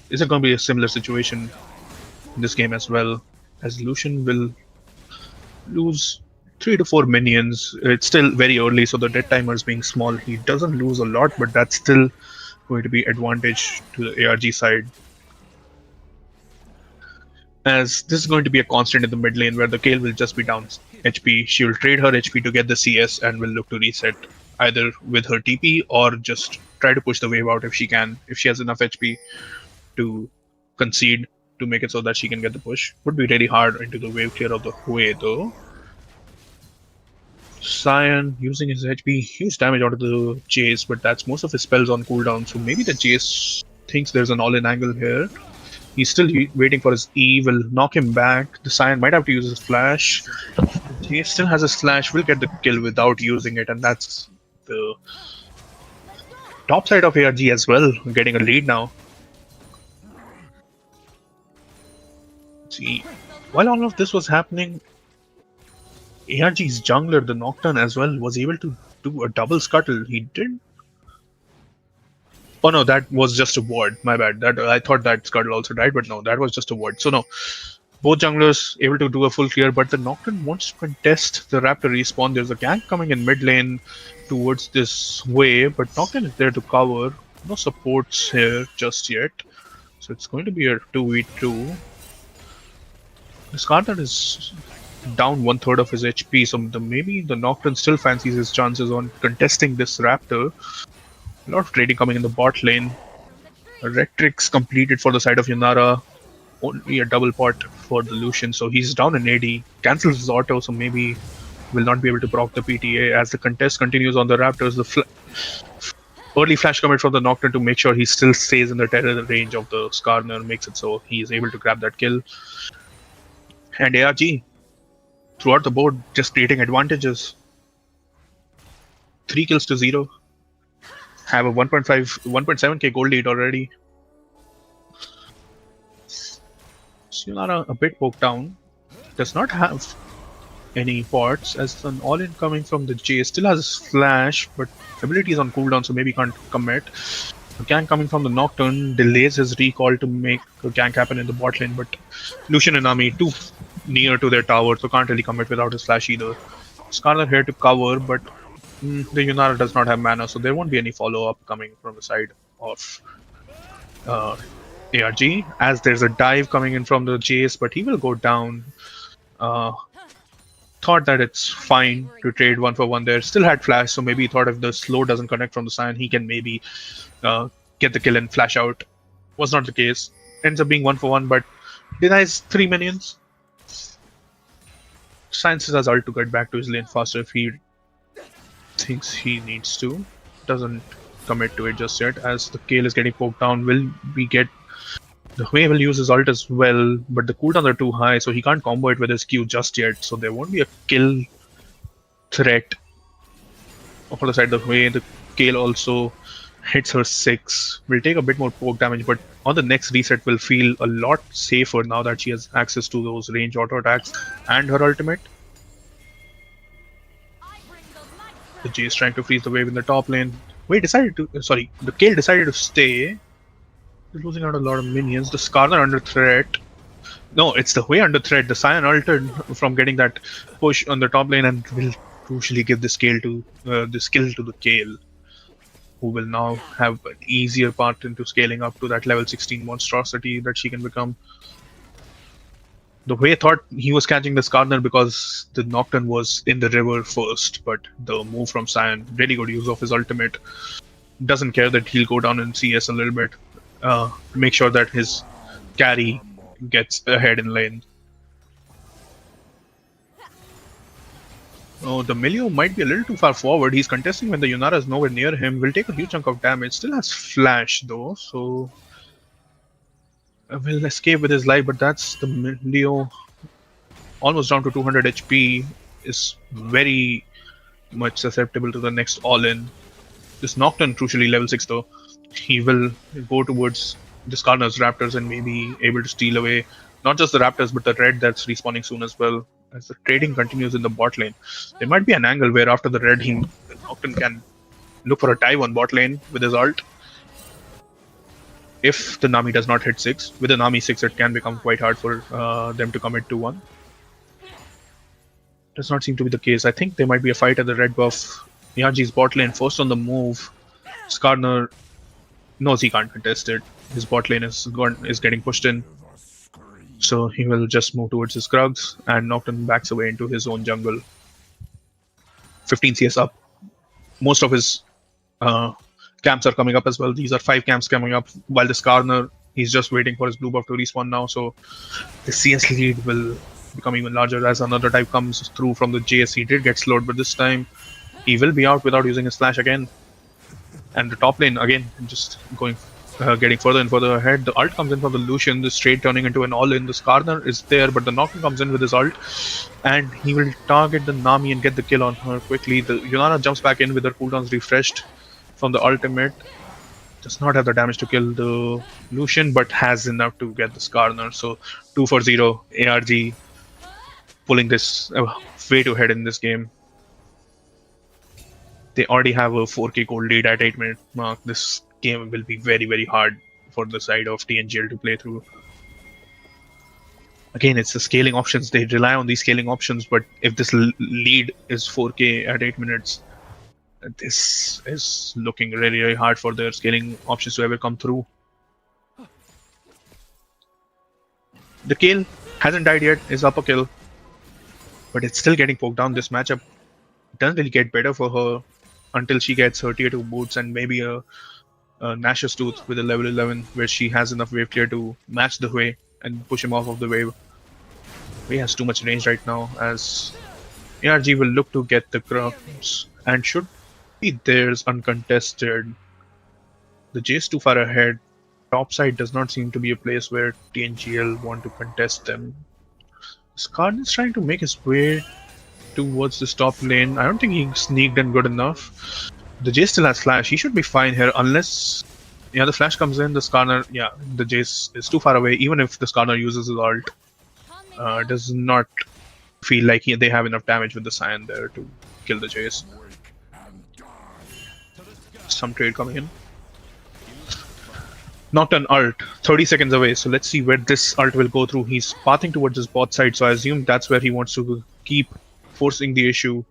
Is it going to be a similar situation in this game as well? As Lucian will lose 3 to 4 minions. It's still very early, so the dead timers being small, he doesn't lose a lot, but that's still going to be advantage to the ARG side. As this is going to be a constant in the mid lane where the Kayle will just be down HP. She will trade her HP to get the CS and will look to reset either with her TP or just try to push the wave out if she can, if she has enough HP to concede to make it so that she can get the push. Would be really hard into the wave clear of the way though. Cyan using his HP, huge damage out of the Jace, but that's most of his spells on cooldown, so maybe the Jace thinks there's an all-in angle here. He's still waiting for his E, will knock him back. The Cyan might have to use his flash. Jace still has his flash, will get the kill without using it, and that's the top side of ARG as well, getting a lead now. Let's see, while all of this was happening, ARG's jungler, the Nocturne as well, was able to do a double scuttle. He did. Oh no, that was just a ward. My bad. That I thought that scuttle also died, but no, that was just a ward. So no, both junglers able to do a full clear, but the Nocturne wants to contest the Raptor respawn. There's a gank coming in mid lane towards this way, but Nocturne is there to cover. No supports here just yet, so it's going to be a 2v2. The Skarner is down 1/3 of his HP, so maybe the Nocturne still fancies his chances on contesting this Raptor. A lot of trading coming in the bot lane. Rectrix completed for the side of Yunara. Only a double pot for the Lucian, so he's down in AD. Cancels his auto, so maybe will not be able to proc the PTA. As the contest continues on the Raptors, the early flash commit from the Nocturne to make sure he still stays in the terror range of the Skarner makes it so he is able to grab that kill. And ARG throughout the board just creating advantages. 3 kills to 0. Have a 1.7k gold lead already. Yunara a bit poked down. Does not have any pots as an all-in coming from the J. Still has his flash, but ability is on cooldown, so maybe can't commit. A gank coming from the Nocturne delays his recall to make a gank happen in the bot lane, but Lucian and Nami too near to their tower, so can't really commit without his flash either. Skarner here to cover, but the Yunara does not have mana, so there won't be any follow-up coming from the side of ARG, as there's a dive coming in from the Jace, but he will go down. Thought that it's fine to trade 1-for-1 there. Still had flash, so maybe he thought if the slow doesn't connect from the Cyan, he can maybe get the kill and flash out. Was not the case. Ends up being 1-for-1, but denies 3 minions. Cyan has ult to get back to his lane faster if he thinks he needs to. Doesn't commit to it just yet, as the Kayle is getting poked down. Will we get... The Hui will use his ult as well, but the cooldowns are too high, so he can't combo it with his Q just yet, so there won't be a kill threat for the side of the Hui. The Kayle also hits her 6. Will take a bit more poke damage, but on the next reset will feel a lot safer now that she has access to those range auto attacks and her ultimate. The J is trying to freeze the wave in the top lane. The Kayle decided to stay. They're losing out a lot of minions. The Skarner under threat. No, it's the Hui under threat. The Cyan altered from getting that push on the top lane and will crucially give this skill to the Kayle, who will now have an easier path into scaling up to that level 16 monstrosity that she can become. The way thought he was catching this Skarner because the Nocturne was in the river first, but the move from Cyan, really good use of his ultimate. Doesn't care that he'll go down in CS a little bit. Make sure that his carry gets ahead in lane. Oh, the Milio might be a little too far forward. He's contesting when the Yunara is nowhere near him. Will take a huge chunk of damage. Still has flash though, so will escape with his life. But that's the Milio, almost down to 200 HP. Is very much susceptible to the next all-in. This Nocturne, crucially level 6 though. He will go towards the Skarner's Raptors and maybe able to steal away not just the Raptors but the red that's respawning soon as well. As the trading continues in the bot lane, there might be an angle where after the red, the Nocturne can look for a dive on bot lane with his ult. If the Nami does not hit 6, with the Nami 6 it can become quite hard for them to commit to 1. Does not seem to be the case. I think there might be a fight at the red buff. ARG's bot lane first on the move. Skarner knows he can't contest it. His bot lane is getting pushed in. So he will just move towards his Krugs, and Nocturne backs away into his own jungle. 15 CS up. Most of his camps are coming up as well. These are 5 camps coming up, while the Skarner, he's just waiting for his blue buff to respawn now. So the CS lead will become even larger as another type comes through from the JS. He did get slowed, but this time he will be out without using his flash again. And the top lane again just going getting further and further ahead. The ult comes in from the Lucian, the straight turning into an all-in. The Skarner is there, but the Nocturne comes in with his ult, and he will target the Nami and get the kill on her quickly. The Yunara jumps back in with her cooldowns refreshed from the ultimate. Does not have the damage to kill the Lucian, but has enough to get the Skarner. So 2 for 0, ARG pulling this way too ahead in this game. They already have a 4k gold lead at 8-minute mark. This game will be very, very hard for the side of TNGL to play through. Again, it's the scaling options. They rely on these scaling options, but if this lead is 4k at 8 minutes, this is looking really, really hard for their scaling options to ever come through. The Kale hasn't died yet, is up a kill, but it's still getting poked down. This matchup doesn't really get better for her until she gets her tier 2 boots and maybe a Nash's Tooth with a level 11 where she has enough wave clear to match the Hui and push him off of the wave. Hui has too much range right now as ARG will look to get the crops and should be theirs uncontested. The J is too far ahead. Top side does not seem to be a place where TNGL want to contest them. Skarn is trying to make his way towards this top lane. I don't think he sneaked in good enough. The J still has flash. He should be fine here unless the flash comes in. The Skarner, the J is too far away. Even if the Skarner uses his ult, does not feel like they have enough damage with the Cyan there to kill the Jace. Some trade coming in. Nocturne ult, 30 seconds away. So let's see where this ult will go through. He's pathing towards his bot side, so I assume that's where he wants to keep forcing the issue.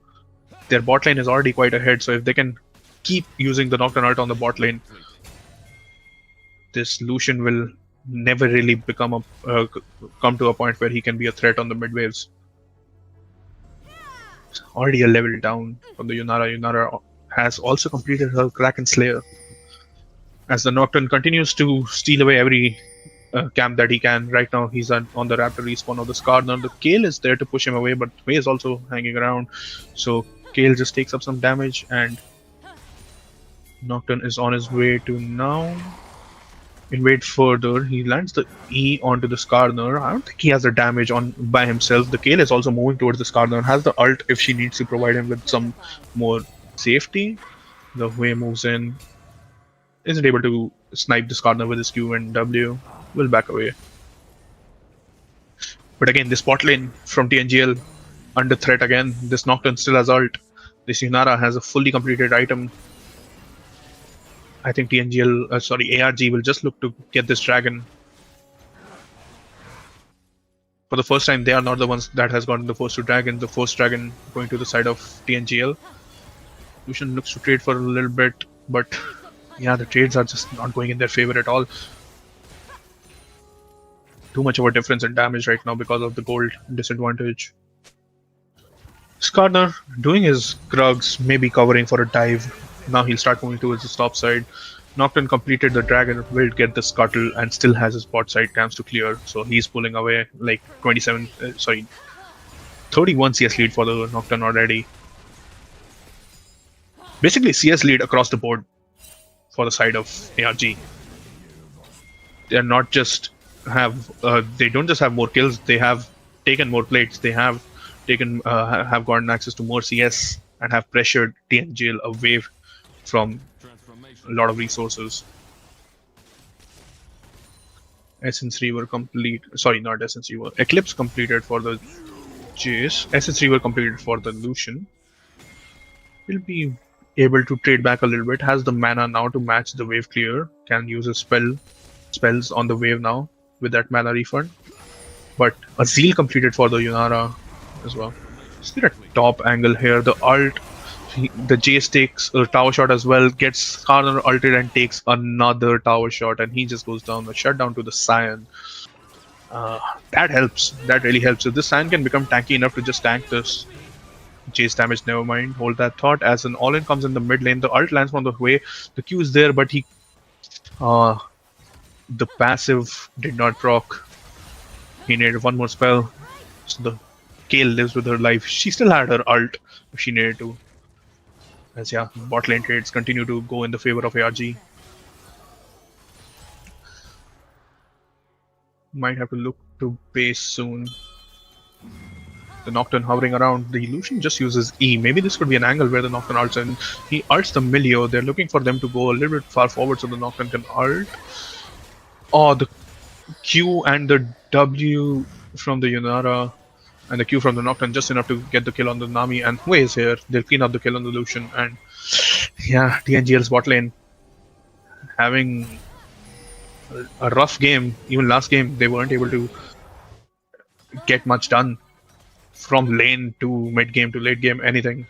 Their bot lane is already quite ahead, so if they can keep using the Nocturne ult on the bot lane, this Lucian will never really become come to a point where he can be a threat on the mid waves. Already a level down from the Yunara. Yunara has also completed her Kraken Slayer. As the Nocturne continues to steal away every camp that he can. Right now he's on the Raptor respawn of the Skarner. The Kale is there to push him away, but Hui is also hanging around. So Kale just takes up some damage and Nocturne is on his way to now invade further. He lands the E onto the Skarner. I don't think he has the damage on by himself. The Kale is also moving towards the Skarner. Has the ult if she needs to provide him with some more safety. The Hui moves in. Isn't able to snipe the Skarner with his Q and W. Will back away. But again, this bot lane from TNGL under threat again. This Nocturne still has ult. This Yunara has a fully completed item. I think ARG will just look to get this dragon. For the first time, they are not the ones that has gotten the first 2 dragons. The first dragon going to the side of TNGL. Lucian looks to trade for a little bit, but the trades are just not going in their favor at all. too much of a difference in damage right now because of the gold disadvantage. Skarner doing his Krugs, maybe covering for a dive. Now he'll start moving towards the top side. Nocturne completed the dragon, will get the scuttle, and still has his bot side camps to clear. So he's pulling away like 31 CS lead for the Nocturne already. Basically, CS lead across the board for the side of ARG. They're not just they don't just have more kills. They have taken more plates. They have have gotten access to more CS and have pressured TNGL away from a lot of resources. Essence Reaver complete. Sorry, not Essence Reaver. Eclipse completed for the Jace. Essence Reaver completed for the Lucian. Will be able to trade back a little bit. Has the mana now to match the wave clear. Can use his spells on the wave now with that mana refund. But a Zeal completed for the Yunara as well. Is there a top angle here? The ult, the Jace takes a tower shot as well, gets Skarner ulted and takes another tower shot, and he just goes down. The shutdown to the Scion. That helps. That really helps. So this Scion can become tanky enough to just tank this Jace damage. Never mind. Hold that thought. As an all-in comes in the mid lane, the ult lands from the way. The Q is there, but the passive did not proc. He needed one more spell. So the Kale lives with her life. She still had her ult if she needed to. As yeah, bot lane trades continue to go in the favor of ARG. Might have to look to base soon. The Nocturne hovering around. The Lucian just uses E. Maybe this could be an angle where the Nocturne ults and he ults the Milio. They're looking for them to go a little bit far forward so the Nocturne can ult. Oh, the Q and the W from the Yunara and the Q from the Nocturne just enough to get the kill on the Nami, and Hui is here. They'll clean up the kill on the Lucian, and yeah, TNGL's bot lane having a rough game. Even last game they weren't able to get much done from lane to mid game to late game, anything.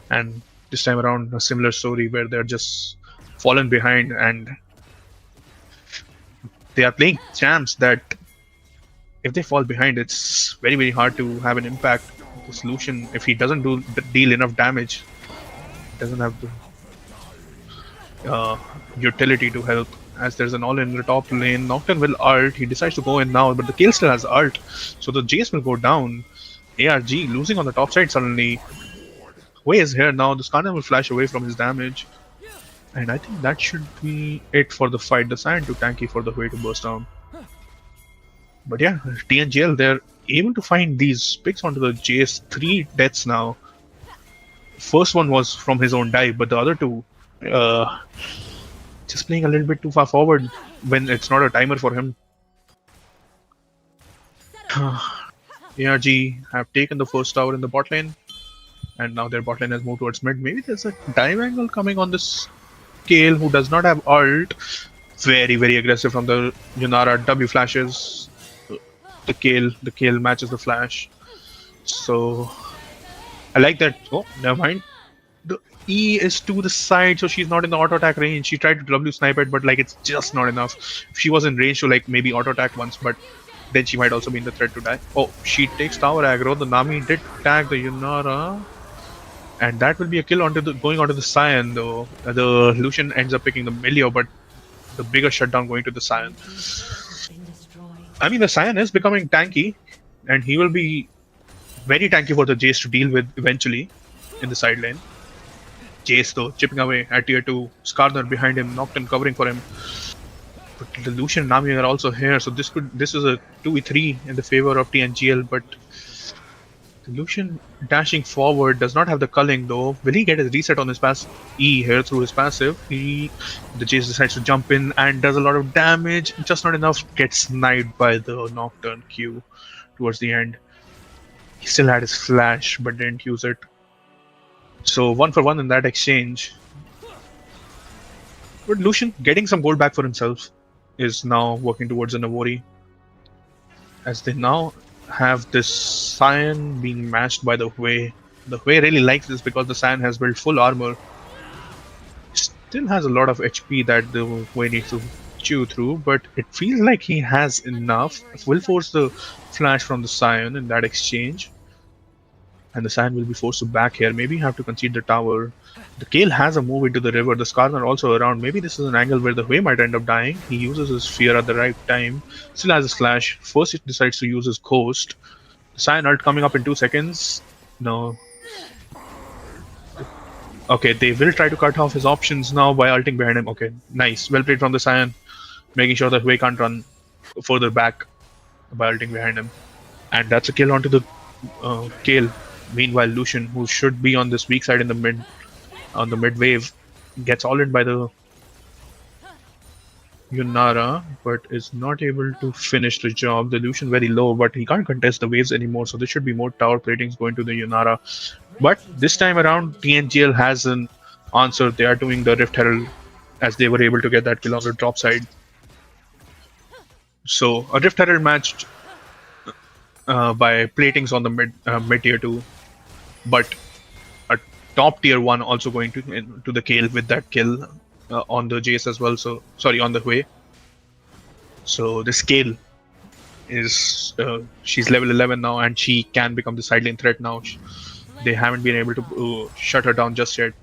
And this time around a similar story where they're just fallen behind and they are playing champs that if they fall behind, it's very, very hard to have an impact. The solution, if he doesn't deal enough damage, doesn't have the utility to help. As there's an all in the top lane, Nocturne will ult. He decides to go in now, but the Kale still has ult, so the Jace will go down. ARG losing on the top side suddenly. Hui is here now. The Skarner will flash away from his damage. And I think that should be it for the fight. The Scion too tanky for the Hui to burst down. But yeah, TNGL, they're able to find these picks onto the Jace. 3 deaths now. First one was from his own dive, but the other two just playing a little bit too far forward when it's not a timer for him. ARG have taken the first tower in the bot lane, and now their bot lane has moved towards mid. Maybe there's a dive angle coming on this Kale who does not have ult. Very, very aggressive from the Yunara. W flashes. The Kale matches the flash. So I like that. Oh, never mind. The E is to the side, so she's not in the auto attack range. She tried to W snipe it, but like it's just not enough. If she was in range to like maybe auto attack once, but then she might also be in the threat to die. Oh, she takes tower aggro. The Nami did tag the Yunara, and that will be a kill going onto the Scion though. The Lucian ends up picking the Milio, but the bigger shutdown going to the Scion. I mean, the Scion is becoming tanky, and he will be very tanky for the Jace to deal with eventually in the side lane. Jace though chipping away at tier 2. Skarner behind him, Nocturne covering for him. But the Lucian and Nami are also here, so this is a 2v3 in the favor of TNGL, but the Lucian dashing forward does not have the culling though. Will he get his reset on his E here through his passive? The Jace decides to jump in and does a lot of damage, just not enough. Gets sniped by the Nocturne Q towards the end. He still had his flash but didn't use it. So 1 for 1 in that exchange. But Lucian getting some gold back for himself is now working towards an Avori. As they now have this Scion being matched by the Hui. The Hui really likes this because the Scion has built full armor. Still has a lot of HP that the Hui needs to chew through, but it feels like he has enough. Will force the flash from the Scion in that exchange. And the Scion will be forced to back here. Maybe have to concede the tower. The Kale has a move into the river. The Skarner also around. Maybe this is an angle where the Hui might end up dying. He uses his fear at the right time. Still has a slash. First, he decides to use his ghost. The Scion ult coming up in 2 seconds. No. Okay, they will try to cut off his options now by ulting behind him. Okay, nice. Well played from the Scion. Making sure that Hui can't run further back by ulting behind him. And that's a kill onto the Kale. Meanwhile, Lucian, who should be on this weak side in the mid wave, gets all in by the Yunara, but is not able to finish the job. The Lucian very low, but he can't contest the waves anymore, so there should be more tower platings going to the Yunara. But this time around, TNGL has an answer. They are doing the Rift Herald as they were able to get that kill on the drop side. So a Rift Herald matched by platings on the mid tier 2, but a top tier 1 also going to the Kale with that kill on the Jace as well. So sorry, on the Hui. So this Kale is she's level 11 now, and she can become the side lane threat now. They haven't been able to shut her down just yet.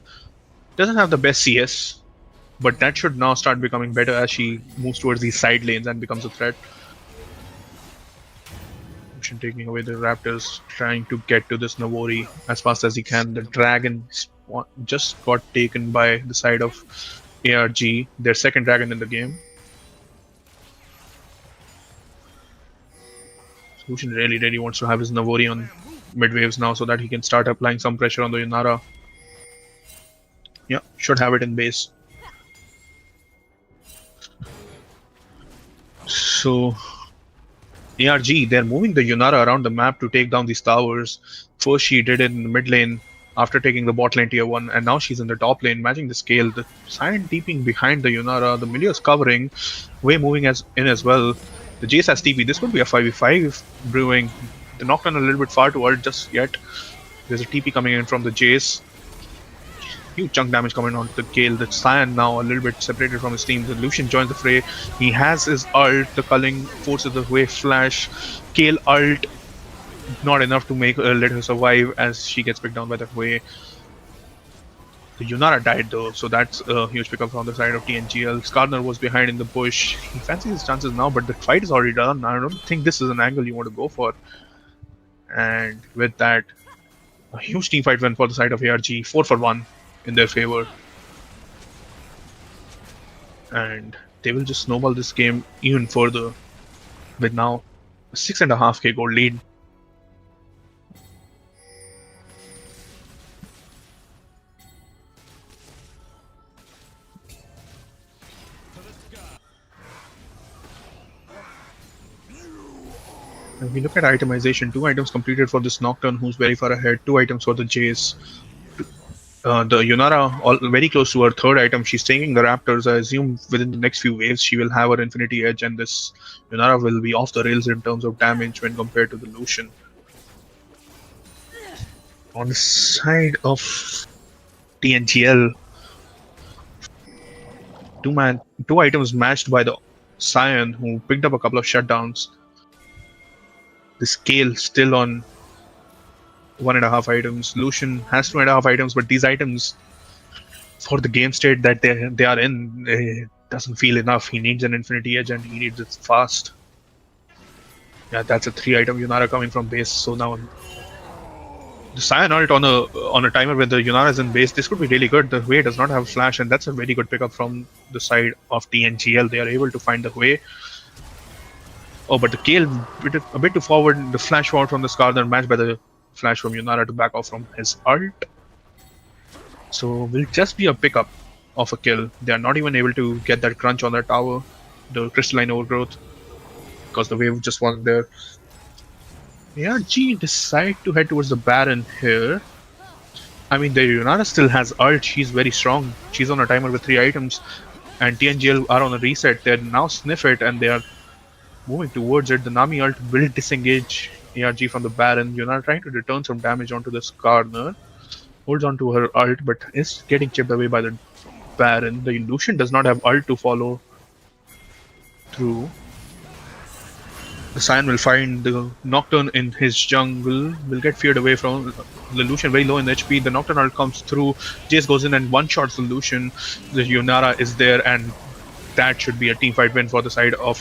Doesn't have the best CS, but that should now start becoming better as she moves towards these side lanes and becomes a threat. Taking away the Raptors, trying to get to this Navori as fast as he can. The Dragon just got taken by the side of ARG, their second Dragon in the game. Lucian really wants to have his Navori on mid waves now so that he can start applying some pressure on the Yunara. Yeah, should have it in base. So ARG, they're moving the Yunara around the map to take down these towers. First she did it in the mid lane after taking the bot lane tier 1, and now she's in the top lane matching the scale. The Scion deeping behind the Yunara, the Milia's covering, Way moving in as well. The Jace has TP. This could be a 5v5 brewing. The Nocturne a little bit far to ult just yet. There's a TP coming in from the Jace. Huge chunk damage coming on the Kale. The Scion now a little bit separated from his team. The Lucian joins the fray. He has his ult. The culling forces the wave flash. Kale ult. Not enough to make let her survive as she gets picked down by that way. The Yunara died though, so that's a huge pickup from the side of TNGL. Skarner was behind in the bush. He fancies his chances now, but the fight is already done. I don't think this is an angle you want to go for. And with that, a huge team fight win for the side of ARG. 4 for 1 in their favor. And they will just snowball this game even further with now a 6.5k gold lead. If we look at itemization, 2 items completed for this Nocturne, who's very far ahead, 2 items for the Jace. The Yunara, very close to her 3rd item. She's taking the Raptors. I assume within the next few waves, she will have her Infinity Edge, and this Yunara will be off the rails in terms of damage when compared to the Lucian. On the side of TNGL, 2 items matched by the Scion, who picked up a couple of shutdowns. The Scale still on 1.5 items. Lucian has 2.5 items, but these items, for the game state that they are in, doesn't feel enough. He needs an Infinity Edge, and he needs it fast. Yeah, that's a 3-item Yunara coming from base. So now the Scion ult on a timer when the Yunara is in base, this could be really good. The Hui does not have flash, and that's a very good pickup from the side of TNGL. They are able to find the Hui. Oh, but the Kale a bit too forward. The flash forward from the Skarner matched by the flash from Yunara to back off from his ult. So will just be a pickup of a kill. They are not even able to get that crunch on that tower, the crystalline overgrowth, because the wave just wasn't there. ARG decide to head towards the Baron here. I mean, the Yunara still has ult. She's very strong. She's on a timer with 3 items, and TNGL are on a reset. They now sniff it, and they are moving towards it. The Nami ult will disengage ARG from the Baron. Yunara trying to return some damage onto the Skarner. Holds on to her ult, but is getting chipped away by the Baron. The Lucian does not have ult to follow. through. The Scion will find the Nocturne in his jungle, will get feared away from the Lucian, very low in HP. The Nocturne comes through, Jace goes in and one-shots the Lucian. The Yunara is there, and that should be a teamfight win for the side of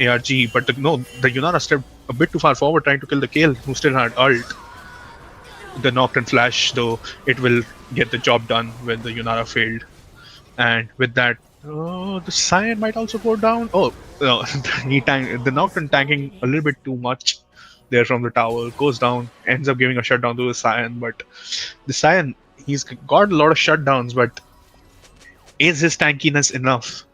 ARG. But the Yunara stepped a bit too far forward, trying to kill the Kale, who still had ult. The Nocturne flash, though, it will get the job done when the Yunara failed. And with that, the Scion might also go down. Oh, no, the Nocturne tanking a little bit too much there from the tower, goes down, ends up giving a shutdown to the Scion. But the Scion, he's got a lot of shutdowns, but is his tankiness enough?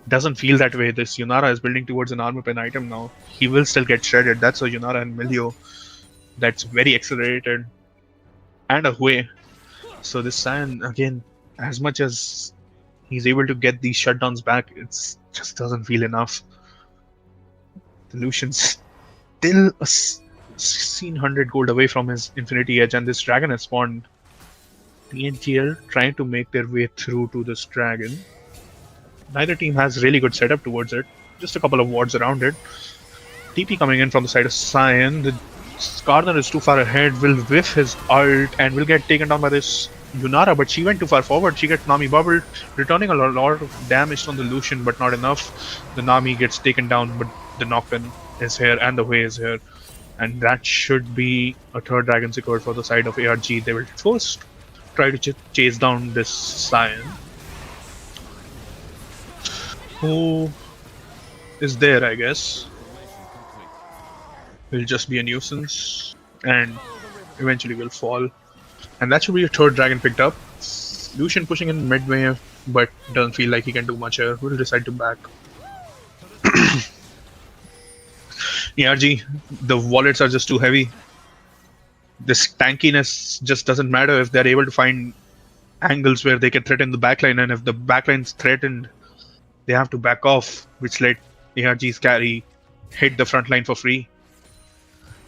Doesn't feel that way. This Yunara is building towards an armor pen item now. He will still get shredded. That's a Yunara and Milio that's very accelerated and a Hue. So this Scion, again, as much as he's able to get these shutdowns back, it just doesn't feel enough. The Lucian's still a 1600 gold away from his Infinity Edge, and this dragon has spawned. TNGL trying to make their way through to this dragon. Neither team has really good setup towards it. Just a couple of wards around it. TP coming in from the side of Scion. The Skarner is too far ahead, will whiff his ult and will get taken down by this Yunara, but she went too far forward. She gets Nami bubbled, returning a lot of damage from the Lucian, but not enough. The Nami gets taken down, but the Nocturne is here and the Hue is here. And that should be a third dragon secured for the side of ARG. They will first try to chase down this Scion, who is there, I guess. Will just be a nuisance and eventually will fall. And that should be a third dragon picked up. Lucian pushing in midway, but doesn't feel like he can do much here. Will decide to back. ARG, the wallets are just too heavy. This tankiness just doesn't matter if they're able to find angles where they can threaten the backline, and if the backline's threatened, they have to back off, which let ARG's carry hit the front line for free.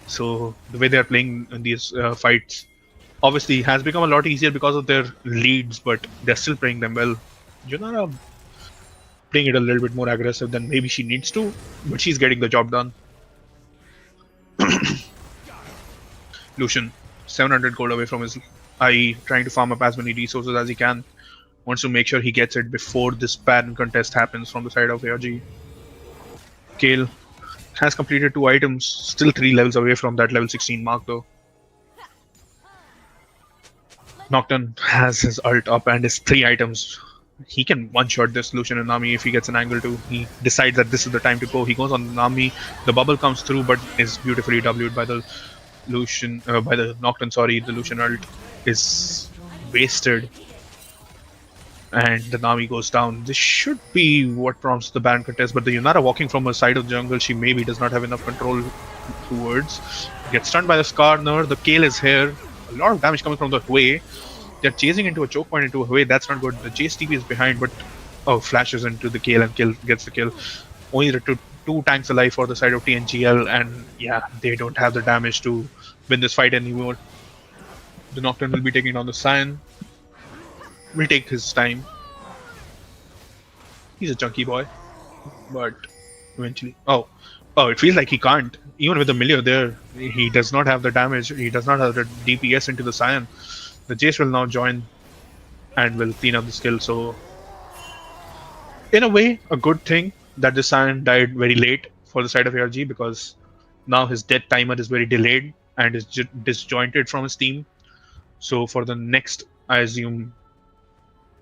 So the way they're playing in these fights obviously has become a lot easier because of their leads, but they're still playing them well. Yunara playing it a little bit more aggressive than maybe she needs to, but she's getting the job done. Lucian, 700 gold away from his IE, trying to farm up as many resources as he can. Wants to make sure he gets it before this Baron contest happens from the side of ARG. Kale has completed 2 items, still 3 levels away from that level 16 mark though. Nocturne has his ult up and his 3 items. He can one-shot this Lucian and Nami if he gets an angle too. He decides that this is the time to go. He goes on Nami. The bubble comes through, but is beautifully W'd by the Lucian, by the Nocturne. Sorry, the Lucian ult is wasted, and the Nami goes down. This should be what prompts the Baron contest, but the Yunara walking from a side of the jungle, she maybe does not have enough control towards. Gets stunned by the Skarner. The Kale is here. A lot of damage coming from the Hue. They're chasing into a choke point into a Hue. That's not good. The Jace TP is behind, but flashes into the Kale and gets the kill. Only the two tanks alive for the side of TNGL, and yeah, they don't have the damage to win this fight anymore. The Nocturne will be taking down the Scion. Will take his time. He's a chunky boy, but eventually, it feels like he can't. Even with the Milio there, he does not have the damage. He does not have the DPS into the Scion. The Jace will now join and will clean up the skill. So, in a way, a good thing that the Scion died very late for the side of ARG, because now his death timer is very delayed and is disjointed from his team. So for the next, I assume,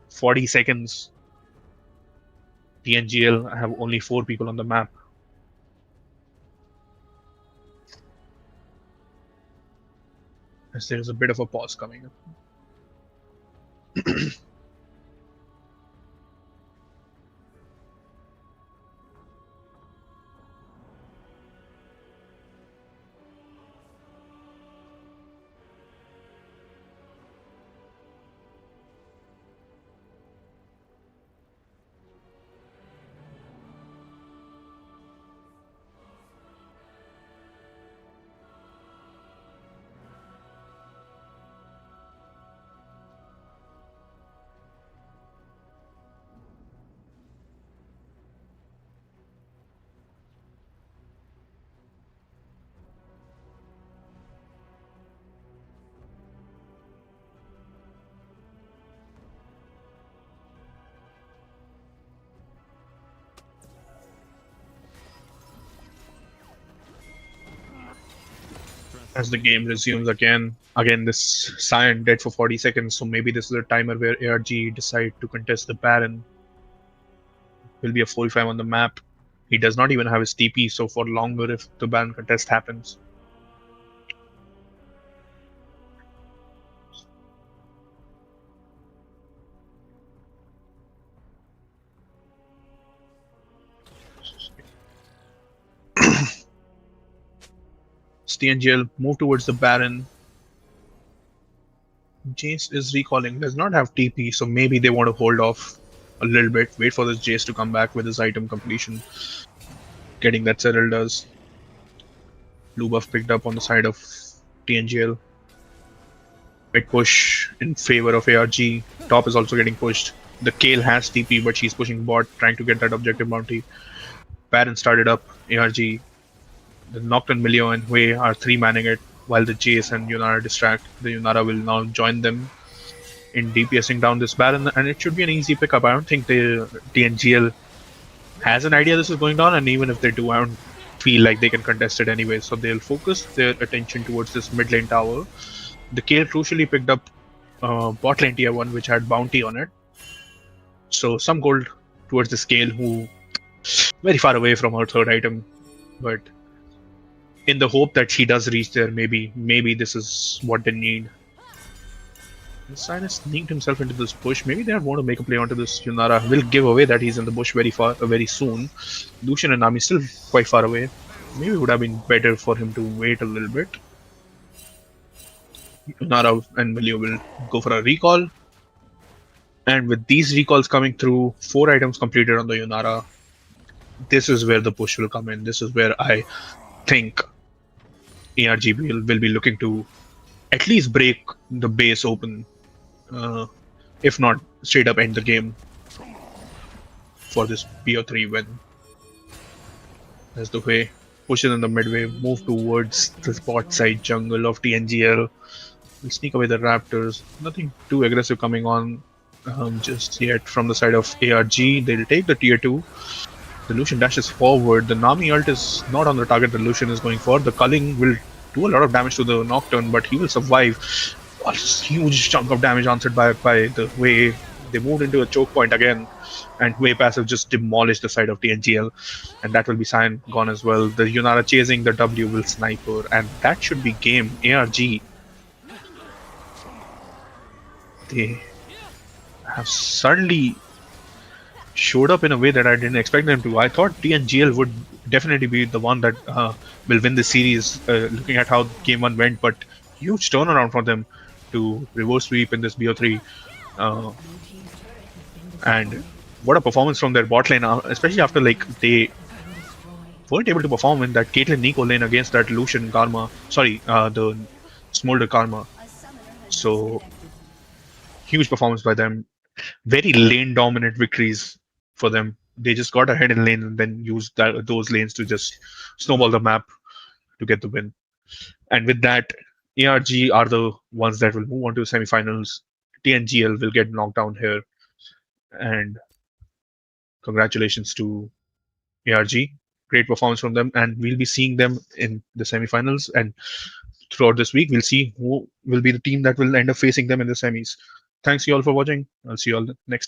40 seconds, TNGL have only 4 people on the map. As there is a bit of a pause coming up. As the game resumes again this Cyan dead for 40 seconds, so maybe this is a timer where ARG decide to contest the Baron. Will be a 45 on the map. He does not even have his TP, so for longer if the Baron contest happens. TNGL move towards the Baron. Jace is recalling, does not have TP, so maybe they want to hold off a little bit, wait for this Jace to come back with his item completion. Getting that Cyril does. Blue buff picked up on the side of TNGL. Mid push in favor of ARG. Top is also getting pushed. The Kale has TP, but she's pushing bot, trying to get that objective bounty. Baron started up. ARG. The Nocturne, Milio, and Hui are 3-manning it, while the Jace and Yunara distract. The Yunara will now join them in DPSing down this Baron, and it should be an easy pickup. I don't think the TNGL has an idea this is going down, and even if they do, I don't feel like they can contest it anyway. So they'll focus their attention towards this mid lane tower. The Kale crucially picked up bot lane tier 1, which had bounty on it. So some gold towards this Kale, who very far away from her third item, but in the hope that she does reach there, maybe this is what they need. Sinus sneaked himself into this bush. Maybe they want to make a play onto this Yunara. Will give away that he's in the bush very soon. Lucian and Nami still quite far away. Maybe it would have been better for him to wait a little bit. Yunara and Milio will go for a recall. And with these recalls coming through, 4 items completed on the Yunara, this is where the push will come in. This is where I think ARG will be looking to at least break the base open, if not straight up end the game for this BO3 win. As the way pushes in the midway, move towards the spot side jungle of TNGL. We'll sneak away the Raptors. Nothing too aggressive coming on just yet from the side of ARG. They'll take the tier 2. The Lucian dashes forward. The Nami ult is not on the target the Lucian is going for. The culling will do a lot of damage to the Nocturne, but he will survive. A huge chunk of damage answered by the Wei. They moved into a choke point again, and Wei passive just demolished the side of TNGL, and that will be Cyan gone as well. The Yunara chasing the W will sniper, and that should be game. ARG, they have suddenly showed up in a way that I didn't expect them to. I thought TNGL would definitely be the one that will win the series, looking at how game 1 went, but huge turnaround for them to reverse sweep in this BO3. And what a performance from their bot lane, especially after like they weren't able to perform in that Caitlyn Nico lane against that Lucian Karma. Sorry, the Smolder Karma. So huge performance by them. Very lane dominant victories for them. They just got ahead in lane and then used those lanes to just snowball the map to get the win. And with that, ARG are the ones that will move on to semifinals. TNGL will get knocked down here. And congratulations to ARG. Great performance from them. And we'll be seeing them in the semifinals. And throughout this week, we'll see who will be the team that will end up facing them in the semis. Thanks you all for watching. I'll see you all next time.